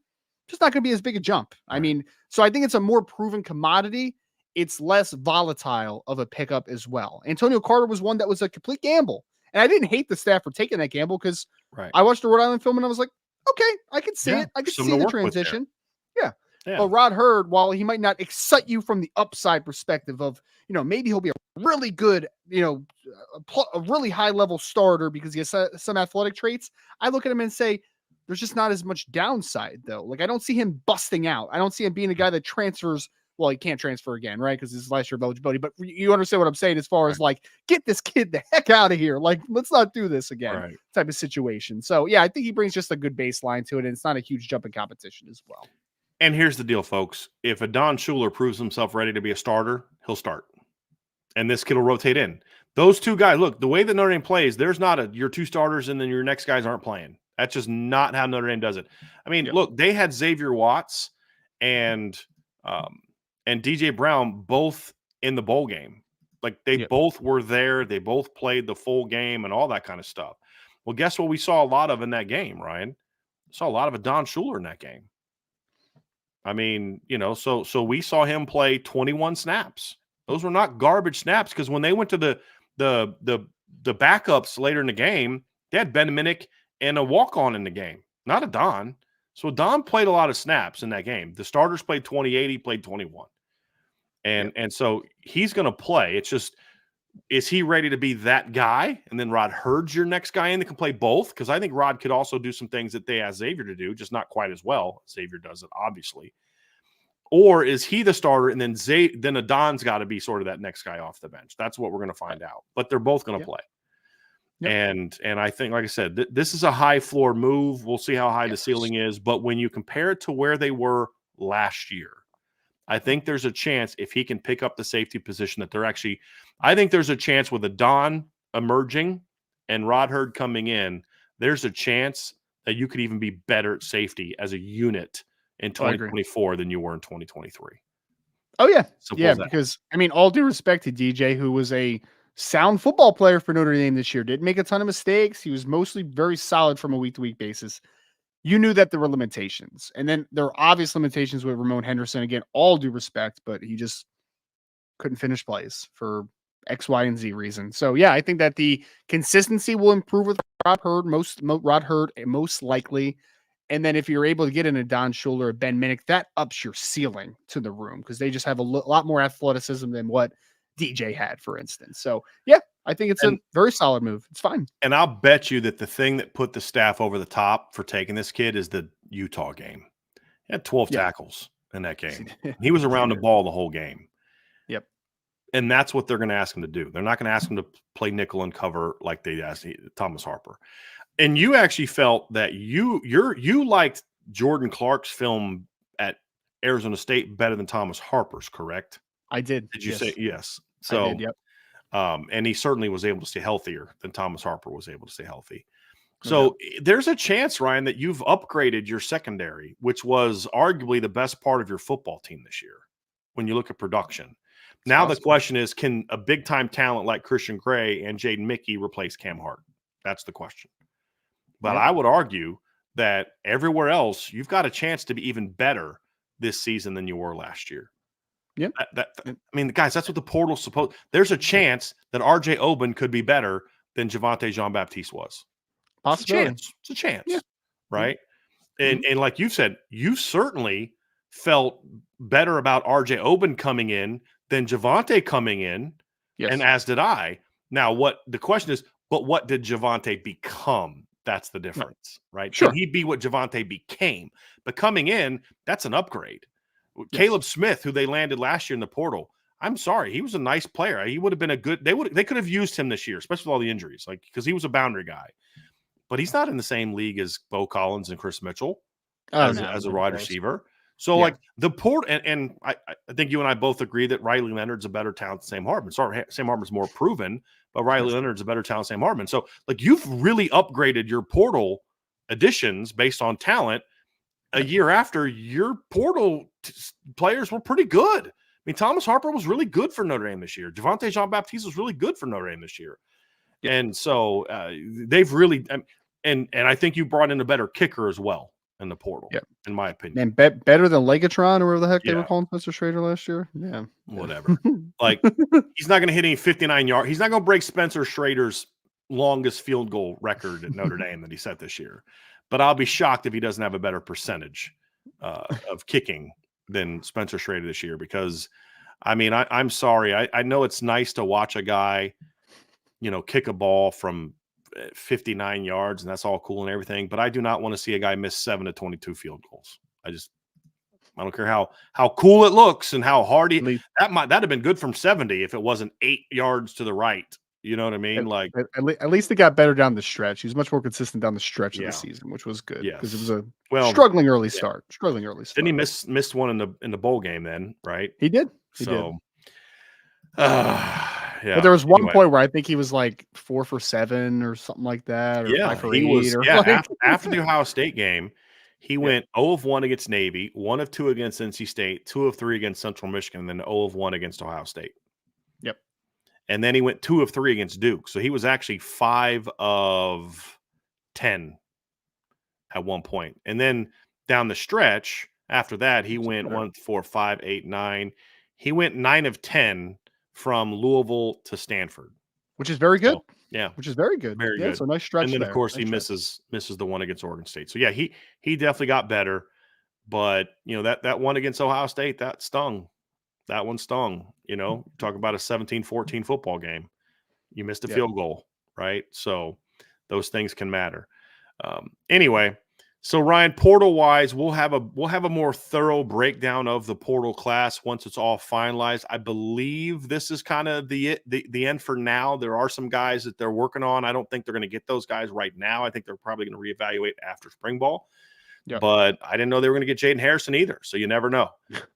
just not going to be as big a jump. Right. I mean, so I think it's a more proven commodity. It's less volatile of a pickup as well. Antonio Carter was one that was a complete gamble. And I didn't hate the staff for taking that gamble, because I watched the Rhode Island film and I was like, okay, I can see it. I can see the transition. Yeah. But Rod Hurd, while he might not excite you from the upside perspective of, maybe he'll be a really good, a really high level starter because he has some athletic traits, I look at him and say, there's just not as much downside though. Like I don't see him busting out. I don't see him being a guy that transfers. Well, he can't transfer again, right? Because this is last year of eligibility. But you understand what I'm saying as far as like, get this kid the heck out of here. Like, let's not do this again, type of situation. So yeah, I think he brings just a good baseline to it, and it's not a huge jump in competition as well. And here's the deal, folks. If a Don Schuler proves himself ready to be a starter, he'll start. And this kid will rotate in. Those two guys, look, the way that Notre Dame plays, there's not your two starters and then your next guys aren't playing. That's just not how Notre Dame does it. I mean, look, they had Xavier Watts and DJ Brown both in the bowl game. Like they both were there. They both played the full game and all that kind of stuff. Well, guess what we saw a lot of in that game, Ryan? Saw a lot of a Don Schuler in that game. I mean, so we saw him play 21 snaps. Those were not garbage snaps because when they went to the backups later in the game, they had Ben Minnick and a walk-on in the game, not a Don. So Don played a lot of snaps in that game. The starters played 28, he played 21. And so he's going to play. It's just, is he ready to be that guy? And then Rod Hurd's your next guy in that can play both? Because I think Rod could also do some things that they asked Xavier to do, just not quite as well. Xavier does it, obviously. Or is he the starter, and then Adon's got to be sort of that next guy off the bench? That's what we're going to find out. But they're both going to play. And I think, like I said, this is a high floor move. We'll see how high the ceiling is. But when you compare it to where they were last year, I think there's a chance if he can pick up the safety position that they're actually – I think there's a chance with Adon emerging and Rod Hurd coming in, there's a chance that you could even be better at safety as a unit in 2024 than you were in 2023. Oh, yeah. Because, I mean, all due respect to DJ, who was a sound football player for Notre Dame this year, didn't make a ton of mistakes. He was mostly very solid from a week-to-week basis. You knew that there were limitations. And then there are obvious limitations with Ramon Henderson. Again, all due respect, but he just couldn't finish plays for X, Y, and Z reason. So, yeah, I think that the consistency will improve with Rod Hurd most likely. And then if you're able to get in a Don Schuler or Ben Minnick, that ups your ceiling to the room because they just have a lot more athleticism than what DJ had, for instance. So, yeah, I think it's a very solid move. It's fine. And I'll bet you that the thing that put the staff over the top for taking this kid is the Utah game. He had 12 tackles in that game. He was around the ball the whole game. Yep. And that's what they're going to ask him to do. They're not going to ask him to play nickel and cover like they asked Thomas Harper. And you actually felt that you liked Jordan Clark's film at Arizona State better than Thomas Harper's, correct? I did. Did you say yes? So, I did, yep. And he certainly was able to stay healthier than Thomas Harper was able to stay healthy. So there's a chance, Ryan, that you've upgraded your secondary, which was arguably the best part of your football team this year when you look at production. Now the question is, can a big-time talent like Christian Gray and Jaden Mickey replace Cam Hart? That's the question. But I would argue that everywhere else, you've got a chance to be even better this season than you were last year. Yep. I mean, guys, that's what the portal's supposed. There's a chance that R.J. Oben could be better than Javonte Jean-Baptiste was. Possibility. It's a chance, right? And like you said, you certainly felt better about R.J. Oben coming in than Javonte coming in, and as did I. Now, what the question is, but what did Javonte become? That's the difference, right? Sure. Can he be what Javonte became? But coming in, that's an upgrade. Caleb Smith, who they landed last year in the portal, I'm sorry, he was a nice player. He would have been a good. They could have used him this year, especially with all the injuries, like because he was a boundary guy. But he's not in the same league as Bo Collins and Chris Mitchell as a wide receiver. So like the port, and I think you and I both agree that Riley Leonard's a better talent than Sam Hartman. Sorry, Sam Hartman's more proven, but Riley Leonard's a better talent than Sam Hartman. So like you've really upgraded your portal additions based on talent. A year after, your portal players were pretty good. I mean, Thomas Harper was really good for Notre Dame this year. Javonte Jean-Baptiste was really good for Notre Dame this year. And so they've really and I think you brought in a better kicker as well in the portal, in my opinion. And better than Legatron or whatever the heck they were calling Spencer Schrader last year. Yeah. Whatever. Like, he's not going to hit any 59 yard. He's not going to break Spencer Schrader's longest field goal record at Notre Dame that he set this year. But I'll be shocked if he doesn't have a better percentage of kicking than Spencer Schrader this year because, I mean, I'm sorry. I know it's nice to watch a guy, kick a ball from 59 yards, and that's all cool and everything. But I do not want to see a guy miss 7 to 22 field goals. I don't care how cool it looks and how hard that'd have been good from 70 if it wasn't 8 yards to the right. You know what I mean? At least it got better down the stretch. He was much more consistent down the stretch of the season, which was good because it was a struggling early start. Didn't he missed one in the bowl game then, right? He did. Yeah. But there was one point where I think he was like 4 for 7 or something like that, or 5 for 8. After the Ohio State game, he went 0 of 1 against Navy, 1 of 2 against NC State, 2 of 3 against Central Michigan, and then 0 of 1 against Ohio State. Yep. And then he went 2 of 3 against Duke. So he was actually 5 of 10 at one point. And then down the stretch after that, he went 1, 4, 5, 8, 9. He went 9 of 10 from Louisville to Stanford, which is very good. So, which is very good. Very good. So nice stretch. And then of course he misses the one against Oregon State. So he definitely got better, but that one against Ohio State, that stung. That one stung. Talk about a 17-14 football game. You missed a field goal, right? So those things can matter. Anyway. So Ryan, portal wise, we'll have a more thorough breakdown of the portal class once it's all finalized. I believe this is kind of the end for now. There are some guys that they're working on. I don't think they're going to get those guys right now. I think they're probably going to reevaluate after spring ball. Yep. But I didn't know they were going to get Jaden Harrison either. So you never know.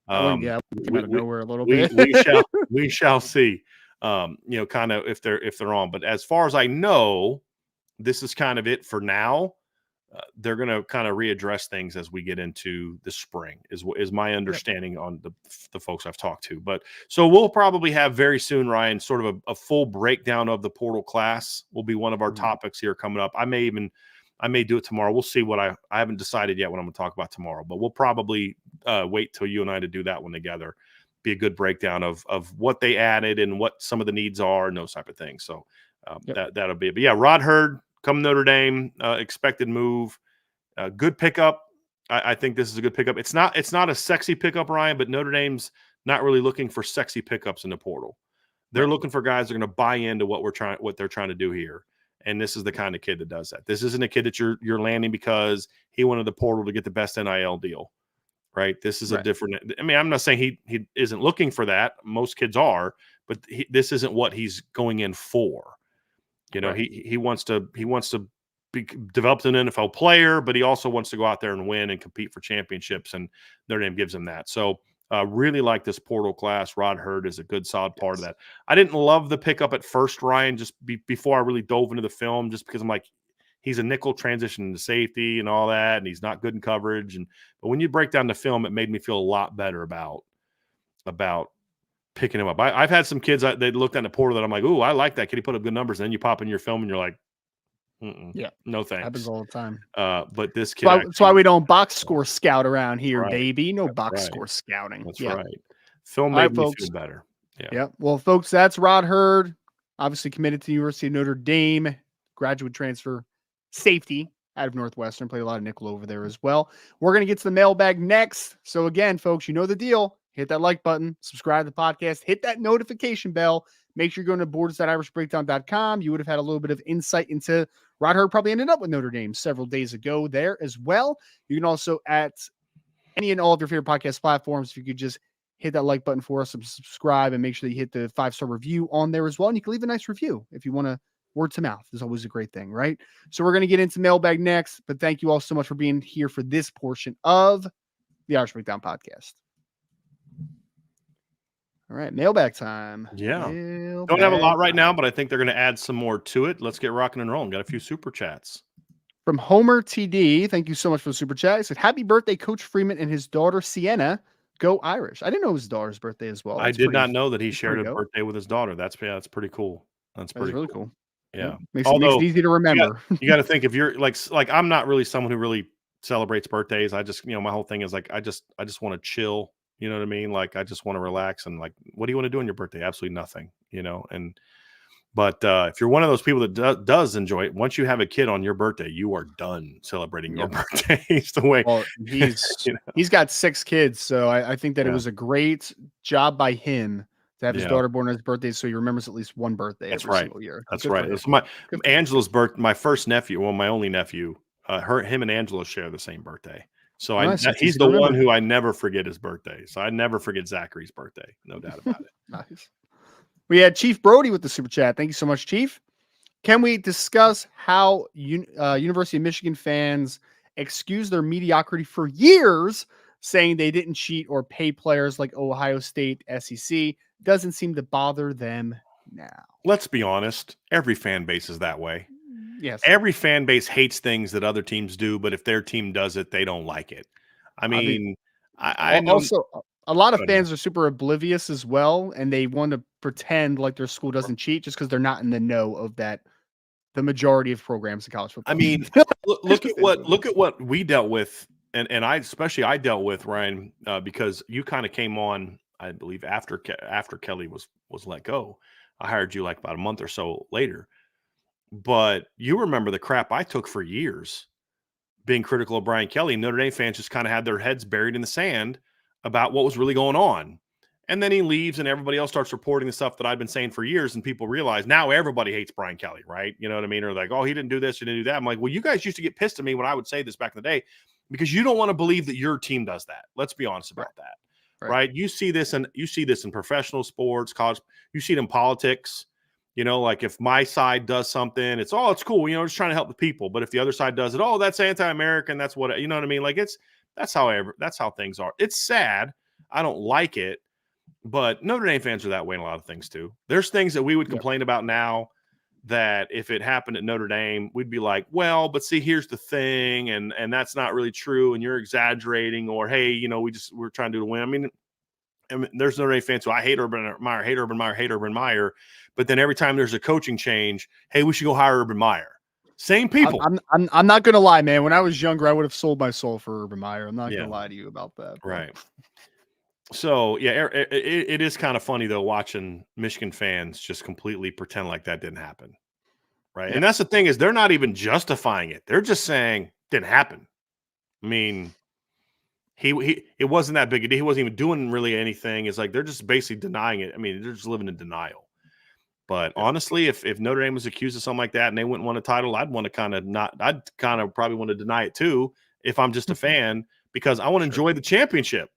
Out of nowhere a little bit. we shall see. Kind of if they're on. But as far as I know, this is kind of it for now. They're going to kind of readdress things as we get into the spring is my understanding on the folks I've talked to. But so we'll probably have very soon, Ryan, sort of a full breakdown of the portal class will be one of our topics here coming up. I may do it tomorrow. We'll see what I haven't decided yet what I'm going to talk about tomorrow, but we'll probably wait till you and I to do that one together. Be a good breakdown of what they added and what some of the needs are and those type of things. So that'll be it. But yeah, Rod Hurd, come Notre Dame, expected move, good pickup. I think this is a good pickup. It's not a sexy pickup, Ryan, but Notre Dame's not really looking for sexy pickups in the portal. They're looking for guys that are going to buy into what they're trying to do here. And this is the kind of kid that does that. This isn't a kid that you're landing because he wanted the portal to get the best NIL deal, right? This is a different. I mean, I'm not saying he isn't looking for that. Most kids are, but this isn't what he's going in for. He wants to be developed an NFL player, but he also wants to go out there and win and compete for championships, and Notre Dame gives him that. So really like this portal class. Rod Hurd is a good, solid part of that. I didn't love the pickup at first, Ryan, just before I really dove into the film, just because I'm like, he's a nickel transition into safety and all that, and he's not good in coverage. But when you break down the film, it made me feel a lot better about picking him up. I've had some kids that looked at the portal that I'm like, ooh, I like that kid. He put up good numbers. And then you pop in your film and you're like, no thanks. Happens all the time. But this kid, that's why we don't box score scout around here, baby. No that's box score scouting. That's right. Film made me feel better. Yeah. Well, folks, that's Rod Hurd, obviously committed to the University of Notre Dame, graduate transfer safety out of Northwestern. Played a lot of nickel over there as well. We're going to get to the mailbag next. So again, folks, you know the deal. Hit that like button, subscribe to the podcast, hit that notification bell. Make sure you're going to boards.irishbreakdown.com. You would have had a little bit of insight into Rod Hurd probably ended up with Notre Dame several days ago there as well. You can also at any and all of your favorite podcast platforms, if you could just hit that like button for us, subscribe, and make sure that you hit the 5-star review on there as well. And you can leave a nice review if you want to. Word to mouth is always a great thing, right? So we're going to get into mailbag next, but thank you all so much for being here for this portion of the Irish Breakdown podcast. All right, mailbag time. Yeah. Don't have a lot right now, but I think they're going to add some more to it. Let's get rocking and rolling. Got a few super chats. From Homer TD, thank you so much for the super chat. He said, happy birthday, Coach Freeman and his daughter, Sienna. Go Irish. I didn't know it was his daughter's birthday as well. I did not know that he shared a birthday with his daughter. That's pretty cool. That's really cool. Yeah. Makes it easy to remember. You got to think if you're like I'm not really someone who really celebrates birthdays. I just, my whole thing is like, I just want to chill. You know what I mean? Like, I just want to relax and like, what do you want to do on your birthday? Absolutely nothing, and But if you're one of those people that does enjoy it, once you have a kid on your birthday, you are done celebrating your Yep. birthday. It's the way, Well, you know, he's got 6 kids, so I think that it yeah, was a great job by him to have his yeah, daughter born on his birthday, so he remembers at least one birthday that's every right. single year. That's Good for right. him. It's my Good for him. Angela's birth. My first nephew, well, my only nephew, him and Angela share the same birthday. So Nice, it's he's easy to the one remember. who I never forget his birthday. So I never forget Zachary's birthday. No doubt about it. Nice. We had Chief Brody with the super chat. Thank you so much, Chief. Can we discuss how University of Michigan fans excuse their mediocrity for years, saying they didn't cheat or pay players like Ohio State, SEC? Doesn't seem to bother them now. Let's be honest. Every fan base is that way. Yes. Every fan base hates things that other teams do, but if their team does it, they don't like it. I I think mean, I know. also a lot of Go ahead. fans are super oblivious as well, and they want to pretend like their school doesn't cheat just because they're not in the know of that. The majority of programs in college I football. mean, It's just is what it look is. at what we dealt with, and I dealt with, Ryan, because you kind of came on, I believe, after Kelly was let go. I hired you like about a month or so later, but you remember the crap I took for years being critical of Brian Kelly. Notre Dame fans just kind of had their heads buried in the sand about what was really going on. And then he leaves and everybody else starts reporting the stuff that I've been saying for years. And people realize now everybody hates Brian Kelly, right? You know what I mean? Or like, oh, he didn't do this, he didn't do that. I'm like, well, you guys used to get pissed at me when I would say this back in the day because you don't want to believe that your team does that. Let's be honest Right. about that. Right. Right. You see this in professional sports, college, you see it in politics. You know, like if my side does something, it's cool, just trying to help the people. But if the other side does it, that's anti-American. That's what, you know what I mean? Like that's how things are. It's sad. I don't like it, but Notre Dame fans are that way in a lot of things too. There's things that we would Yep. complain about now that if it happened at Notre Dame, we'd be like, well, but see, here's the thing, and that's not really true, and you're exaggerating, or hey, we're trying to do to win. I mean, there's Notre Dame fans who I hate Urban Meyer, hate Urban Meyer, hate Urban Meyer. But then every time there's a coaching change, hey, we should go hire Urban Meyer. Same people. I'm not gonna lie, man. When I was younger, I would have sold my soul for Urban Meyer. I'm not gonna lie to you about that. But. Right. So yeah, it is kind of funny though watching Michigan fans just completely pretend like that didn't happen. Right. Yep. And that's the thing is they're not even justifying it. They're just saying didn't happen. I mean, it wasn't that big a deal. He wasn't even doing really anything. It's like they're just basically denying it. I mean, they're just living in denial. But Yep. honestly, if Notre Dame was accused of something like that and they wouldn't win a title, I'd probably want to deny it too if I'm just a fan because I want to enjoy the championship,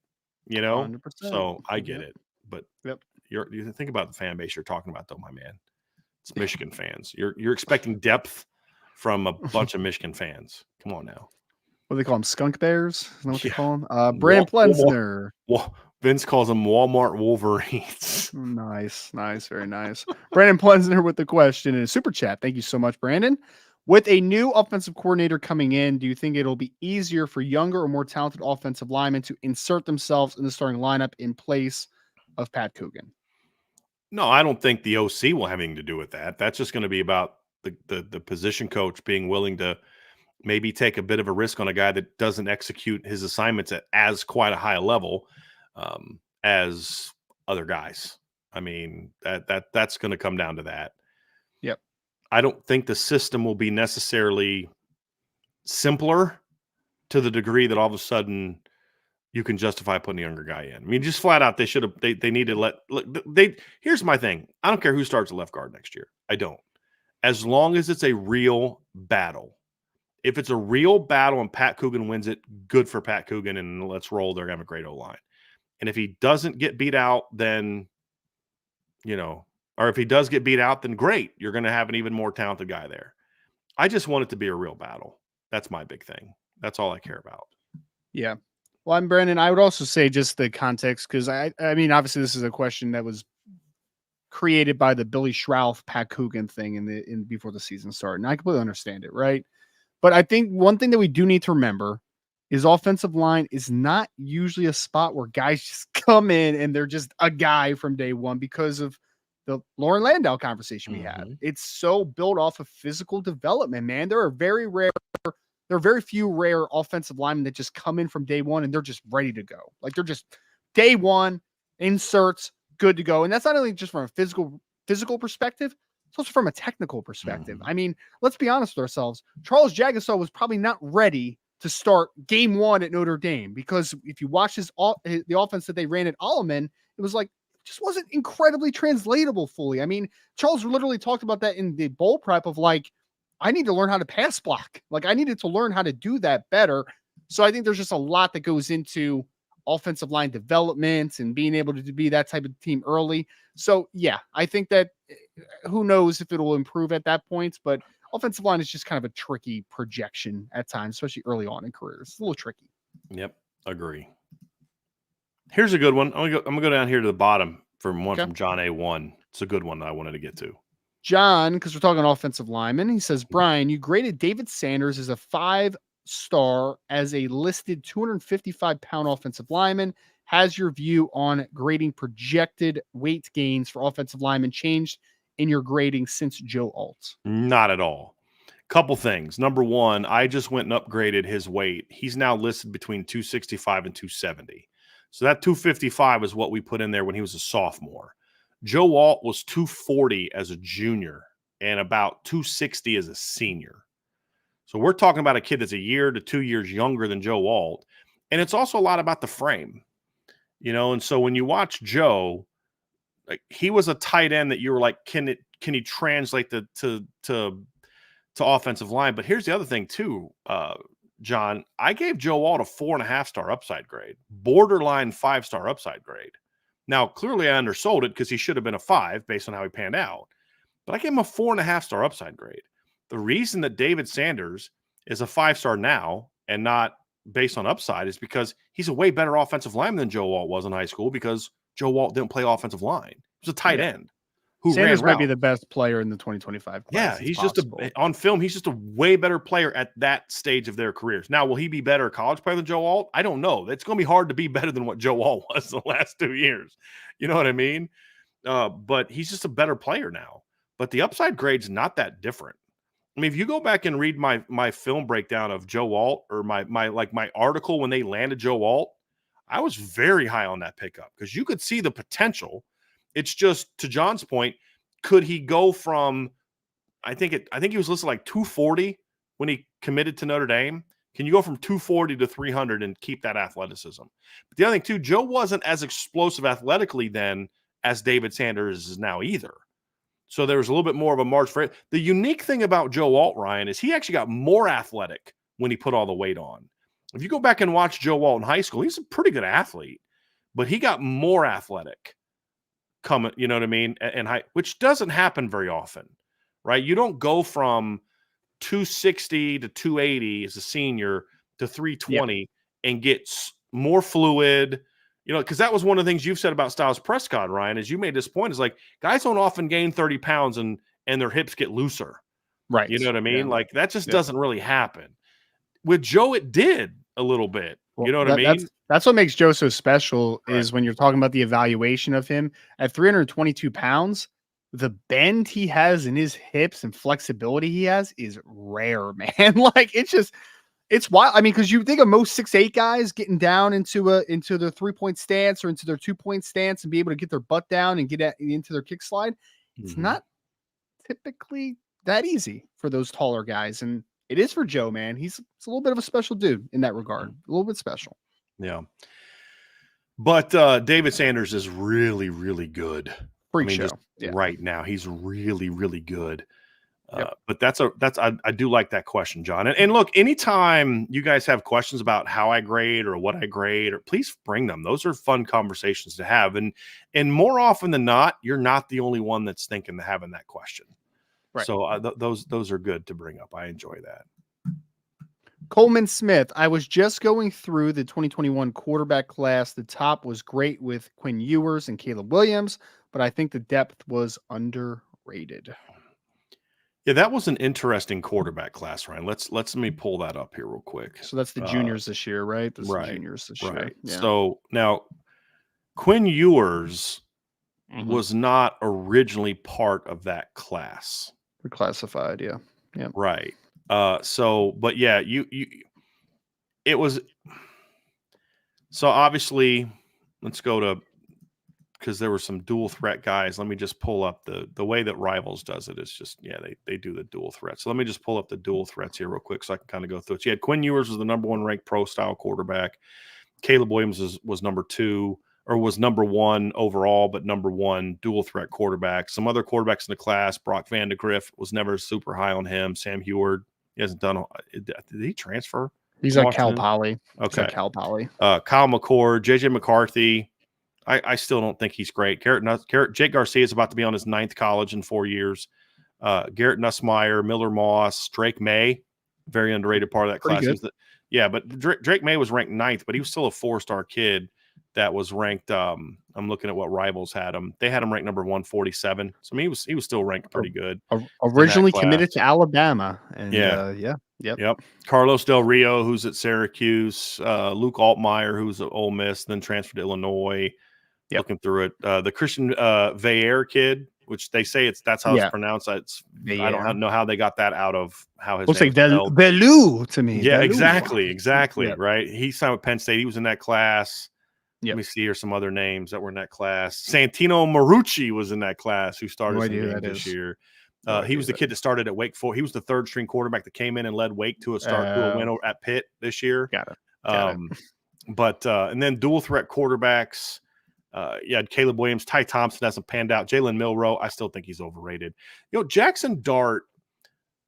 100%. So I get Yep. it. But Yep. you think about the fan base you're talking about though, my man. It's Michigan fans. You're expecting depth from a bunch of Michigan fans. Come on now. What do they call them? Skunk bears? Is that what they Yeah. call them? Brandon Plensner. Vince calls them Walmart Wolverines. Nice, very nice. Brandon Plensner with the question in a super chat. Thank you so much, Brandon. With a new offensive coordinator coming in, do you think it'll be easier for younger or more talented offensive linemen to insert themselves in the starting lineup in place of Pat Coogan? No, I don't think the OC will have anything to do with that. That's just going to be about the position coach being willing to maybe take a bit of a risk on a guy that doesn't execute his assignments at as quite a high level as other guys. I mean, that's going to come down to that. Yep. I don't think the system will be necessarily simpler to the degree that all of a sudden you can justify putting a younger guy in. I mean, just flat out, they need to here's my thing. I don't care who starts at left guard next year. I don't. As long as it's a real battle. If it's a real battle and Pat Coogan wins it, good for Pat Coogan and let's roll. They're going to have a great O-line. And if he doesn't get beat out, then, or if he does get beat out, then great. You're going to have an even more talented guy there. I just want it to be a real battle. That's my big thing. That's all I care about. Yeah. Well, I'm Brandon. I would also say just the context, because I mean, obviously this is a question that was created by the Billy Schrauth, Pat Coogan thing in before the season started. And I completely understand it. Right. But I think one thing that we do need to remember is offensive line is not usually a spot where guys just come in and they're just a guy from day one because of the Lauren Landau conversation we had. It's so built off of physical development, man. There are very few rare offensive linemen that just come in from day one and they're just ready to go. Like they're just day one, inserts, good to go. And that's not only just from a physical perspective, it's also from a technical perspective. Mhm. I mean, let's be honest with ourselves. Charles Jagasaw was probably not ready to start game one at Notre Dame, because if you watch the offense that they ran at Alleman, it was like, just wasn't incredibly translatable fully. I mean, Charles literally talked about that in the bowl prep of like, I need to learn how to pass block. Like, I needed to learn how to do that better. So I think there's just a lot that goes into offensive line development and being able to be that type of team early. So yeah, I think that who knows if it'll improve at that point, but offensive line is just kind of a tricky projection at times, especially early on in careers. It's a little tricky. Yep, agree. Here's a good one. I'm gonna go down here to the bottom from one Okay. from John A1. It's a good one that I wanted to get to. John, because we're talking offensive lineman, he says, Brian, you graded David Sanders as a 5-star as a listed 255-pound offensive lineman. Has your view on grading projected weight gains for offensive linemen changed in your grading since Joe Alt? Not at all. Couple things. Number one, I just went and upgraded his weight. He's now listed between 265 and 270. So that 255 is what we put in there when he was a sophomore. Joe Alt was 240 as a junior and about 260 as a senior. So we're talking about a kid that's a year to 2 years younger than Joe Alt. And it's also a lot about the frame, and so when you watch Joe, like, he was a tight end that you were like, can he translate to offensive line? But here's the other thing too, John. I gave Joe Alt a 4.5-star upside grade, borderline 5-star upside grade. Now, clearly I undersold it because he should have been a 5 based on how he panned out. But I gave him a 4.5-star upside grade. The reason that David Sanders is a 5-star now and not based on upside is because he's a way better offensive lineman than Joe Alt was in high school, because Joe Alt didn't play offensive line. He was a tight end who ran Sanders might be routes. the best player in the 2025 class. Yeah, he's just on film, he's just a way better player at that stage of their careers. Now, will he be better college player than Joe Alt? I don't know. It's going to be hard to be better than what Joe Alt was the last 2 years. You know what I mean? But he's just a better player now. But the upside grade's not that different. I mean, if you go back and read my film breakdown of Joe Alt, or my article when they landed Joe Alt, I was very high on that pickup because you could see the potential. It's just, to John's point, could he go from, I think he was listed like 240 when he committed to Notre Dame. Can you go from 240 to 300 and keep that athleticism? But the other thing too, Joe wasn't as explosive athletically then as David Sanders is now either. So there was a little bit more of a march for it. The unique thing about Joe Alt, Ryan, is he actually got more athletic when he put all the weight on. If you go back and watch Joe Alt in high school, he's a pretty good athlete, but he got more athletic coming, you know what I mean? And high, which doesn't happen very often, right? You don't go from 260 to 280 as a senior to 320 and get more fluid, because that was one of the things you've said about Styles Prescott, Ryan, is you made this point, is like, guys don't often gain 30 pounds and their hips get looser. Right. You know what I mean? Yeah. Like, that just doesn't really happen. With Joe, it did a little bit. Well, you know what I mean? That's what makes Joe so special, Right. is when you're talking about the evaluation of him at 322 pounds, the bend he has in his hips and flexibility he has is rare, man. Like, it's wild. I mean, because you think of most 6'8" guys getting down into their 3-point stance or into their 2-point stance and be able to get their butt down and get into their kick slide. It's not typically that easy for those taller guys. And it is for Joe, man. He's a little bit of a special dude in that regard. A little bit special. Yeah. But David Sanders is really, really good. Just right now, he's really, really good. Yep. But I do like that question, John. And look, anytime you guys have questions about how I grade or what I grade, or please bring them. Those are fun conversations to have. And more often than not, you're not the only one that's thinking of having that question. Right. So those are good to bring up. I enjoy that. Coleman Smith, I was just going through the 2021 quarterback class. The top was great with Quinn Ewers and Caleb Williams, but I think the depth was underrated. Yeah, that was an interesting quarterback class, Ryan. Let me pull that up here real quick. So that's the juniors this year, right? That's right. The juniors this year. Yeah. So now Quinn Ewers was not originally part of that class. Reclassified, yeah. Yeah. Right. But yeah, it was. So obviously, let's go to because there were some dual threat guys. Let me just pull up the way that Rivals does it. It's just, they do the dual threat. So let me just pull up the dual threats here real quick so I can kind of go through it. So you had Quinn Ewers was the number 1 ranked pro style quarterback. Caleb Williams was number 2, or was number 1 overall, but number 1 dual threat quarterback. Some other quarterbacks in the class, Brock Vandegrift was never super high on him. Sam Heward, he hasn't done. Did he transfer? He's at Cal Poly. Okay. Cal Poly. Kyle McCord, JJ McCarthy. I still don't think he's great. Jake Garcia is about to be on his 9th college in 4 years. Garrett Nussmeier, Miller Moss, Drake May, very underrated part of that class. But Drake May was ranked 9th, but he was still a 4-star kid that was ranked. I'm looking at what Rivals had him. They had him ranked number 147. So I mean, he was still ranked pretty good. Originally committed to Alabama. And Yep. Carlos Del Rio, who's at Syracuse, Luke Altmaier, who's at Ole Miss, then transferred to Illinois. Yep. Looking through it, the Christian Veillere kid, which they say that's how it's pronounced. I don't know how they got that out of how his looks name like Bellew to me. Yeah, Bellew. exactly. Yep. Right. He signed with Penn State. He was in that class. Yep. Let me see here some other names that were in that class. Santino Marucci was in that class, who started some games this year. He was the kid that started at Wake Forest. He was the 3rd string quarterback that came in and led Wake to a win at Pitt this year. Got it. But and then dual threat quarterbacks. You had Caleb Williams, Ty Thompson hasn't panned out. Jalen Milroe, I still think he's overrated. Jackson Dart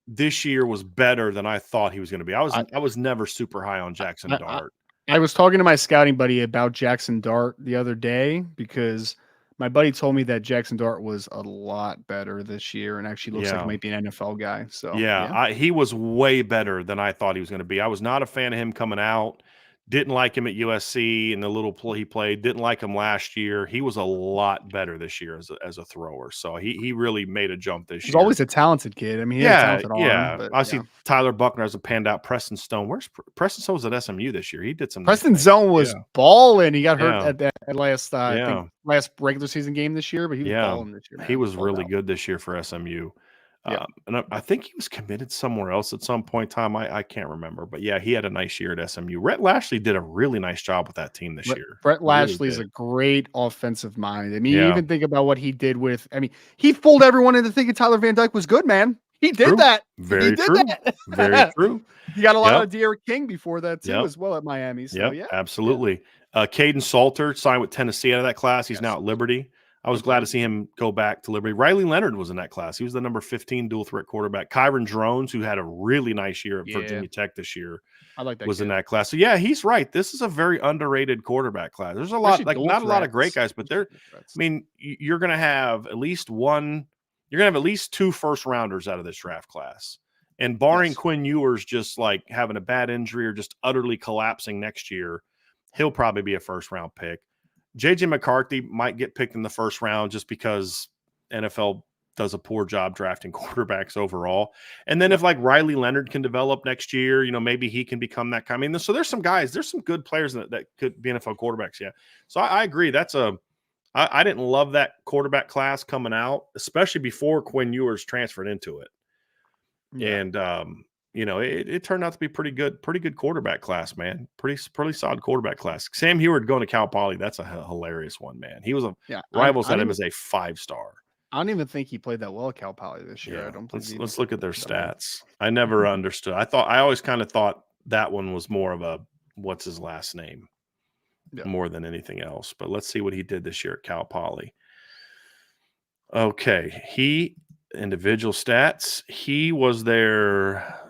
this year was better than I thought he was going to be. I was never super high on Jackson Dart. I was talking to my scouting buddy about Jackson Dart the other day because my buddy told me that Jackson Dart was a lot better this year and actually looks like he might be an NFL guy. So he was way better than I thought he was going to be. I was not a fan of him coming out. Didn't like him at USC and the little play he played. Didn't like him last year. He was a lot better this year as a thrower. So he really made a jump this year. He's always a talented kid. I mean, he had a talented arm. But, I see Tyler Buckner hasn't panned out. Preston Stone. Where's Preston Stone was at SMU this year? He did some. Preston Stone was balling. He got hurt at that last last regular season game this year, but he was balling this year. Man. He was really good this year for SMU. And I think he was committed somewhere else at some point in time. I can't remember. But, he had a nice year at SMU. Rhett Lashley did a really nice job with that team this year. Rhett Lashley is a great offensive mind. I mean, you even think about what he did he fooled everyone into thinking Tyler Van Dyke was good, man. He did that. Very true. Very true. He got a lot of De'Aaron King before that, too, as well at Miami. So, absolutely. Caden Salter signed with Tennessee out of that class. He's now at Liberty. I was glad to see him go back to Liberty. Riley Leonard was in that class. He was the number 15 dual threat quarterback. Kyron Drones, who had a really nice year at Virginia Tech this year, was in that class. So, he's right. This is a very underrated quarterback class. There's a lot, not a lot of great guys, but you're going to have at least 2 first rounders out of this draft class. And barring Quinn Ewers just having a bad injury or just utterly collapsing next year, he'll probably be a first round pick. JJ McCarthy might get picked in the first round just because NFL does a poor job drafting quarterbacks overall. And then if Riley Leonard can develop next year, maybe he can become that kind. I mean, so there's some good players that could be NFL quarterbacks. Yeah. So I agree. I didn't love that quarterback class coming out, especially before Quinn Ewers transferred into it. Yeah. And, it turned out to be pretty good quarterback class, man. Pretty solid quarterback class. Sam Heward going to Cal Poly, that's a hilarious one, man. He was Rivals had him as a 5-star. I don't even think he played that well at Cal Poly this year. Let's look at their stats. I never understood. I always kind of thought that one was more of a what's his last name more than anything else. But let's see what he did this year at Cal Poly. Okay, individual stats. He was their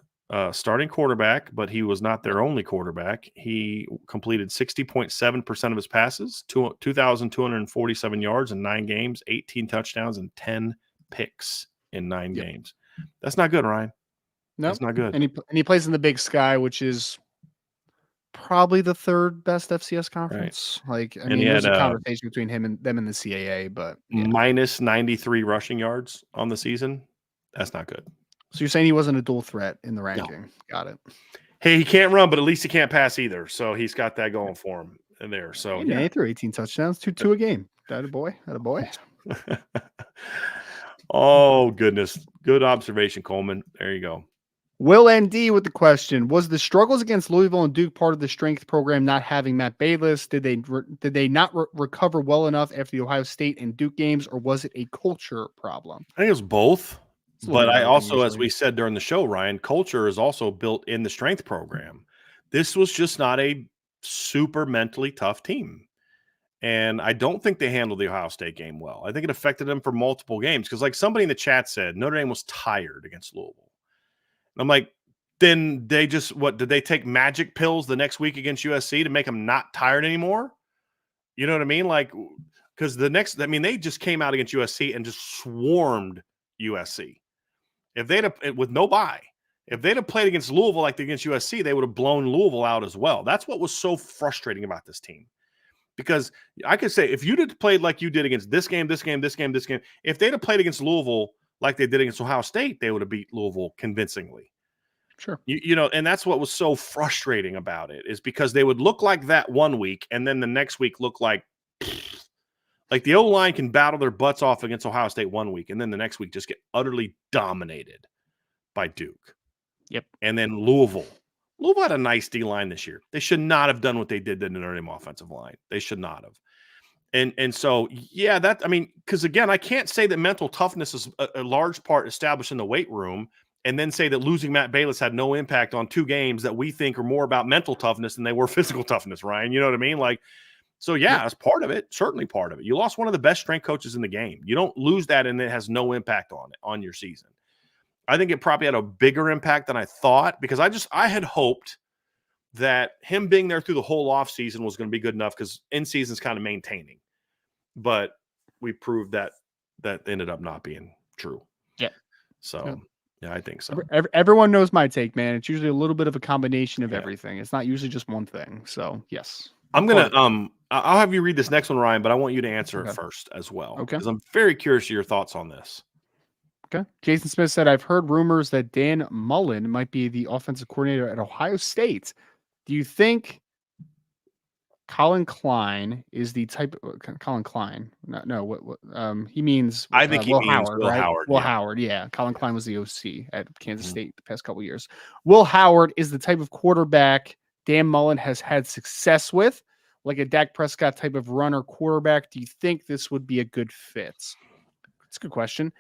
starting quarterback, but he was not their only quarterback. He completed 60.7% of his passes, 2,247 yards in 9 games, 18 touchdowns, and 10 picks in 9 games. That's not good, Ryan. No, that's not good. And he plays in the Big Sky, which is probably the 3rd best FCS conference. Right. There's a conversation between them and the CAA, but minus 93 rushing yards on the season. That's not good. So you're saying he wasn't a dual threat in the ranking? No. Got it. Hey, he can't run, but at least he can't pass either. So he's got that going for him in there. So he threw 18 touchdowns, 2 a game. That a boy. Oh goodness, good observation, Coleman. There you go. Will ND with the question: was the struggles against Louisville and Duke part of the strength program not having Matt Bayless? Did they not recover well enough after the Ohio State and Duke games, or was it a culture problem? I think it was both. It's a little But bit of I everything also, as usually. we said during the show, Ryan, culture is also built in the strength program. This was just not a super mentally tough team. And I don't think they handled the Ohio State game well. I think it affected them for multiple games because, like somebody in the chat said, Notre Dame was tired against Louisville. And I'm like, then they just, what, did they take magic pills the next week against USC to make them not tired anymore? You know what I mean? Like, because they just came out against USC and just swarmed USC. If they'd have, with no bye, if they'd have played against Louisville like they against USC, they would have blown Louisville out as well. That's what was so frustrating about this team. Because I could say, if you'd have played like you did against this game, if they'd have played against Louisville like they did against Ohio State, they would have beat Louisville convincingly. Sure. And that's what was so frustrating about it, is because they would look like that one week, and then the next week look like the O-line can battle their butts off against Ohio State one week, and then the next week just get utterly dominated by Duke. Yep. And then Louisville had a nice D-line this year. They should not have done what they did to the Notre Dame offensive line. They should not have. And so, yeah, because again, I can't say that mental toughness is a large part established in the weight room and then say that losing Matt Bayless had no impact on two games that we think are more about mental toughness than they were physical toughness, Ryan. You know what I mean? Like, so yeah, that's part of it. Certainly part of it. You lost one of the best strength coaches in the game. You don't lose that and it has no impact on your season. I think it probably had a bigger impact than I thought, because I had hoped that him being there through the whole offseason was going to be good enough, because in season's kind of maintaining. But we proved that ended up not being true. Yeah. So, yeah, I think so. Everyone knows my take, man. It's usually a little bit of a combination of everything. It's not usually just one thing. So, yes. I'm going to I'll have you read this next one, Ryan, but I want you to answer it first as well. Okay. Because I'm very curious of your thoughts on this. Okay. Jason Smith said, I've heard rumors that Dan Mullen might be the offensive coordinator at Ohio State. Do you think Colin Klein is the type of Colin Klein? No, what he means. I think he Will means Howard, Will right? Howard. Will Howard, yeah. Colin Klein was the OC at Kansas State the past couple of years. Will Howard is the type of quarterback Dan Mullen has had success with, like a Dak Prescott type of runner quarterback. Do you think this would be a good fit? That's a good question.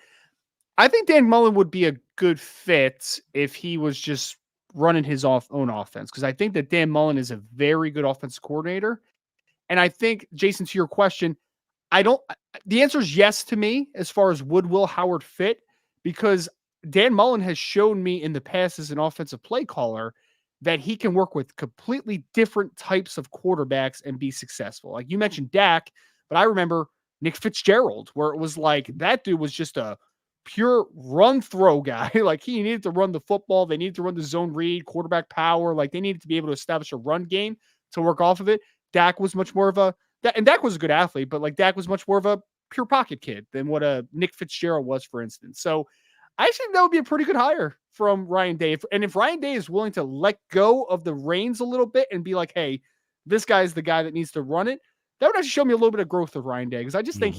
I think Dan Mullen would be a good fit if he was just running his own offense, because I think that Dan Mullen is a very good offensive coordinator. And I think, Jason, to your question, the answer is yes to me as far as would Will Howard fit, because Dan Mullen has shown me in the past as an offensive play caller that he can work with completely different types of quarterbacks and be successful. Like you mentioned Dak, but I remember Nick Fitzgerald, where it was like that dude was just a pure run throw guy. Like he needed to run the football. They needed to run the zone read, quarterback power. Like they needed to be able to establish a run game to work off of it. Dak was much more of and Dak was a good athlete, but like Dak was much more of a pure pocket kid than what a Nick Fitzgerald was, for instance. So I think that would be a pretty good hire from Ryan Day. If Ryan Day is willing to let go of the reins a little bit and be like, hey, this guy is the guy that needs to run it, that would actually show me a little bit of growth of Ryan Day, because I just think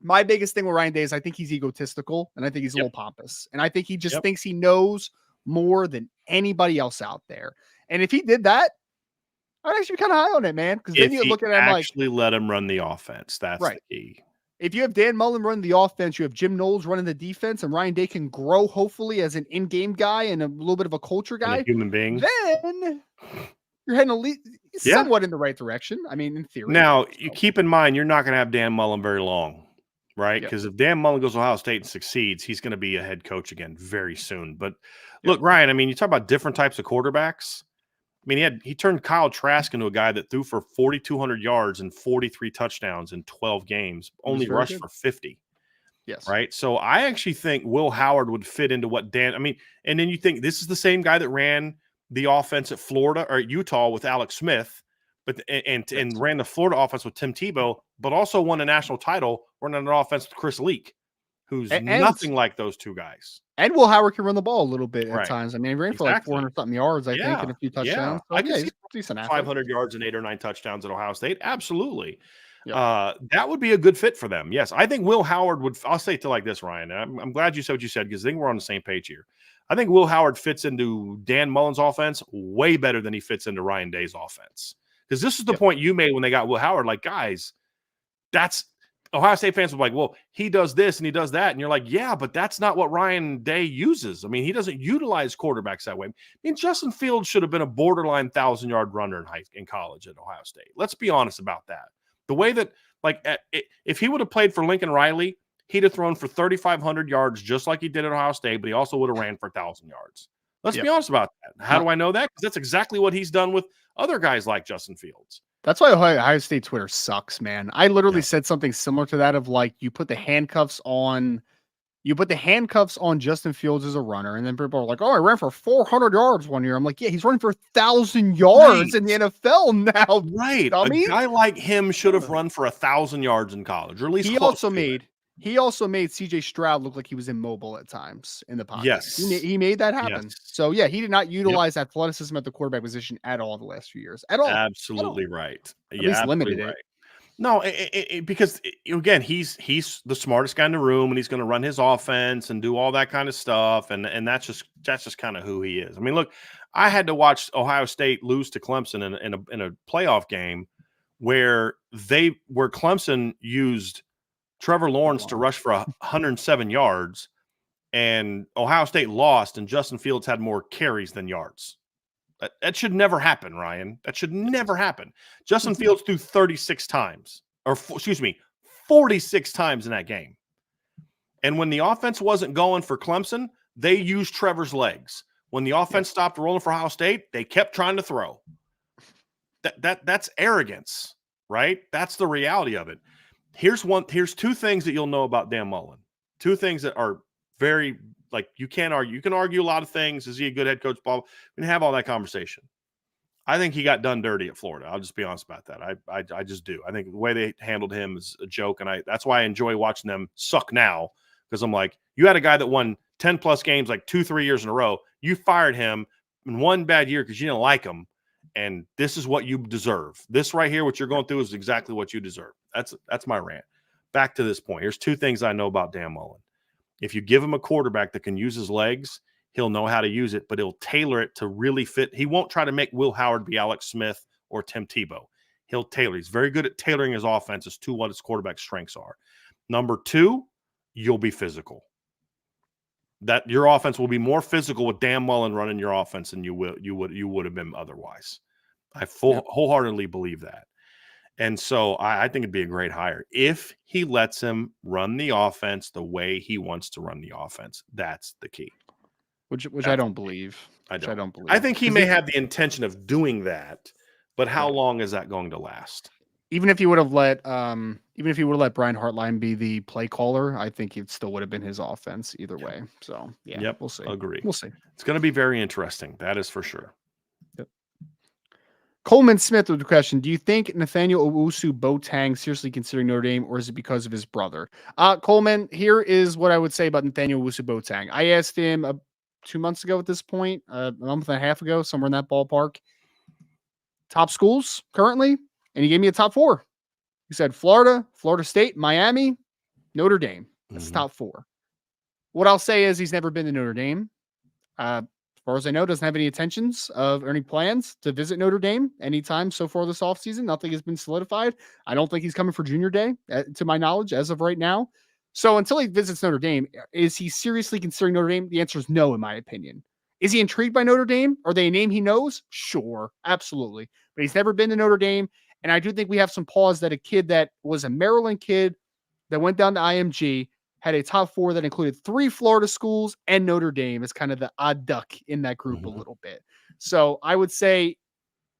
my biggest thing with Ryan Day is I think he's egotistical, and I think he's a little pompous, and I think he just thinks he knows more than anybody else out there. And if he did that, I'd actually be kind of high on it, man. Because then you look at him like actually let him run the offense. That's the key. If you have Dan Mullen running the offense, you have Jim Knowles running the defense, and Ryan Day can grow hopefully as an in-game guy and a little bit of a culture guy, and a human being, then you're heading somewhat in the right direction. I mean, in theory. Now, you keep in mind, you're not going to have Dan Mullen very long, right? Because if Dan Mullen goes to Ohio State and succeeds, he's going to be a head coach again very soon. But look, Ryan, I mean, you talk about different types of quarterbacks. I mean, he turned Kyle Trask into a guy that threw for 4,200 yards and 43 touchdowns in 12 games, only rushed for 50. Yes. Right. So I actually think Will Howard would fit into what Dan, I mean, and then you think this is the same guy that ran the offense at Florida or Utah with Alex Smith, but and ran the Florida offense with Tim Tebow, but also won a national title running an offense with Chris Leak, who's nothing like those two guys. And Will Howard can run the ball a little bit at times. I mean, he ran for like 400-something yards, I think, and a few touchdowns. Yeah. I can see decent 500 yards and 8 or 9 touchdowns at Ohio State. Absolutely. That would be a good fit for them. Yes, I think Will Howard would. I'll say it to like this, Ryan. I'm glad you said what you said, because I think we're on the same page here. I think Will Howard fits into Dan Mullen's offense way better than he fits into Ryan Day's offense. Because this is the point you made when they got Will Howard. Like, guys, that's Ohio State fans were like, well, he does this and he does that. And you're like, yeah, but that's not what Ryan Day uses. I mean, he doesn't utilize quarterbacks that way. I mean, Justin Fields should have been a borderline 1,000-yard runner in college at Ohio State. Let's be honest about that. The way that, like, if he would have played for Lincoln Riley, he'd have thrown for 3,500 yards just like he did at Ohio State, but he also would have ran for 1,000 yards. Let's be honest about that. How do I know that? Because that's exactly what he's done with other guys like Justin Fields. That's why Ohio State Twitter sucks, man. I literally said something similar to that of like, you put the handcuffs on Justin Fields as a runner, and then people are like, oh, I ran for 400 yards one year. I'm like, yeah, he's running for 1,000 yards in the NFL now. Right. Dummy. A guy like him should have run for 1,000 yards in college, or at least he also made CJ Stroud look like he was immobile at times in the pocket. Yes. He made that happen. Yes. So yeah, he did not utilize athleticism at the quarterback position at all the last few years. At all. Absolutely right. At least limited it. No, because again, he's the smartest guy in the room, and he's going to run his offense and do all that kind of stuff, and that's just kind of who he is. I mean, look, I had to watch Ohio State lose to Clemson in a playoff game where Clemson used Trevor Lawrence to rush for 107 yards, and Ohio State lost, and Justin Fields had more carries than yards. That should never happen, Ryan. That should never happen. Justin Fields threw 36 times, 46 times in that game. And when the offense wasn't going for Clemson, they used Trevor's legs. When the offense stopped rolling for Ohio State, they kept trying to throw. That's arrogance, right? That's the reality of it. Here's two things that you'll know about Dan Mullen. Two things that are very, like, you can't argue. You can argue a lot of things. Is he a good head coach? Bob? We can have all that conversation. I think he got done dirty at Florida. I'll just be honest about that. I just do. I think the way they handled him is a joke, and that's why I enjoy watching them suck now, because I'm like, you had a guy that won 10-plus games like 2-3 years in a row. You fired him in one bad year because you didn't like him, and this is what you deserve. This right here, what you're going through, is exactly what you deserve. That's my rant. Back to this point. Here's two things I know about Dan Mullen. If you give him a quarterback that can use his legs, he'll know how to use it, but he'll tailor it to really fit. He won't try to make Will Howard be Alex Smith or Tim Tebow. He'll tailor. He's very good at tailoring his offenses to what his quarterback strengths are. Number two, you'll be physical. That your offense will be more physical with Dan Mullen running your offense than you would have been otherwise. I wholeheartedly believe that. And so I think it'd be a great hire if he lets him run the offense the way he wants to run the offense. That's the key. Which I don't believe. I don't believe. I think he may have the intention of doing that, but how long is that going to last? Even if he would have let Brian Hartline be the play caller, I think it still would have been his offense either way. So we'll see. Agree. We'll see. It's going to be very interesting. That is for sure. Coleman Smith with the question: do you think Nathaniel Owusu-Boateng seriously considering Notre Dame, or is it because of his brother? Coleman, here is what I would say about Nathaniel Owusu-Boateng. I asked him 2 months ago at this point, a month and a half ago, somewhere in that ballpark, top schools currently, and he gave me a top 4. He said Florida, Florida State, Miami, Notre Dame. That's top 4. What I'll say is he's never been to Notre Dame. As far as I know, doesn't have any intentions of or any plans to visit Notre Dame anytime so far this offseason. Nothing has been solidified. I don't think he's coming for junior day, to my knowledge, as of right now. So until he visits Notre Dame, is he seriously considering Notre Dame? The answer is no, in my opinion. Is he intrigued by Notre Dame? Are they a name he knows? Sure, absolutely. But he's never been to Notre Dame. And I do think we have some pause that a kid that was a Maryland kid that went down to IMG had a top 4 that included 3 Florida schools and Notre Dame as kind of the odd duck in that group a little bit. So I would say,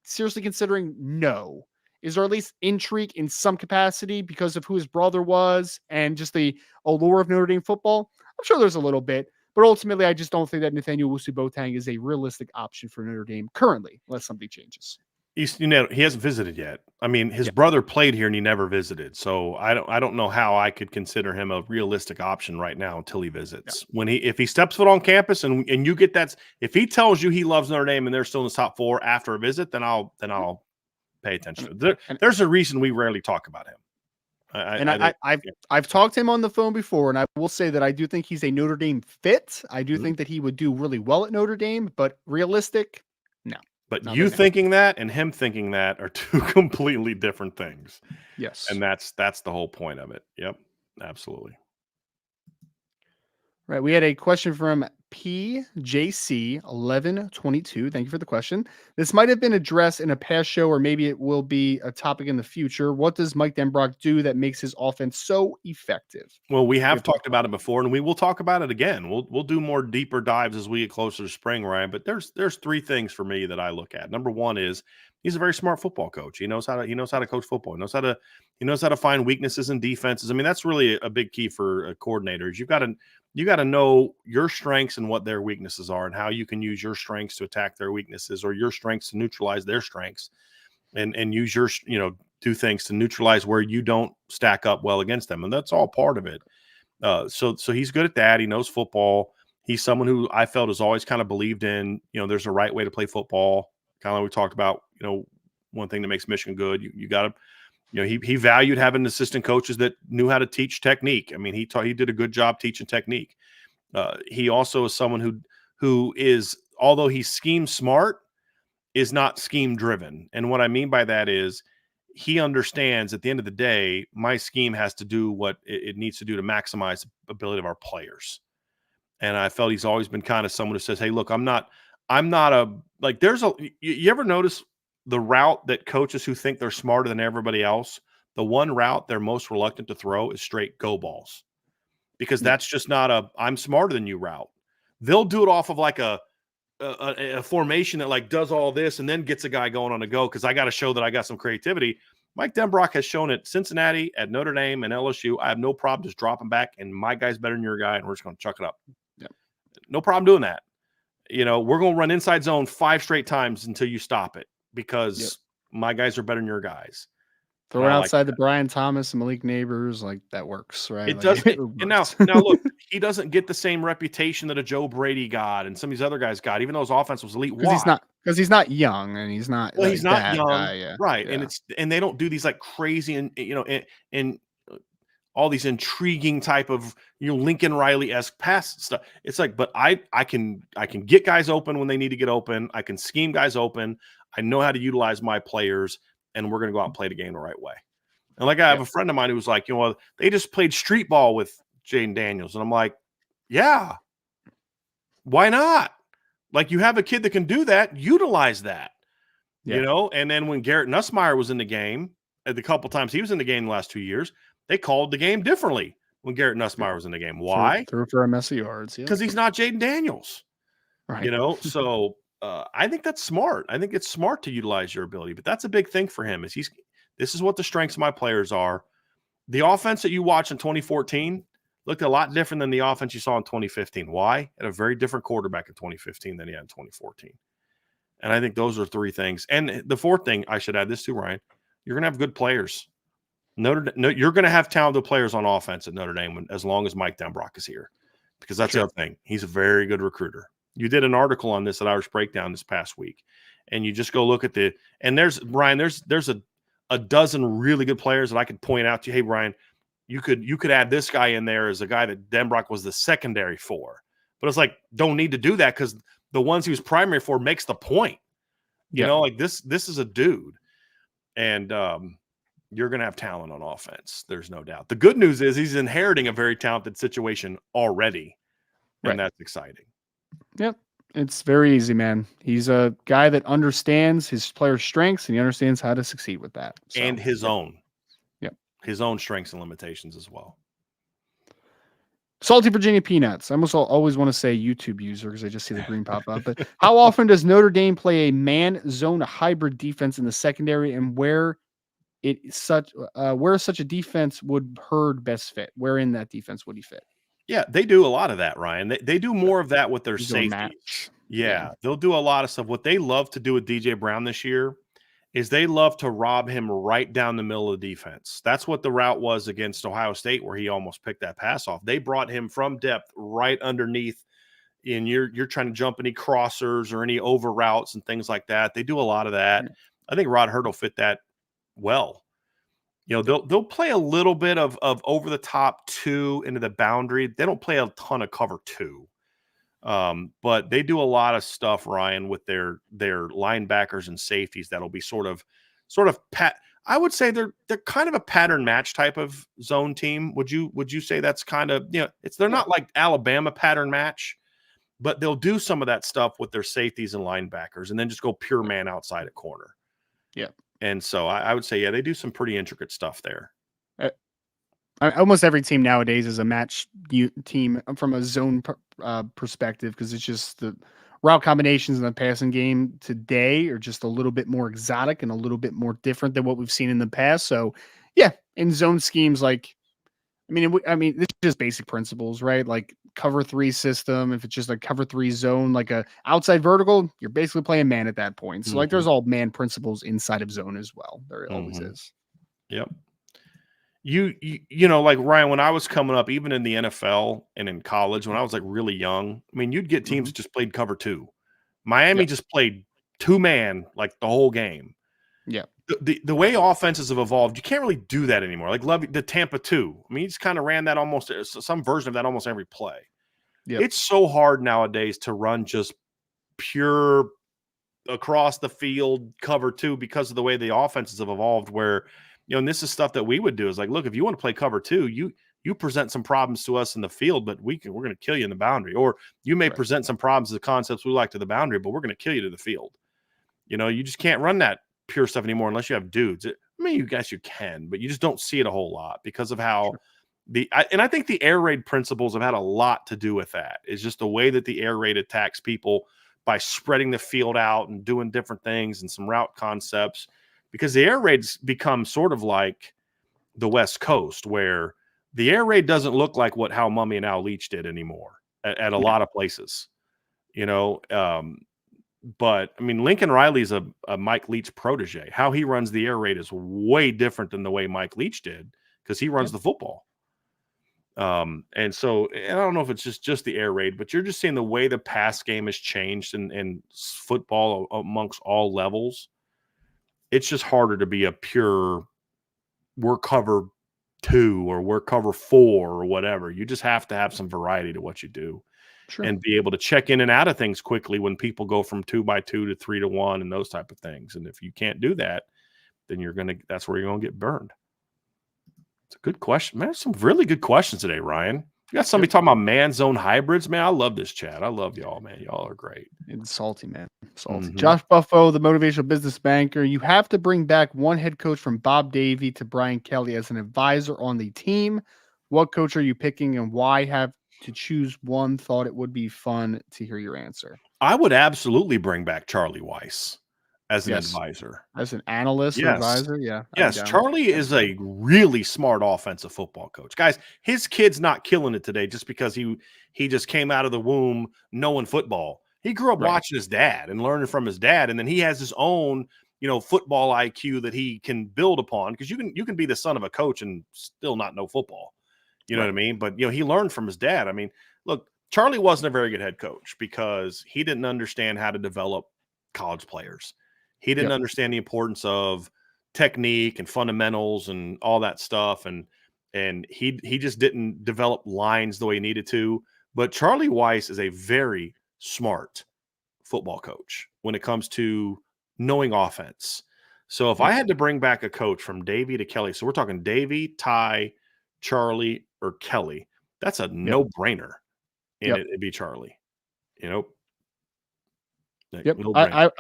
seriously considering, no. Is there at least intrigue in some capacity because of who his brother was and just the allure of Notre Dame football? I'm sure there's a little bit, but ultimately I just don't think that Nathaniel Owusu-Boateng is a realistic option for Notre Dame currently, unless something changes. He hasn't visited yet. I mean, his brother played here and he never visited. So I don't know how I could consider him a realistic option right now until he visits. If he steps foot on campus and you get that, if he tells you he loves Notre Dame and they're still in the top 4 after a visit, then I'll pay attention. There's a reason we rarely talk about him. And I think I've talked to him on the phone before, and I will say that I do think he's a Notre Dame fit. I do Mhm. think that he would do really well at Notre Dame, but realistic, no. But Not you right now. thinking that and him thinking that are two completely different things. Yes. And that's the whole point of it. Yep. Absolutely. Right. We had a question from PJC1122. Thank you for the question. This might have been addressed in a past show, or maybe it will be a topic in the future. What does Mike Denbrock do that makes his offense so effective? Well, we We have have talked talked about about it before, and we will talk about it again. We'll do more deeper dives as we get closer to spring, Ryan. But there's three things for me that I look at. Number one is he's a very smart football coach. He knows how to coach football. He knows how to find weaknesses in defenses. I mean, that's really a big key for coordinators. You got to know your strengths and what their weaknesses are, and how you can use your strengths to attack their weaknesses, or your strengths to neutralize their strengths, and use your do things to neutralize where you don't stack up well against them, and that's all part of it. So he's good at that. He knows football. He's someone who I felt has always kind of believed in, there's a right way to play football. Kind of like we talked about, one thing that makes Michigan good. You got to, he valued having assistant coaches that knew how to teach technique. I mean, he did a good job teaching technique. He also is someone who is, although he's scheme smart, is not scheme driven. And what I mean by that is he understands at the end of the day, my scheme has to do what it needs to do to maximize the ability of our players. And I felt he's always been kind of someone who says, hey, look, I'm not there's you ever notice the route that coaches who think they're smarter than everybody else, the one route they're most reluctant to throw is straight go balls, because Yeah. that's just not I'm smarter than you route. They'll do it off of like a formation that like does all this and then gets a guy going on a go because I got to show that I got some creativity. Mike Denbrock has shown at Cincinnati, at Notre Dame, and LSU. I have no problem just dropping back, and my guy's better than your guy, and we're just going to chuck it up. Yeah. No problem doing that. We're going to run inside zone 5 straight times until you stop it, because my guys are better than your guys. Throw it outside the Brian Thomas and Malik Neighbors, like that works, right? It Like, does. it And works. now look, he doesn't get the same reputation that a Joe Brady got and some of these other guys got, even though his offense was elite. Because Why? he's not young, and he's not Well, he's like not that young, guy. Yeah. right? Yeah. And they don't do these like crazy and all these intriguing type of Lincoln Riley-esque pass stuff. It's like, but I can get guys open when they need to get open. I can scheme guys open. I know how to utilize my players, and we're going to go out and play the game the right way. And like I have a friend of mine who was like, they just played street ball with Jaden Daniels, and I'm like, yeah, why not? Like, you have a kid that can do that, utilize that. And then when Garrett Nussmeier was in the game, the couple times he was in the game the last 2 years, they called the game differently when Garrett Nussmeier was in the game. Why? Threw for a mess of yards. Yeah. Because he's not Jaden Daniels. Right. So I think that's smart. I think it's smart to utilize your ability, but that's a big thing for him. This is what the strengths of my players are. The offense that you watch in 2014 looked a lot different than the offense you saw in 2015. Why? Had a very different quarterback in 2015 than he had in 2014. And I think those are three things. And the fourth thing I should add this to, Ryan, you're going to have good players. You're going to have talented players on offense at Notre Dame as long as Mike Denbrock is here, because that's the other thing. He's a very good recruiter. You did an article on this at Irish Breakdown this past week, and you just go look at there's a dozen really good players that I could point out to you. Hey, Brian, you could add this guy in there as a guy that Denbrock was the secondary for. But it's like, don't need to do that, because the ones he was primary for makes the point. Like this is a dude. And you're going to have talent on offense. There's no doubt. The good news is he's inheriting a very talented situation already. And that's exciting. Yep. It's very easy, man. He's a guy that understands his player's strengths, and he understands how to succeed with that. So, and his own. Yep. His own strengths and limitations as well. Salty Virginia Peanuts. I almost always want to say YouTube user because I just see the green pop up. But how often does Notre Dame play a man-zone hybrid defense in the secondary, and where such a defense would Hurd best fit? Where in that defense would he fit? Yeah, they do a lot of that, Ryan. They do more of that with their safeties. Yeah, they'll do a lot of stuff. What they love to do with DJ Brown this year is they love to rob him right down the middle of the defense. That's what the route was against Ohio State, where he almost picked that pass off. They brought him from depth right underneath, and you're trying to jump any crossers or any over routes and things like that. They do a lot of that. I think Rod Hurd will fit that well. they'll play a little bit of over the top 2 into the boundary. They don't play a ton of cover 2. But they do a lot of stuff, Ryan, with their linebackers and safeties that'll be sort of I would say they're kind of a pattern match type of zone team. Would you say that's kind of, they're not like Alabama pattern match, but they'll do some of that stuff with their safeties and linebackers and then just go pure man outside at corner. Yeah. And so I would say, they do some pretty intricate stuff there. Almost every team nowadays is a match team from a zone perspective, because it's just the route combinations in the passing game today are just a little bit more exotic and a little bit more different than what we've seen in the past. So, yeah, in zone schemes, like, I mean, this is just basic principles, right? Like cover 3 system. If it's just a cover 3 zone, like a outside vertical, you're basically playing man at that point. So, like, there's all man principles inside of zone as well. There always is. Yep. You know, like Ryan, when I was coming up, even in the NFL and in college, when I was like really young, I mean, you'd get teams that just played cover 2. Miami just played 2-man like the whole game. Yeah. The way offenses have evolved, you can't really do that anymore. Like the Tampa 2. I mean, he just kind of ran that almost some version of that almost every play. Yep. It's so hard nowadays to run just pure across the field cover 2 because of the way the offenses have evolved, where, and this is stuff that we would do is like, look, if you want to play cover 2, you present some problems to us in the field, but we're going to kill you in the boundary. Or you may present some problems, the concepts we like to the boundary, but we're going to kill you to the field. You just can't run that pure stuff anymore unless you have dudes. I mean, you guess you can, but you just don't see it a whole lot because of how I think the air raid principles have had a lot to do with that. It's just the way that the air raid attacks people by spreading the field out and doing different things and some route concepts, because the air raids become sort of like the West Coast, where the air raid doesn't look like how Mummy and Al Leach did anymore at a lot of places, but I mean, Lincoln Riley's a Mike Leach protege. How he runs the air raid is way different than the way Mike Leach did, because he runs the football. And so I don't know if it's just the air raid, but you're just seeing the way the pass game has changed in football amongst all levels. It's just harder to be a pure we're cover 2 or we're cover 4 or whatever. You just have to have some variety to what you do. Sure. And be able to check in and out of things quickly when people go from 2x2 to 3-1 and those type of things. And if you can't do that, then that's where you're going to get burned. It's a good question, man. Some really good questions today, Ryan. You got somebody talking about man zone hybrids, man. I love this chat. I love y'all, man. Y'all are great. It's salty, man. Salty. Josh Buffo, the motivational business banker. You have to bring back one head coach from Bob Davie to Brian Kelly as an advisor on the team. What coach are you picking, and why have to choose one? Thought it would be fun to hear your answer. I would absolutely bring back Charlie Weiss as an advisor, as an analyst or advisor. Yeah. Yes. Charlie is a really smart offensive football coach. Guys, his kid's not killing it today just because he just came out of the womb knowing football. He grew up watching his dad and learning from his dad. And then he has his own, football IQ that he can build upon, because you can be the son of a coach and still not know football. You know what I mean? But, he learned from his dad. I mean, look, Charlie wasn't a very good head coach because he didn't understand how to develop college players. He didn't understand the importance of technique and fundamentals and all that stuff. And he just didn't develop lines the way he needed to. But Charlie Weiss is a very smart football coach when it comes to knowing offense. So if I had to bring back a coach from Davie to Kelly, so we're talking Davie, Ty, Charlie, or Kelly, that's a no-brainer. And it'd be Charlie. No-brainer.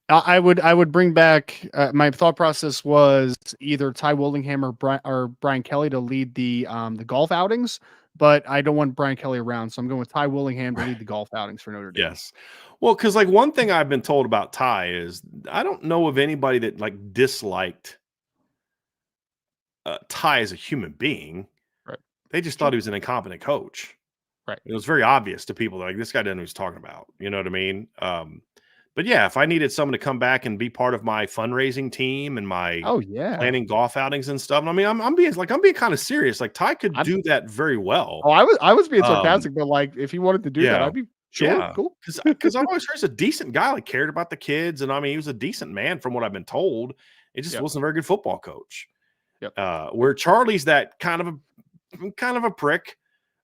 I would bring back. My thought process was either Ty Willingham or Brian Kelly to lead the golf outings, but I don't want Brian Kelly around, so I'm going with Ty Willingham to lead the golf outings for Notre Dame. Yes, well, because like one thing I've been told about Ty is I don't know of anybody that like disliked Ty as a human being. Right. They just thought he was an incompetent coach. Right. It was very obvious to people that like this guy doesn't know what he's talking about. You know what I mean? But yeah, if I needed someone to come back and be part of my fundraising team and my planning golf outings and stuff, I mean, I'm being kind of serious. Like Ty could do that very well. Oh, I was being sarcastic, but like if he wanted to do that, I'd be sure, cool. Because I've always heard he's a decent guy, like cared about the kids, and I mean, he was a decent man from what I've been told. It just wasn't a very good football coach. Yep. Where Charlie's that kind of a prick,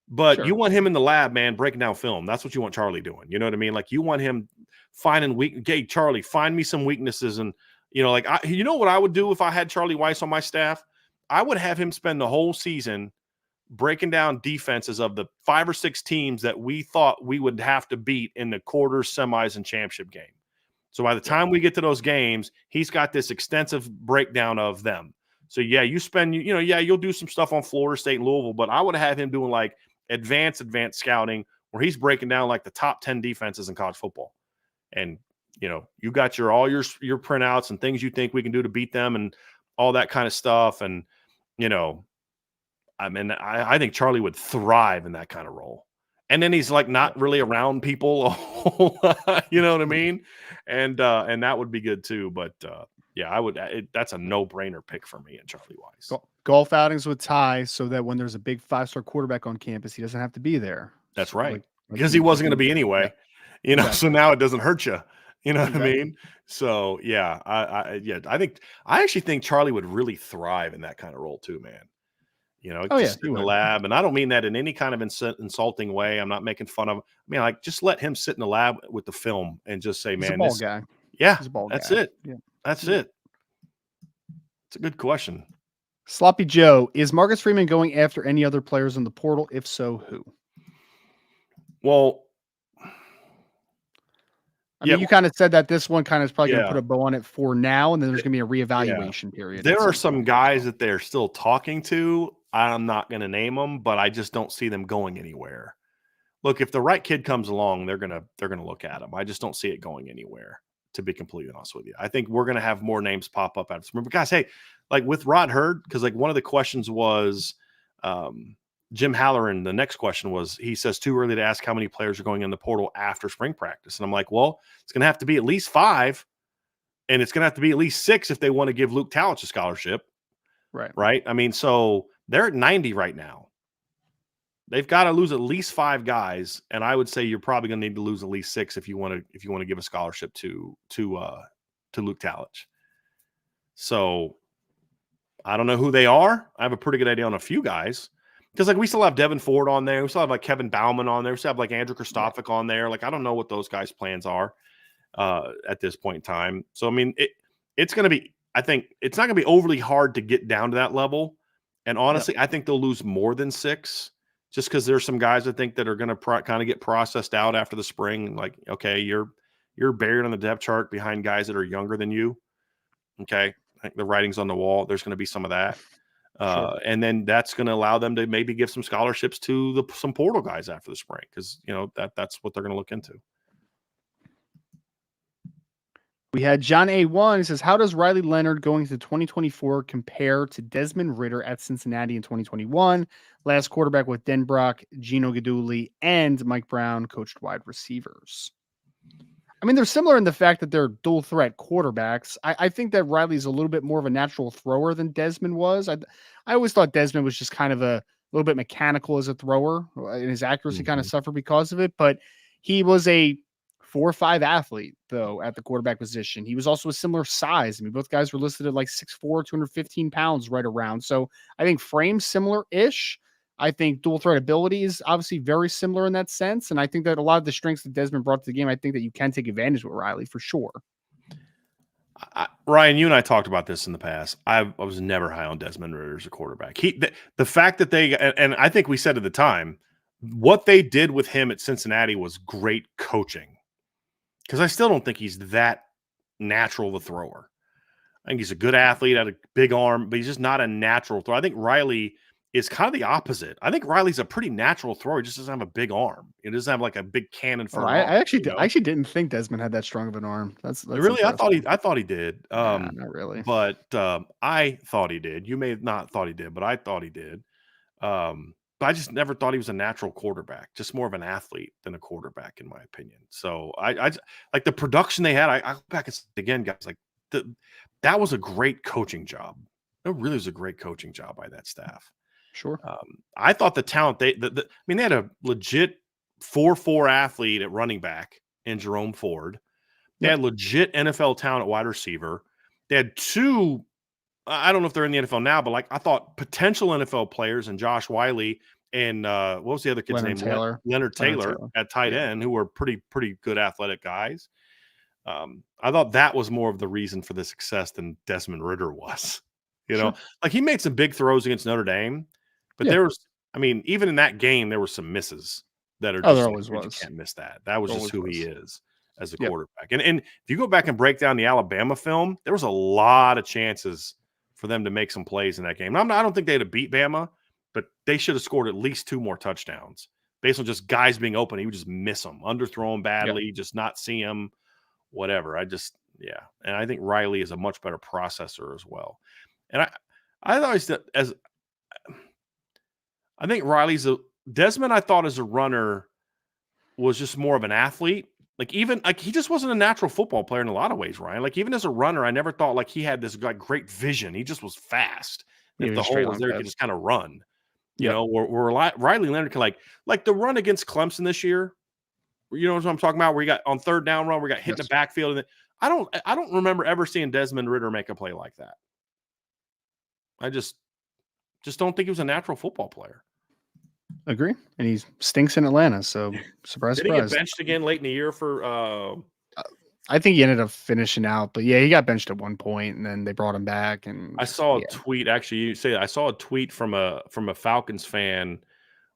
but Sure. you want him in the lab, man, breaking down film. That's what you want Charlie doing. You know what I mean? Like you want him finding hey, Charlie, find me some weaknesses. And, like, you know what I would do if I had Charlie Weiss on my staff? I would have him spend the whole season breaking down defenses of the 5 or 6 teams that we thought we would have to beat in the quarters, semis, and championship game. So by the time we get to those games, he's got this extensive breakdown of them. So yeah, you spend, you'll do some stuff on Florida State and Louisville, but I would have him doing like advanced scouting where he's breaking down like the top 10 defenses in college football. And, you got all your printouts and things you think we can do to beat them and all that kind of stuff. And, I think Charlie would thrive in that kind of role. And then he's like not really around people, you know what I mean? And that would be good too. But yeah, I would. That's a no-brainer pick for me and Charlie Weiss. Golf outings with Ty, so that when there's a big 5-star quarterback on campus, he doesn't have to be there. That's so, right, because he wasn't going to be anyway. Yeah. Exactly. So now it doesn't hurt you. You know what I mean? So yeah, I actually think Charlie would really thrive in that kind of role too, man. Just sit in the lab. And I don't mean that in any kind of insulting way. I'm not making fun of him. I mean, like, just let him sit in the lab with the film and just say, he's man, a ball guy. Yeah, he's a ball that's guy. it. Yeah. That's it. It's a good question. Sloppy Joe, is Marcus Freeman going after any other players in the portal? If so, who? Well, I mean, you kind of said that this one kind of is probably going to put a bow on it for now, and then there's going to be a reevaluation period. There are some guys that they're still talking to. I'm not going to name them, but I just don't see them going anywhere. Look, if the right kid comes along, they're gonna look at him. I just don't see it going anywhere, to be completely honest with you. I think we're gonna have more names pop up out of this. Remember, guys, hey, like with Rod Hurd, because like one of the questions was Jim Halloran. The next question was, he says too early to ask how many players are going in the portal after spring practice. And I'm like, well, it's gonna have to be at least 5, and it's gonna have to be at least 6 if they want to give Luke Talich a scholarship. Right. I mean, so they're at 90 right now. They've got to lose at least 5 guys, and I would say you're probably going to need to lose at least 6 if you want to give a scholarship to Luke Talich. So I don't know who they are. I have a pretty good idea on a few guys, because like we still have Devin Ford on there, we still have like Kevin Bauman on there, we still have like Andrew Kristofik on there. Like I don't know what those guys' plans are at this point in time. So I mean, it's going to be. I think it's not going to be overly hard to get down to that level. And honestly, I think they'll lose more than 6. Just because there's some guys I think that are going to kind of get processed out after the spring. Like, okay, you're buried on the depth chart behind guys that are younger than you. Okay, I think the writing's on the wall. There's going to be some of that, and then that's going to allow them to maybe give some scholarships to some portal guys after the spring, because that's what they're going to look into. We had John A1. He says, how does Riley Leonard going to 2024 compare to Desmond Ridder at Cincinnati in 2021? Last quarterback with Denbrock, Gino Guidugli, and Mike Brown coached wide receivers. I mean, they're similar in the fact that they're dual threat quarterbacks. I think that Riley's a little bit more of a natural thrower than Desmond was. I always thought Desmond was just kind of a little bit mechanical as a thrower, and his accuracy kind of suffered because of it. But he was a 4'5" athlete, though, at the quarterback position. He was also a similar size. I mean, both guys were listed at like 6'4", 215 pounds right around. So I think frame similar-ish. I think dual threat ability is obviously very similar in that sense. And I think that a lot of the strengths that Desmond brought to the game, I think that you can take advantage with Riley for sure. Ryan, you and I talked about this in the past. I was never high on Desmond Ridder as a quarterback. The fact that and I think we said at the time, what they did with him at Cincinnati was great coaching. Because I still don't think he's that natural of a thrower. I think he's a good athlete, had a big arm, but he's just not a natural thrower. I think Riley is kind of the opposite. I think Riley's a pretty natural thrower. He just doesn't have a big arm. He doesn't have like a big cannon for an arm. I actually didn't think Desmond had that strong of an arm. That's really. I thought he did. Not really. But I thought he did. You may have not thought he did, but I thought he did. But I just never thought he was a natural quarterback, just more of an athlete than a quarterback, in my opinion. So I like the production they had. I go back and say again, guys, like that was a great coaching job. It really was a great coaching job by that staff. Sure. I thought the talent they had a legit 4'4" athlete at running back in Jerome Ford. They had legit NFL talent at wide receiver. They had 2 I don't know if they're in the NFL now, but like I thought potential NFL players and Josh Wiley and what was the other kid's Leonard name? Taylor. Leonard Taylor at tight Yeah. end, who were pretty good athletic guys. I thought that was more of the reason for the success than Desmond Ritter was. You know, Sure. like he made some big throws against Notre Dame, but Yeah. there was, I mean, even in that game, there were some misses that are Oh, there just like, always dude, you was. can't miss that. That was There just always who he was. is as a Yep. quarterback. And if you go back and break down the Alabama film, there was a lot of chances for them to make some plays in that game. I don't think they'd have beat Bama, but they should have scored at least 2 more touchdowns based on just guys being open. He would just miss them, underthrow them badly, just not see them, whatever. Yeah. And I think Riley is a much better processor as well. And I always as I think Desmond, I thought as a runner was just more of an athlete. Like even like he just wasn't a natural football player in a lot of ways, Ryan. Like even as a runner, I never thought like he had this like great vision. He just was fast. And He if was the a hole straight was line there, he guy. could just kind of run. You Yep. know, where Riley Leonard can like the run against Clemson this year. You know what I'm talking about? Where he got on third down run, where he got hit in the backfield, and I don't remember ever seeing Desmond Ritter make a play like that. I just don't think he was a natural football player. Agree. And he stinks in Atlanta. So surprise, Did he get surprise. benched again late in the year for I think he ended up finishing out, but yeah, he got benched at one point, and then they brought him back. And I saw a tweet. Actually, you say I saw a tweet from a Falcons fan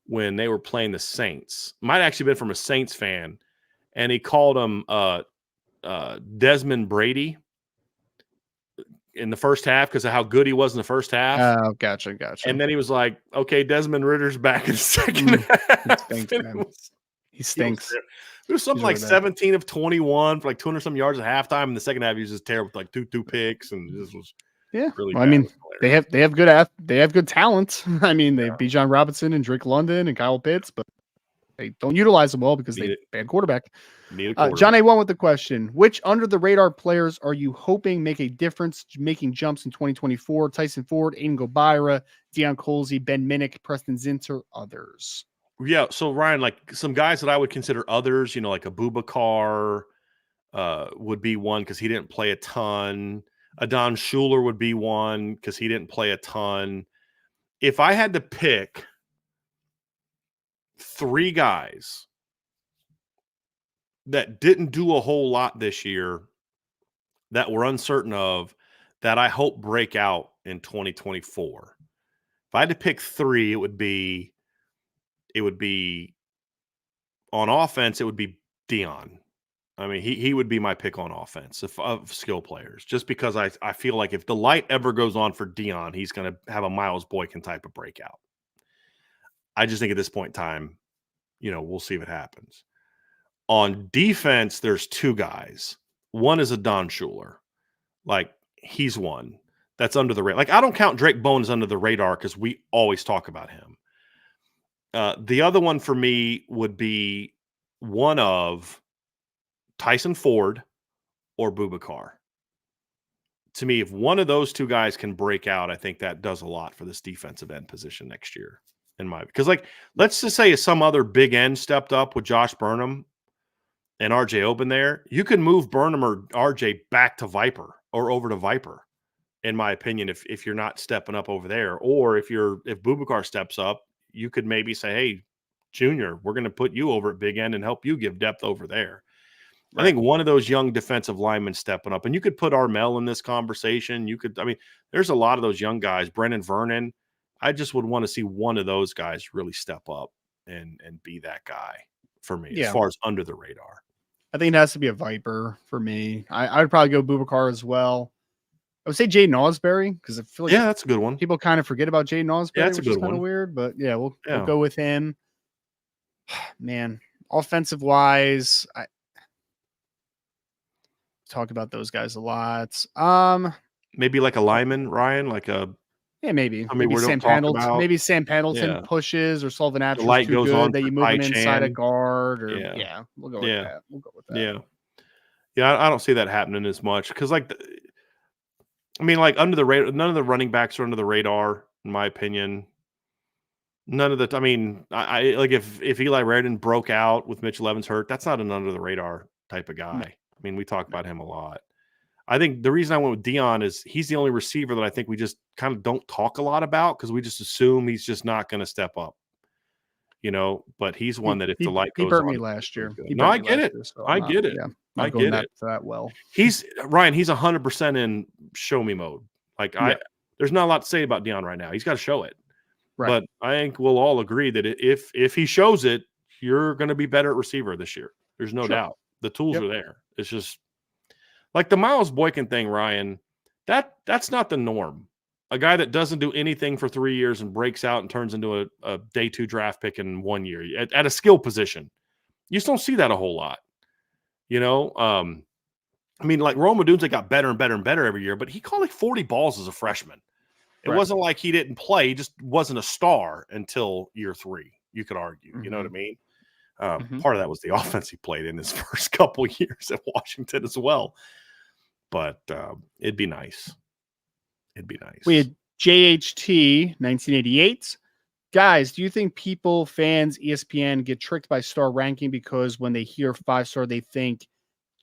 when they were playing the Saints. Might actually been from a Saints fan, and he called him Desmond Brady in the first half because of how good he was in the first half. Oh, gotcha. And then he was like, "Okay, Desmond Ritter's back in the second half." He stinks. It was something like 17 of 21 for like 200 some yards at halftime. In the second half, he was just terrible with like two picks, and this was really. Well, I mean, they have good talent. I mean, they beat John Robinson and Drake London and Kyle Pitts, but they don't utilize them well because they bad quarterback. John A1 with the question: which under the radar players are you hoping make a difference, making jumps in 2024? Tyson Ford, Aiden Gobira, Deion Colsey, Ben Minnick, Preston Zinter, others. Yeah, so Ryan, like some guys that I would consider others, you know, like a Bubakar would be one because he didn't play a ton. Adon Schuler would be one because he didn't play a ton. If I had to pick 3 guys that didn't do a whole lot this year that we're uncertain of, that I hope break out in 2024. If I had to pick 3, it would be on offense, it would be Deion. I mean, he would be my pick on offense of skill players, just because I feel like if the light ever goes on for Deion, he's going to have a Miles Boykin type of breakout. I just think at this point in time, you know, we'll see if it happens. On defense, there's 2 guys. One is Adon Schuler. Like, he's one that's under the radar. Like, I don't count Drake Bones under the radar because we always talk about him. The other one for me would be one of Tyson Ford or Bubakar. To me, if one of those 2 guys can break out, I think that does a lot for this defensive end position next year. Because like, let's just say if some other big end stepped up with Josh Burnham and RJ Oben there, you can move Burnham or RJ back to Viper or over to Viper, in my opinion, if you're not stepping up over there. Or if Bubakar steps up, you could maybe say, hey, Junior, we're going to put you over at big end and help you give depth over there. Right. I think one of those young defensive linemen stepping up, and you could put Armel in this conversation. There's a lot of those young guys, Brennan Vernon. I just would want to see one of those guys really step up and be that guy for me as far as under the radar. I think it has to be a Viper for me. I would probably go Bubakar as well. I would say Jaden Ausberry because I feel like that's a good one. People kind of forget about Jaden Ausberry, that's which is kind of weird, but we'll go with him. Man, offensive wise, I talk about those guys a lot. Maybe like a lineman, Ryan, like a maybe Sam Pendleton. Maybe Sam Pendleton pushes, or Sullivan Atcher's too good that you move him inside a guard. Or we'll go with that. We'll go with that. Yeah. I don't see that happening as much because, like, under the radar, none of the running backs are under the radar, in my opinion. None of the. I like if Eli Raridon broke out with Mitchell Evans hurt, that's not an under the radar type of guy. No. We talk about him a lot. I think the reason I went with Dion is he's the only receiver that I think we just kind of don't talk a lot about because we just assume he's just not going to step up. But he's one that if the light He goes burnt on, me he's last pretty year. good. He No, burnt I me get last it. year, so I get it. I not going get it. that well. He's 100% in show me mode. Like there's not a lot to say about Dion right now. He's got to show it. Right. But I think we'll all agree that if he shows it, you're going to be better at receiver this year. There's no doubt. The tools are there. It's just like the Miles Boykin thing, Ryan. That's not the norm. A guy that doesn't do anything for 3 years and breaks out and turns into a day 2 draft pick in 1 year at a skill position. You just don't see that a whole lot. I mean, like Rome Odunze got better and better and better every year, but he caught like 40 balls as a freshman. It wasn't like he didn't play. He just wasn't a star until year 3, you could argue. You know what I mean? Part of that was the offense he played in his first couple years at Washington as well. But it'd be nice. It'd be nice. We had JHT 1988. Guys, do you think people, fans, ESPN get tricked by star ranking because when they hear 5-star, they think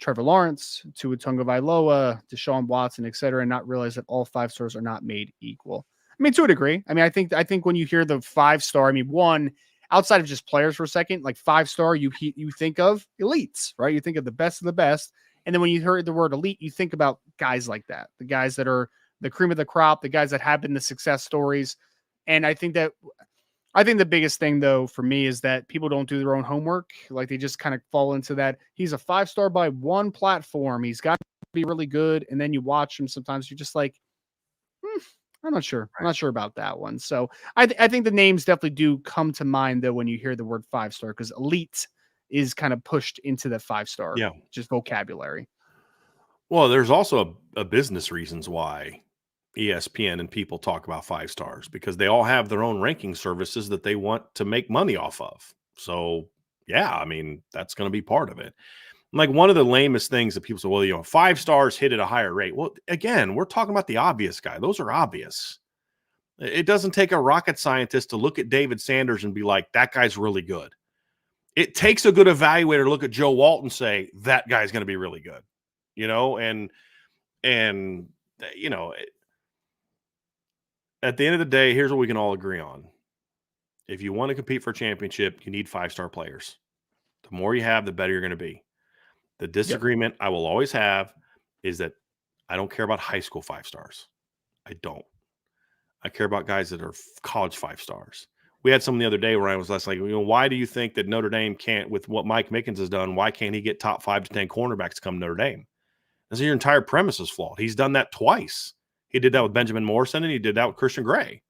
Trevor Lawrence, Tua Tagovailoa, Deshaun Watson, etc., and not realize that all 5 stars are not made equal? I mean, to a degree. I mean, I think when you hear the 5-star, I mean, one, outside of just players for a second, like 5-star, you think of elites, right? You think of the best of the best. And then when you hear the word elite, you think about guys like that, the guys that are the cream of the crop, the guys that have been the success stories. And I think the biggest thing, though, for me is that people don't do their own homework. Like they just kind of fall into that. He's a 5-star by one platform. He's got to be really good. And then you watch him. Sometimes you're just like, I'm not sure. I'm not sure about that one. So I think the names definitely do come to mind, though, when you hear the word 5-star, because elite is kind of pushed into the 5-star, just vocabulary. Well, there's also a business reasons why ESPN and people talk about 5 stars, because they all have their own ranking services that they want to make money off of. So, I mean, that's going to be part of it. Like one of the lamest things that people say, well, 5 stars hit at a higher rate. Well, again, we're talking about the obvious guy. Those are obvious. It doesn't take a rocket scientist to look at David Sanders and be like, that guy's really good. It takes a good evaluator to look at Joe Walton and say, that guy's going to be really good. At the end of the day, here's what we can all agree on. If you want to compete for a championship, you need 5-star players. The more you have, the better you're going to be. The disagreement I will always have is that I don't care about high school 5 stars. I don't. I care about guys that are college 5 stars. We had someone the other day where I was less like, why do you think that Notre Dame can't, with what Mike Mickens has done, why can't he get top 5 to 10 cornerbacks to come to Notre Dame? I said, your entire premise is flawed. He's done that twice. He did that with Benjamin Morrison, and he did that with Christian Gray.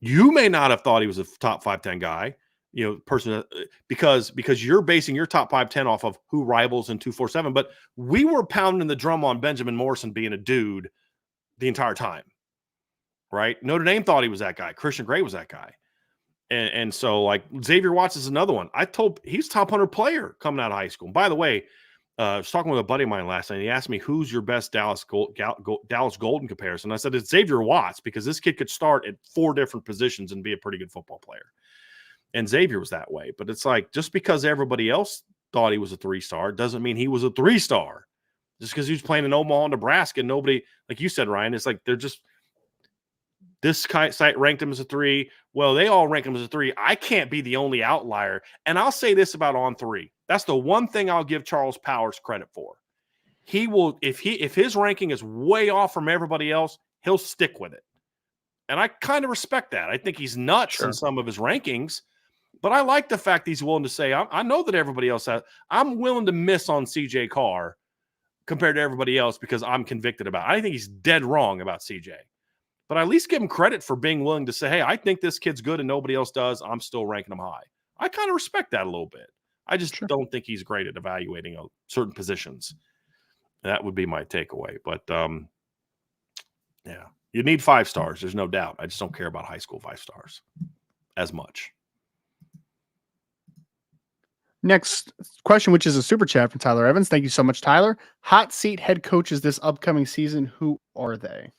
You may not have thought he was a top 5-10 guy, person, because you're basing your top 5-10 off of who rivals in 247. But we were pounding the drum on Benjamin Morrison being a dude the entire time, right? Notre Dame thought he was that guy. Christian Gray was that guy. And so, like, Xavier Watts is another one. He's top 100 player coming out of high school. And by the way, I was talking with a buddy of mine last night. He asked me, who's your best Dallas Golden comparison? I said, it's Xavier Watts, because this kid could start at 4 different positions and be a pretty good football player. And Xavier was that way. But it's like, just because everybody else thought he was a 3-star doesn't mean he was a 3-star. Just because he was playing in Omaha, Nebraska, and nobody, like you said, Ryan, it's like they're just, this site ranked him as a 3. Well, they all rank him as a 3. I can't be the only outlier. And I'll say this about On3. That's the one thing I'll give Charles Powers credit for. He will, if his ranking is way off from everybody else, he'll stick with it. And I kind of respect that. I think he's nuts in some of his rankings, but I like the fact he's willing to say, I know that everybody else has, I'm willing to miss on CJ Carr compared to everybody else because I'm convicted about it. I think he's dead wrong about CJ. But I at least give him credit for being willing to say, hey, I think this kid's good and nobody else does. I'm still ranking him high. I kind of respect that a little bit. I just don't think he's great at evaluating certain positions. That would be my takeaway. But, you need 5 stars. There's no doubt. I just don't care about high school 5 stars as much. Next question, which is a super chat from Tyler Evans. Thank you so much, Tyler. Hot seat head coaches this upcoming season. Who are they?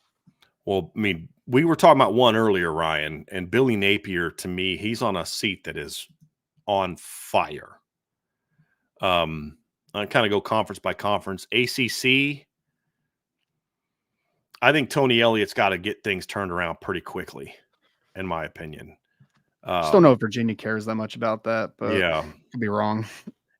Well, I mean, we were talking about one earlier, Ryan, and Billy Napier, to me, he's on a seat that is on fire. I kind of go conference by conference. ACC, I think Tony Elliott's got to get things turned around pretty quickly, in my opinion. Just don't know if Virginia cares that much about that, but Yeah. could be wrong.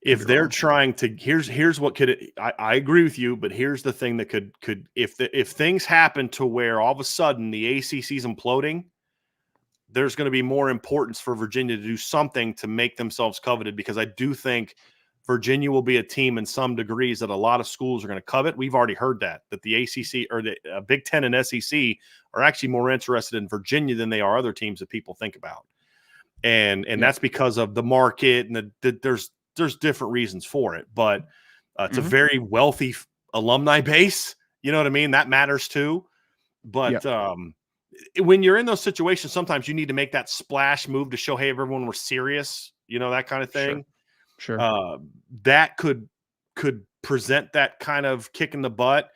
If they're trying to, here's what could I agree with you, but here's the thing that could if things happen to where all of a sudden the ACC's imploding, there's going to be more importance for Virginia to do something to make themselves coveted, because I do think Virginia will be a team in some degrees that a lot of schools are going to covet. We've already heard that the ACC or the Big Ten and SEC are actually more interested in Virginia than they are other teams that people think about. And that's because of the market and there's different reasons for it, but it's a very wealthy alumni base. You know what I mean? That matters too. But when you're in those situations, sometimes you need to make that splash move to show, hey, everyone, we're serious, that kind of thing. Sure. That could present that kind of kick in the butt.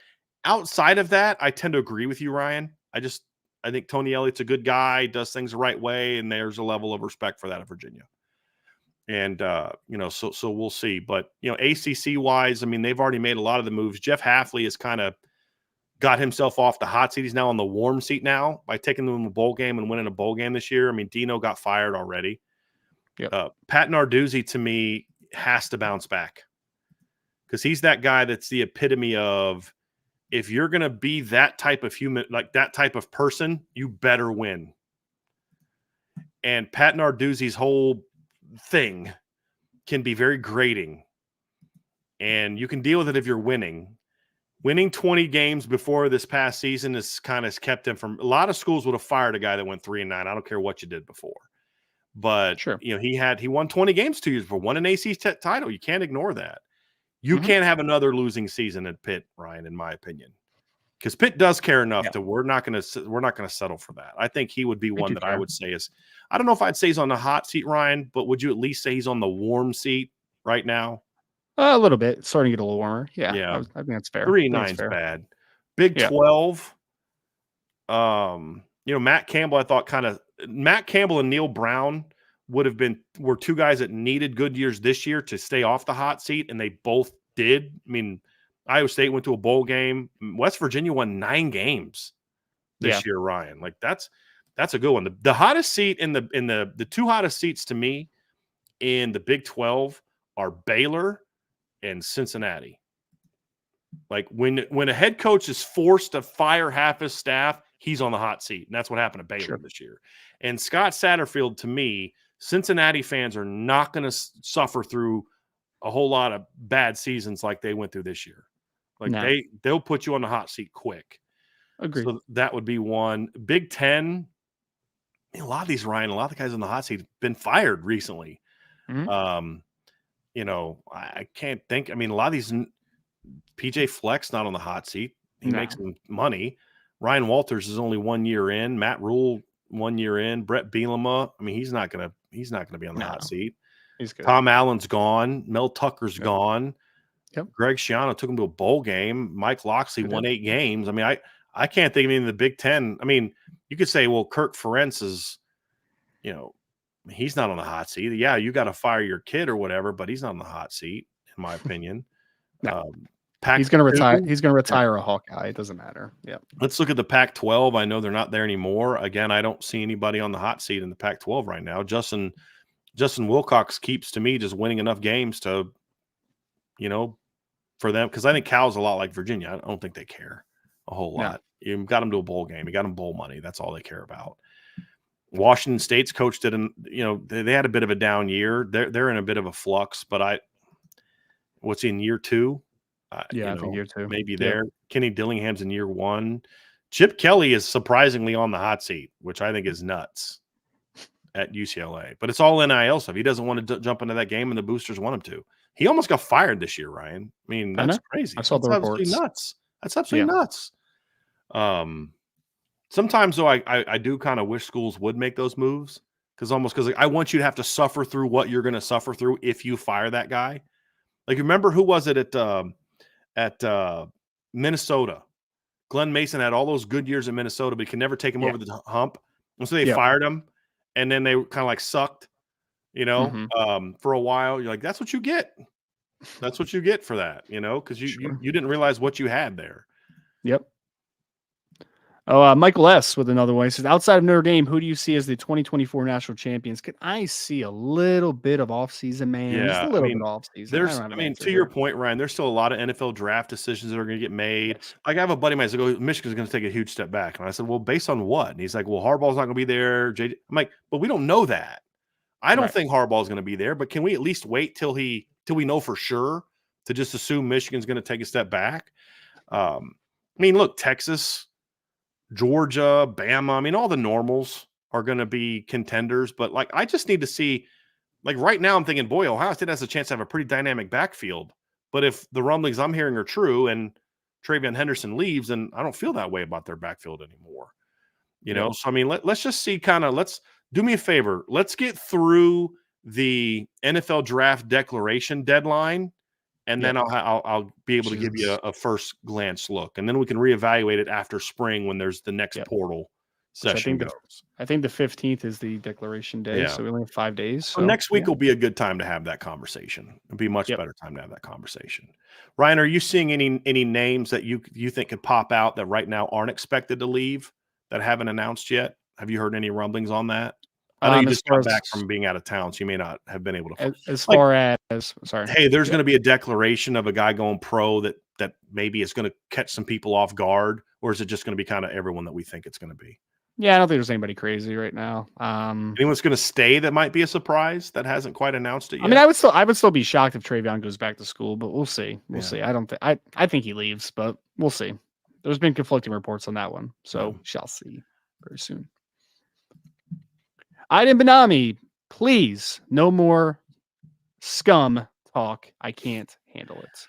Outside of that, I tend to agree with you, Ryan. I think Tony Elliott's a good guy, does things the right way, and there's a level of respect for that at Virginia. And so we'll see. But ACC wise, I mean, they've already made a lot of the moves. Jeff Hafley has kind of got himself off the hot seat. He's now on the warm seat now by taking them to a bowl game and winning a bowl game this year. I mean, Dino got fired already. Pat Narduzzi, to me, has to bounce back, because he's that guy that's the epitome of, if you're going to be that type of human, like that type of person, you better win. And Pat Narduzzi's whole thing can be very grating, and you can deal with it if you're winning. Winning 20 games before this past season has kind of kept him from. A lot of schools would have fired a guy that went 3-9. I don't care what you did before, but he won 20 games 2 years before, won an ACC title. You can't ignore that. You can't have another losing season at Pitt, Ryan, in my opinion, because Pitt does care enough to we're not going to settle for that. I think he would be one that I would say is, I don't know if I'd say he's on the hot seat, Ryan, but would you at least say he's on the warm seat right now? A little bit. It's starting to get a little warmer. Yeah. I think that's fair. 3-9's bad. Big 12. Matt Campbell, I thought Matt Campbell and Neil Brown were two guys that needed good years this year to stay off the hot seat, and they both did. I mean, Iowa State went to a bowl game. West Virginia won 9 games this year, Ryan. Like that's a good one. The hottest seat in the two hottest seats to me in the Big 12 are Baylor and Cincinnati. Like when a head coach is forced to fire half his staff, he's on the hot seat. And that's what happened to Baylor this year. And Scott Satterfield, to me, Cincinnati fans are not going to suffer through a whole lot of bad seasons like they went through this year. Like they'll put you on the hot seat quick. Agreed. So that would be one. Big 10, a lot of these, Ryan, a lot of the guys on the hot seat have been fired recently. I can't think. I mean, a lot of these, PJ Fleck's not on the hot seat. He makes some money. Ryan Walters is only 1 year in. Matt Rule 1 year in. Brett Bielema, I mean, he's not gonna be on the hot seat. He's good. Tom Allen's gone. Mel Tucker's gone. Greg Schiano took him to a bowl game. Mike Loxley won 8 games. I mean, I can't think of any in the Big Ten. I mean, you could say, well, Kirk Ferentz is, he's not on the hot seat. Yeah, you got to fire your kid or whatever, but he's not on the hot seat, in my opinion. He's going to retire. He's going to retire a Hawkeye. It doesn't matter. Yeah. Let's look at the Pac-12. I know they're not there anymore. Again, I don't see anybody on the hot seat in the Pac-12 right now. Justin Wilcox keeps, to me, just winning enough games to, for them, because I think Cal's a lot like Virginia. I don't think they care a whole lot. You got them to a bowl game. You got them bowl money. That's all they care about. Washington State's coach didn't, they had a bit of a down year. They're in a bit of a flux, but what's he in year 2? I think year 2. Maybe there. Kenny Dillingham's in year 1. Chip Kelly is surprisingly on the hot seat, which I think is nuts at UCLA. But it's all NIL stuff. He doesn't want to jump into that game, and the boosters want him to. He almost got fired this year, Ryan. I mean, that's crazy. I saw the reports. Nuts. That's absolutely nuts. Sometimes, though, I do kind of wish schools would make those moves, because I want you to have to suffer through what you're going to suffer through if you fire that guy. Like, remember, who was it at Minnesota? Glenn Mason had all those good years in Minnesota, but he could never take him over the hump. And so they fired him, and then they kind of like sucked, for a while. You're like, that's what you get. That's what you get for that, because you didn't realize what you had there. Yep. Oh, Michael S. with another one. He says, outside of Notre Dame, who do you see as the 2024 national champions? Can I see a little bit of offseason, man? Just a Yeah, I little bit mean, of offseason. I don't have I an mean, answer to your here. point, Ryan, there's still a lot of NFL draft decisions that are going to get made. Yes. Like I have a buddy of mine who's like, "Oh, Michigan's going to take a huge step back," and I said, "Well, based on what?" And he's like, "Well, Harbaugh's not going to be there." I'm like, "But we don't know that. I don't Right. think Harbaugh's going to be there. But can we at least wait till we know for sure to just assume Michigan's going to take a step back?" I mean, look, Texas, Georgia, Bama. I mean, all the normals are going to be contenders, but like, I just need to see. Like right now, I'm thinking, boy, Ohio State has a chance to have a pretty dynamic backfield. But if the rumblings I'm hearing are true and Travion Henderson leaves, then I don't feel that way about their backfield anymore. You Yep. know, so I mean, let's just see let's do me a favor. Let's get through the NFL draft declaration deadline, and then Yep. I'll be able to give you Jesus. a first glance look, and then we can reevaluate it after spring when there's the next Yep. portal Which session goes. I think the 15th is the declaration day. Yeah. So we only have 5 days. So So next week will be a good time to have that conversation. It'll be a much Yep. better time to have that conversation. Ryan, are you seeing any names that you think could pop out that right now aren't expected to leave that haven't announced yet? Have you heard any rumblings on that? I know you As just far got back from being out of town, so you may not have been able to. as Like, far as sorry. hey, there's Yeah. going to be a declaration of a guy going pro that maybe is going to catch some people off guard, or is it just going to be kind of everyone that we think it's going to be? Yeah, I don't think there's anybody crazy right now. Anyone's going to stay that might be a surprise that hasn't quite announced it I mean, yet? I would still be shocked if Travion goes back to school, but we'll see. We'll Yeah. see. I don't think I think he leaves, but we'll see. There's been conflicting reports on that one, so Yeah. shall see very soon. Aiden Benami, please, no more scum talk. I can't handle it.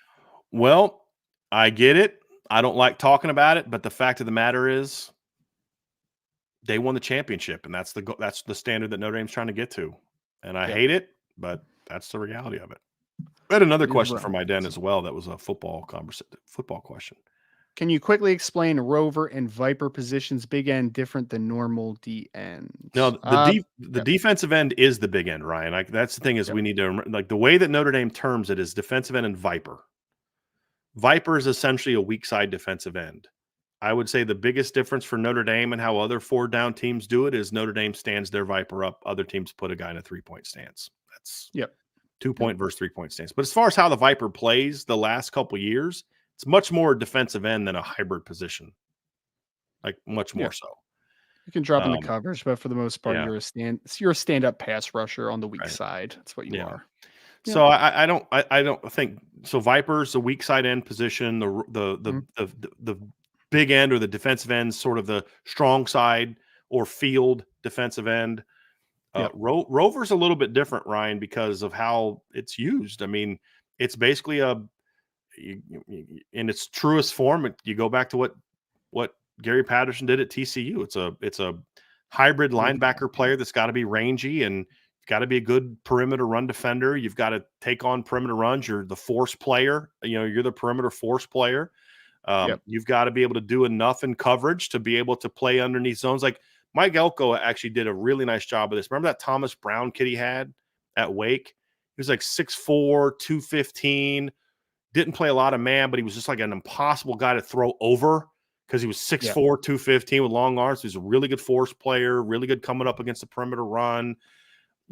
Well, I get it. I don't like talking about it, but the fact of the matter is they won the championship, and that's the standard that Notre Dame's trying to get to. And I Yep. hate it, but that's the reality of it. I had another It is question what from my den as well. That was a football question. Can you quickly explain Rover and Viper positions, big end different than normal D ends? No, the Yep. defensive end is the big end, Ryan. Like that's the thing is Yep. we need to like the way that Notre Dame terms it is defensive end and Viper. Viper is essentially a weak side defensive end. I would say the biggest difference for Notre Dame and how other 4-down teams do it is Notre Dame stands their Viper up. Other teams put a guy in a 3-point stance. That's Yep. 2-point versus 3-point stance. But as far as how the Viper plays the last couple years, it's much more defensive end than a hybrid position. Like much more so. You can drop into coverage, but for the most part, yeah. you're a stand-up pass rusher on the weak Right. side. That's what you are. So I don't think so. Viper's the weak side end position. The big end or the defensive end, sort of the strong side or field defensive end. Rover's a little bit different, Ryan, because of how it's used. I mean, it's basically in its truest form. You go back to what Gary Patterson did at TCU. It's a hybrid linebacker player that's got to be rangy and got to be a good perimeter run defender. You've got to take on perimeter runs. You're the force player. You're the perimeter force player. You've got to be able to do enough in coverage to be able to play underneath zones. Like Mike Elko actually did a really nice job of this. Remember that Thomas Brown kid he had at Wake? He was like 6'4", 215, didn't play a lot of man, but he was just like an impossible guy to throw over because he was 6'4", 215 with long arms. He's a really good force player, really good coming up against the perimeter run.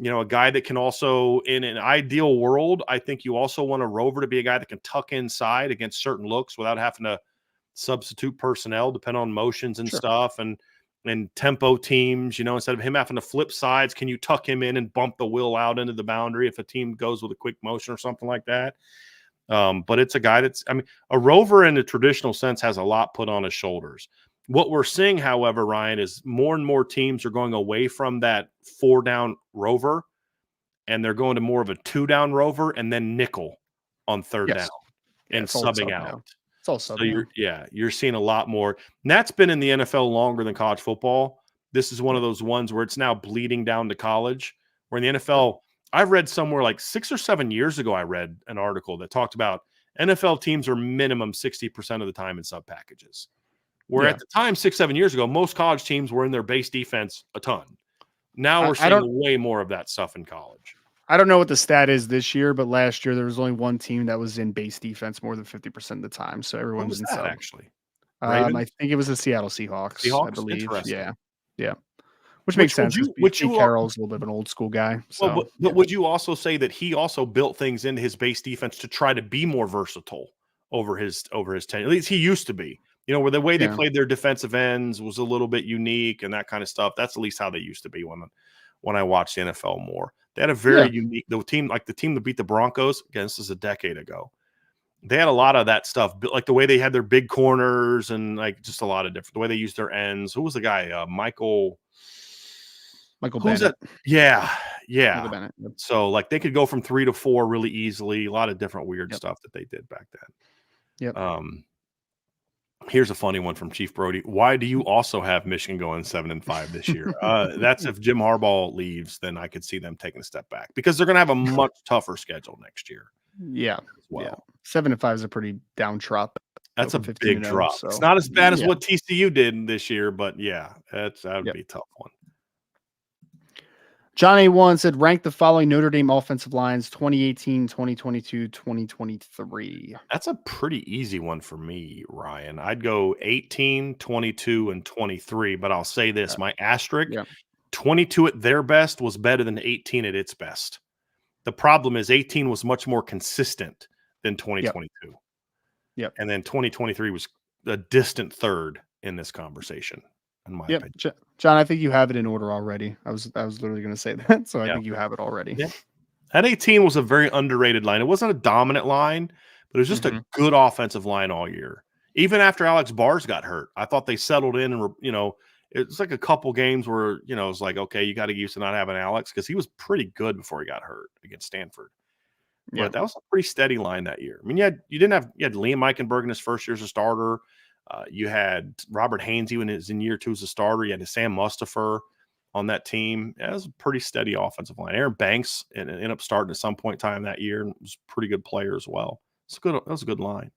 A guy that can also, in an ideal world, I think you also want a Rover to be a guy that can tuck inside against certain looks without having to substitute personnel, depending on motions and stuff and tempo teams. Instead of him having to flip sides, can you tuck him in and bump the will out into the boundary if a team goes with a quick motion or something like that? But it's a guy a Rover in the traditional sense has a lot put on his shoulders. What we're seeing, however, Ryan, is more and more teams are going away from that 4-down Rover, and they're going to more of a 2-down Rover and then nickel on 3rd down and subbing out. It's all subbing. So you're seeing a lot more. And that's been in the NFL longer than college football. This is one of those ones where it's now bleeding down to college. Where in the NFL, I've read somewhere like 6 or 7 years ago, I read an article that talked about NFL teams are minimum 60% of the time in sub packages. Where at the time, 6-7 years ago, most college teams were in their base defense a ton. Now we're seeing way more of that stuff in college. I don't know what the stat is this year, but last year there was only one team that was in base defense more than 50% of the time. So everyone's in sub. Actually. Ravens? I think it was the Seattle Seahawks, I Seahawks? believe. Interesting. Yeah. Which makes Which would sense because you which Pete you are Carroll's a little bit of an old school guy. well, So but would you also say that he also built things into his base defense to try to be more versatile over his tenure? At least he used to be. Where the way they yeah, played their defensive ends was a little bit unique and that kind of stuff. That's at least how they used to be when I watched the NFL more. They had a very yeah, unique the team that beat the Broncos. Again, this is a decade ago. They had a lot of that stuff, like the way they had their big corners and like just a lot of different the way they used their ends. Who was the guy? Michael. Michael Who's that? Bennett. Yeah, Michael yeah. Bennett. Yep. So like they could go from 3 to 4 really easily. A lot of different weird Yep. stuff that they did back Yep. then. Here's a funny one from Chief Brody. Why do you also have Michigan going 7-5 this year? That's if Jim Harbaugh leaves, then I could see them taking a step back because they're going to have a much tougher schedule next year. Yeah. As well. Yeah. 7-5 is a pretty down drop. That's a 15 big drop. So. It's not as bad as what TCU did this year, but yeah, that would be a tough one. John A1 said, rank the following Notre Dame offensive lines 2018, 2022, 2023. That's a pretty easy one for me, Ryan. I'd go 18, 22, and 23, but I'll say this, my asterisk, 22 at their best was better than 18 at its best. The problem is 18 was much more consistent than 2022. Yep. And then 2023 was a distant third in this conversation, in my opinion. John, I think you have it in order already. I was literally going to say that, so I think you have it already. Yeah. That 18 was a very underrated line. It wasn't a dominant line, but it was just a good offensive line all year. Even after Alex Bars got hurt, I thought they settled in and, it's like a couple games where, it's like, okay, you got to get used to not having Alex because he was pretty good before he got hurt against Stanford. But that was a pretty steady line that year. I mean, you had Liam Eichenberg in his first year as a starter. You had Robert Hainsey when he was in year 2 as a starter. You had Sam Mustipher on that team. That was a pretty steady offensive line. Aaron Banks ended up starting at some point in time that year and was a pretty good player as well. That was a good line.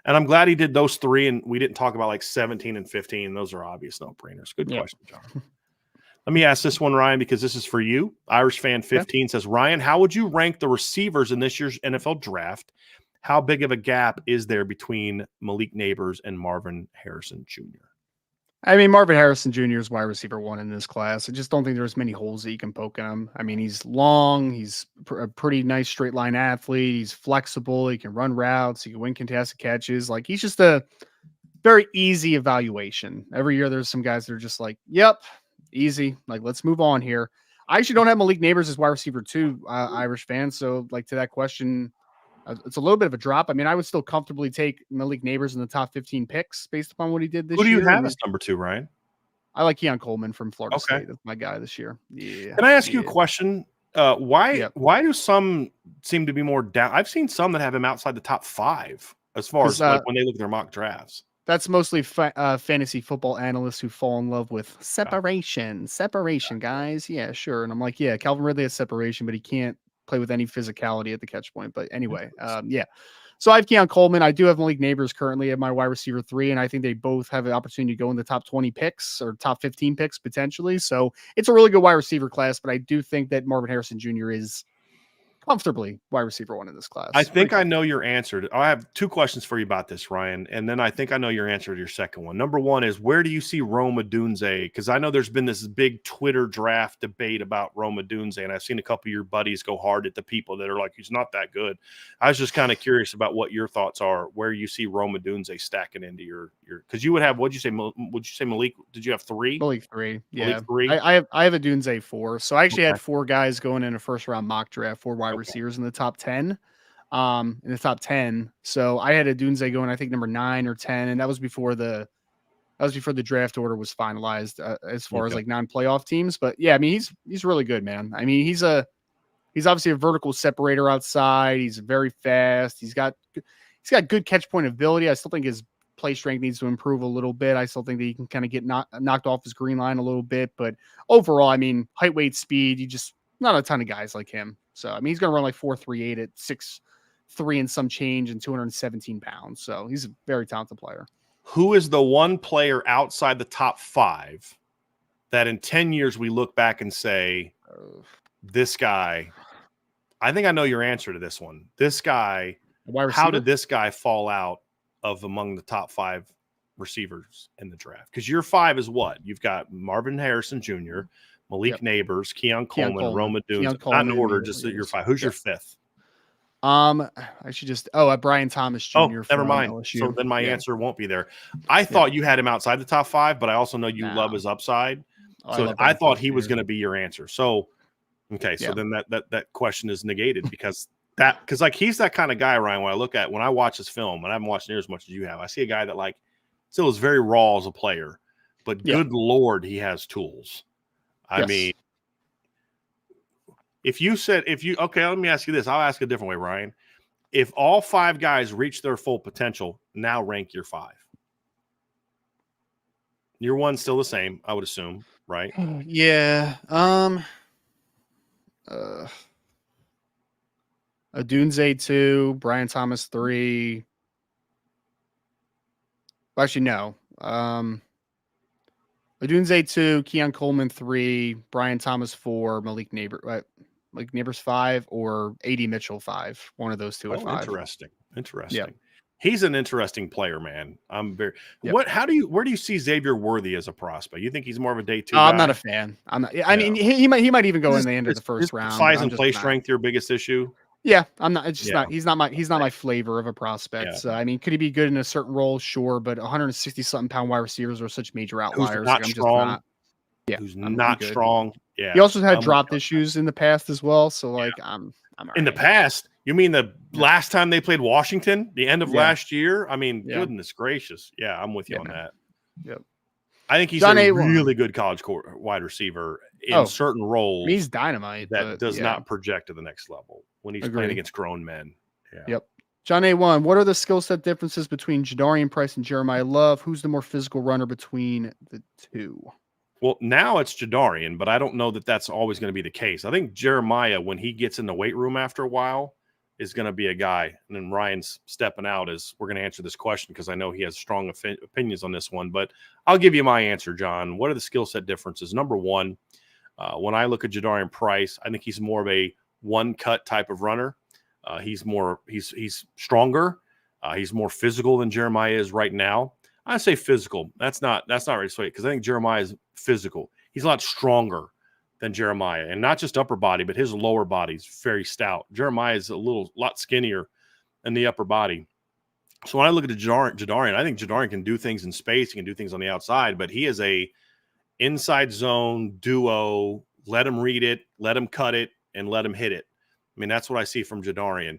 And I'm glad he did those 3, and we didn't talk about like 17 and 15. Those are obvious no-brainers. Good question, John. Let me ask this one, Ryan, because this is for you. Irish Fan 15 says, Ryan, how would you rank the receivers in this year's NFL draft? How big of a gap is there between Malik Neighbors and Marvin Harrison Jr.? I mean, Marvin Harrison Jr. is wide receiver 1 in this class. I just don't think there's many holes that you can poke in him. I mean, he's long. He's a pretty nice straight line athlete. He's flexible. He can run routes. He can win contested catches. Like, he's just a very easy evaluation. Every year there's some guys that are just like, yep, easy. Like, let's move on here. I actually don't have Malik Neighbors as wide receiver 2, Irish Fan. So, like, to that question, it's a little bit of a drop. I mean, I would still comfortably take Malik Neighbors in the top 15 picks based upon what he did this year. Who do you have as number 2, Ryan? I like Keon Coleman from Florida State. That's my guy this year. Yeah. Can I ask you a question? Why do some seem to be more down? I've seen some that have him outside the top 5 as far as like when they look at their mock drafts. That's mostly fantasy football analysts who fall in love with separation, guys. Yeah, sure. And I'm like, yeah, Calvin Ridley has separation, but he can't play with any physicality at the catch point. But anyway, yeah. So I have Keon Coleman. I do have Malik Neighbors currently at my wide receiver 3, and I think they both have an opportunity to go in the top 20 picks or top 15 picks potentially. So it's a really good wide receiver class, but I do think that Marvin Harrison Jr. is comfortably wide receiver 1 in this class. I think I know your answer. I have 2 questions for you about this, Ryan, and then I think I know your answer to your second one. Number 1 is, where do you see Rome Odunze? Because I know there's been this big Twitter draft debate about Rome Odunze, and I've seen a couple of your buddies go hard at the people that are like, he's not that good. I was just kind of curious about what your thoughts are, where you see Rome Odunze stacking into your because you would have, would you say Malik? Did you have 3? Malik 3. Yeah. Malik 3? I have Odunze 4. So I actually had 4 guys going in a first round mock draft, 4 wide receivers in the top 10. So I had Odunze going, I think number 9 or 10, and that was before the draft order was finalized as far as like non-playoff teams. But yeah, I mean, he's really good, man. I mean, he's obviously a vertical separator outside. He's very fast. He's got good catch point ability. I still think his play strength needs to improve a little bit. I still think that he can kind of get knocked off his green line a little bit, but overall, I mean, height, weight, speed, not a ton of guys like him. So, I mean, he's going to run like 4.38 at 6'3" and some change and 217 pounds. So he's a very talented player. Who is the one player outside the top 5 that in 10 years we look back and say, this guy, I think I know your answer to this one. This guy, how did this guy fall out of among the top 5 receivers in the draft. Because your 5 is what? You've got Marvin Harrison Jr., Malik Neighbors, Keon Coleman, Roma Dunes. Not in order, just your 5. Who's your 5th? I should just Brian Thomas Jr. Oh, never from mind. LSU. So then my answer won't be there. I thought you had him outside the top 5, but I also know you love his upside. So I thought he was going to be your answer. So okay, so then that question is negated because like he's that kind of guy, Ryan. When I watch his film, and I haven't watched near as much as you have, I see a guy that like still is very raw as a player, but good Lord, he has tools. I mean, okay, let me ask you this. I'll ask a different way, Ryan. If all 5 guys reach their full potential, now rank your 5. Your 1's still the same, I would assume, right? Yeah. Odunze 2, Brian Thomas 3. Well, actually, no. Odunze 2, Keon Coleman 3, Brian Thomas 4, Malik Neighbors 5, or A.D. Mitchell 5. One of those two at 5. Interesting. Yep. He's an interesting player, man. Where do you see Xavier Worthy as a prospect? You think he's more of a day 2 guy? I'm not a fan. I mean, he might even go in the end of the first round. Size and play strength your biggest issue? Yeah, I'm not. It's just not. He's not my flavor of a prospect. So, I mean, could he be good in a certain role? Sure, but 160 something pound wide receivers are such major outliers. Who's not strong? Who's not strong? Yeah. He also had dropped issues in the past as well. So, like, I'm all right. In the past, you mean the last time they played Washington, the end of last year? I mean, goodness gracious. Yeah, I'm with you on that. Yep. I think he's a really good college wide receiver in certain roles. He's dynamite. That does not project to the next level when he's playing against grown men. Yeah. Yep. John A1, what are the skill set differences between Jadarian Price and Jeremiah Love? Who's the more physical runner between the two? Well, now it's Jadarian, but I don't know that that's always going to be the case. I think Jeremiah, when he gets in the weight room after a while, is going to be a guy. And then Ryan's stepping out as we're going to answer this question because I know he has strong opinions on this one. But I'll give you my answer, John. What are the skill set differences? Number one, when I look at Jadarian Price, I think he's more of a one-cut type of runner. He's stronger. He's more physical than Jeremiah is right now. I say physical. That's not right sweet because I think Jeremiah is physical. He's a lot stronger than Jeremiah, and not just upper body, but his lower body is very stout. Jeremiah is a lot skinnier in the upper body. So when I look at Jadarian, I think Jadarian can do things in space. He can do things on the outside, but he is a inside zone duo. Let him read it, let him cut it, and let him hit it. I mean, that's what I see from Jadarian.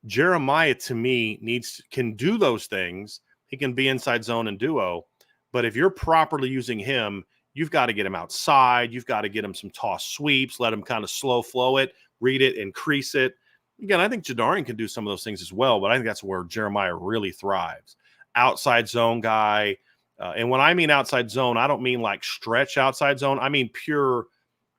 Jeremiah, to me, can do those things. He can be inside zone and duo, but if you're properly using him, you've got to get him outside. You've got to get him some toss sweeps, let him kind of slow flow it, read it, increase it. Again, I think Jadarian can do some of those things as well, but I think that's where Jeremiah really thrives. Outside zone guy. And when I mean outside zone, I don't mean like stretch outside zone. I mean pure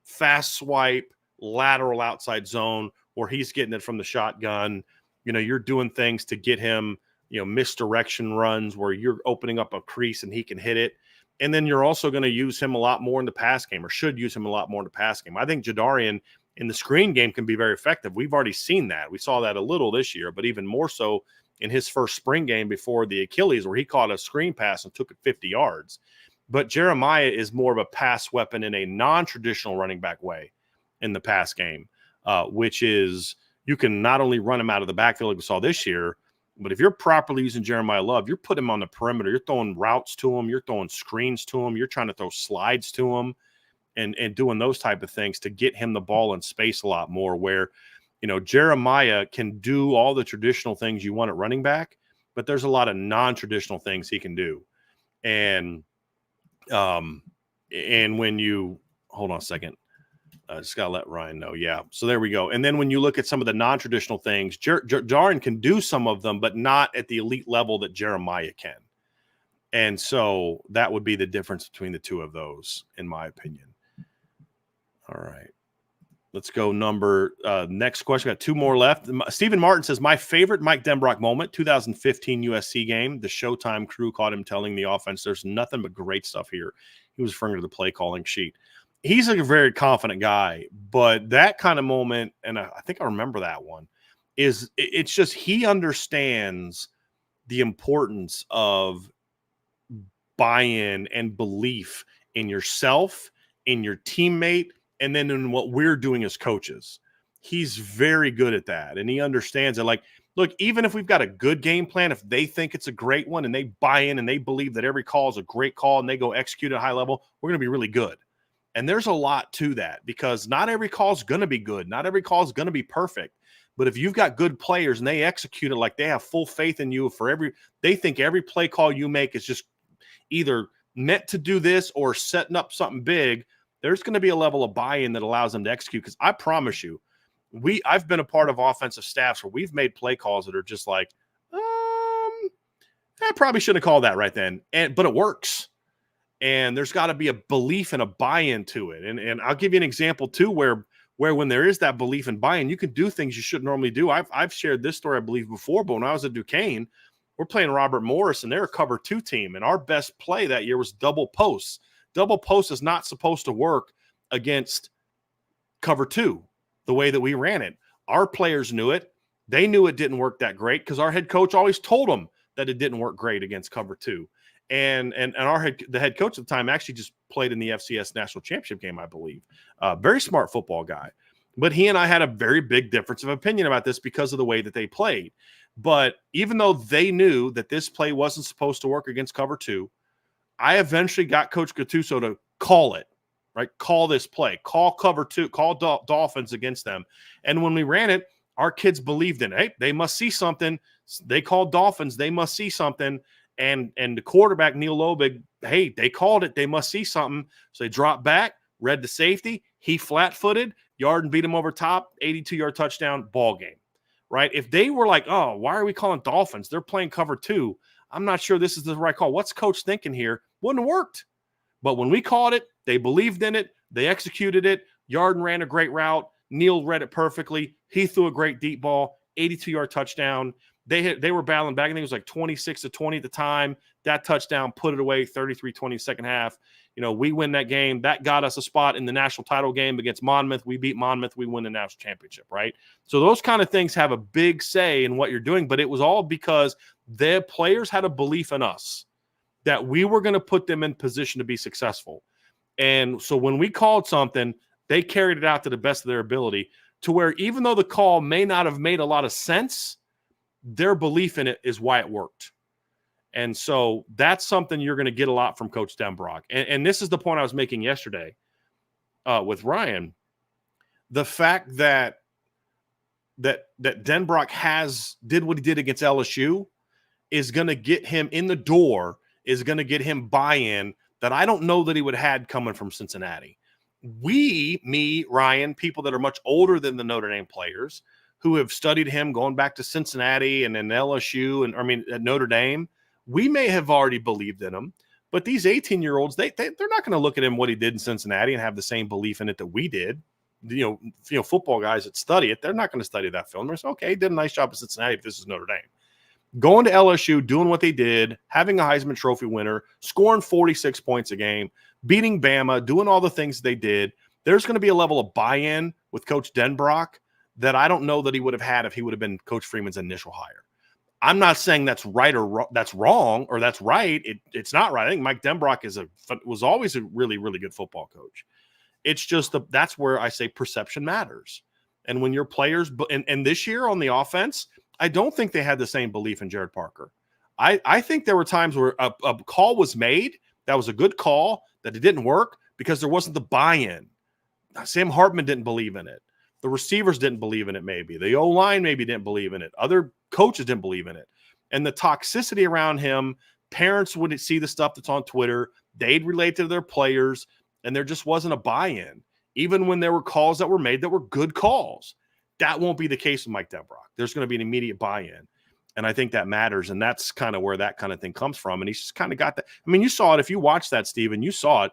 fast swipe, lateral outside zone where he's getting it from the shotgun. You know, you're doing things to get him, misdirection runs where you're opening up a crease and he can hit it. And then you're also going to use him a lot more in the pass game, or should use him a lot more in the pass game. I think Jadarian in the screen game can be very effective. We've already seen that. We saw that a little this year, but even more so in his first spring game before the Achilles, where he caught a screen pass and took it 50 yards. But Jeremiah is more of a pass weapon in a non-traditional running back way in the pass game, which is you can not only run him out of the backfield like we saw this year, but if you're properly using Jeremiah Love, you're putting him on the perimeter. You're throwing routes to him. You're throwing screens to him. You're trying to throw slides to him and doing those type of things to get him the ball in space a lot more where, Jeremiah can do all the traditional things you want at running back, but there's a lot of non-traditional things he can do. And when you – hold on a second. I just got to let Ryan know. Yeah. So there we go. And then when you look at some of the non-traditional things, Jadarian can do some of them, but not at the elite level that Jeremiah can. And so that would be the difference between the two of those, in my opinion. All right. Let's go next question. We got two more left. Stephen Martin says, my favorite Mike Denbrock moment, 2015 USC game. The Showtime crew caught him telling the offense, there's nothing but great stuff here. He was referring to the play calling sheet. He's a very confident guy, but that kind of moment, and I think I remember that one, it's just he understands the importance of buy-in and belief in yourself, in your teammate, and then in what we're doing as coaches. He's very good at that, and he understands it. Like, look, even if we've got a good game plan, if they think it's a great one and they buy in and they believe that every call is a great call and they go execute at a high level, we're going to be really good. And there's a lot to that because not every call is going to be good. Not every call is going to be perfect. But if you've got good players and they execute it like they have full faith in you they think every play call you make is just either meant to do this or setting up something big, there's going to be a level of buy-in that allows them to execute. Because I promise you, I've been a part of offensive staffs where we've made play calls that are just like, I probably shouldn't have called that right then. But it works. And there's got to be a belief and a buy-in to it. And I'll give you an example too, where when there is that belief and buy-in, you can do things you shouldn't normally do. I've shared this story, I believe, before, but when I was at Duquesne, we're playing Robert Morris, and they're a cover 2 team. And our best play that year was double posts. Double post is not supposed to work against cover 2 the way that we ran it. Our players knew it. They knew it didn't work that great because our head coach always told them that it didn't work great against cover 2. And the head coach at the time actually just played in the FCS national championship game, I believe. Very smart football guy. But he and I had a very big difference of opinion about this because of the way that they played. But even though they knew that this play wasn't supposed to work against cover 2, I eventually got Coach Gattuso to call it, right? Call this play, call cover 2, call Dolphins against them. And when we ran it, our kids believed in it. Hey, they must see something. They called Dolphins. They must see something. And the quarterback, Neil Lobig, hey, they called it. They must see something. So they dropped back, read the safety. He flat-footed, Yarden beat him over top, 82-yard touchdown, ball game, right? If they were like, oh, why are we calling Dolphins? They're playing cover 2. I'm not sure this is the right call. What's coach thinking here? Wouldn't have worked. But when we called it, they believed in it. They executed it. Yarden ran a great route. Neil read it perfectly. He threw a great deep ball, 82-yard touchdown. They were battling back. I think it was like 26-20 at the time. That touchdown put it away, 33-20 second half. We win that game. That got us a spot in the national title game against Monmouth. We beat Monmouth. We win the national championship, right? So those kind of things have a big say in what you're doing, but it was all because the players had a belief in us that we were going to put them in position to be successful. And so when we called something, they carried it out to the best of their ability to where even though the call may not have made a lot of sense, their belief in it is why it worked. And so that's something you're going to get a lot from Coach Denbrock. And this is the point I was making yesterday with Ryan. The fact that Denbrock did what he did against LSU is going to get him in the door, is going to get him buy-in that I don't know that he would have had coming from Cincinnati. Me, Ryan, people that are much older than the Notre Dame players who have studied him going back to Cincinnati and then LSU at Notre Dame, we may have already believed in him, but these 18-year-olds, they're not going to look at him what he did in Cincinnati and have the same belief in it that we did. Football guys that study it, they're not going to study that film. They're saying, okay, he did a nice job at Cincinnati if this is Notre Dame. Going to LSU, doing what they did, having a Heisman Trophy winner, scoring 46 points a game, beating Bama, doing all the things they did, there's going to be a level of buy-in with Coach Denbrock that I don't know that he would have had if he would have been Coach Freeman's initial hire. I'm not saying that's right or that's wrong or that's right. It's not right. I think Mike Denbrock was always a really, really good football coach. It's just that's where I say perception matters. And when your players and this year on the offense, I don't think they had the same belief in Jared Parker. I think there were times where a call was made that was a good call that it didn't work because there wasn't the buy-in. Sam Hartman didn't believe in it. The receivers didn't believe in it maybe. The O-line maybe didn't believe in it. Other coaches didn't believe in it. And the toxicity around him, parents would see the stuff that's on Twitter. They'd relate to their players, and there just wasn't a buy-in. Even when there were calls that were made that were good calls. That won't be the case with Mike Denbrock. There's going to be an immediate buy-in. And I think that matters, and that's kind of where that kind of thing comes from. And he's just kind of got that. I mean, you saw it. If you watched that, Steven, you saw it.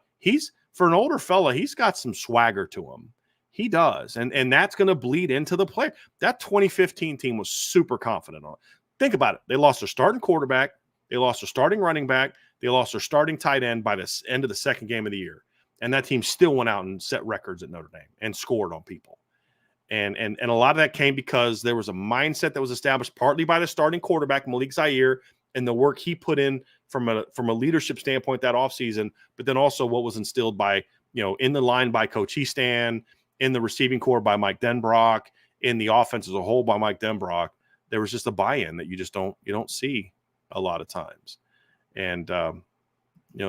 For an older fella, he's got some swagger to him. He does. And that's going to bleed into the play. That 2015 team was super confident on it. Think about it. They lost their starting quarterback. They lost their starting running back. They lost their starting tight end by the end of the second game of the year. And that team still went out and set records at Notre Dame and scored on people. And a lot of that came because there was a mindset that was established partly by the starting quarterback, Malik Zaire, and the work he put in from a leadership standpoint that offseason, but then also what was instilled by, in the line by Coach Easton, in the receiving corps by Mike Denbrock, in the offense as a whole by Mike Denbrock, there was just a buy-in that you don't see a lot of times. And,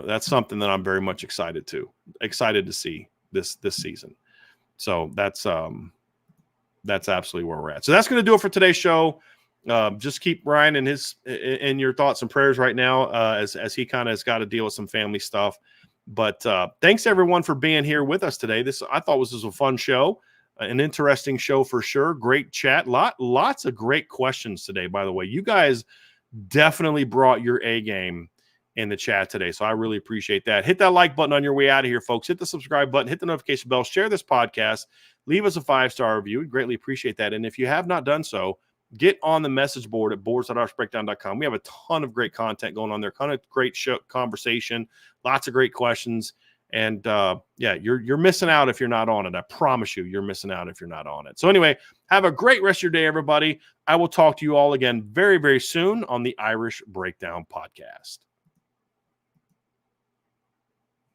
that's something that I'm very much excited to see this season. So that's absolutely where we're at. So that's going to do it for today's show. Just keep Ryan in your thoughts and prayers right now, as he kind of has got to deal with some family stuff. But thanks everyone for being here with us today. I thought this was a fun show, an interesting show for sure. Great chat, lots of great questions today. By the way, you guys definitely brought your A game in the chat today, so I really appreciate that. Hit that like button on your way out of here, folks. Hit the subscribe button, hit the notification bell, share this podcast, leave us a 5-star review. We'd greatly appreciate that. And if you have not done so, get on the message board at boards.irishbreakdown.com. We have a ton of great content going on there, kind of great show, conversation, lots of great questions. And you're missing out if you're not on it. I promise you're missing out if you're not on it. So anyway, have a great rest of your day, everybody. I will talk to you all again very, very soon on the Irish Breakdown podcast.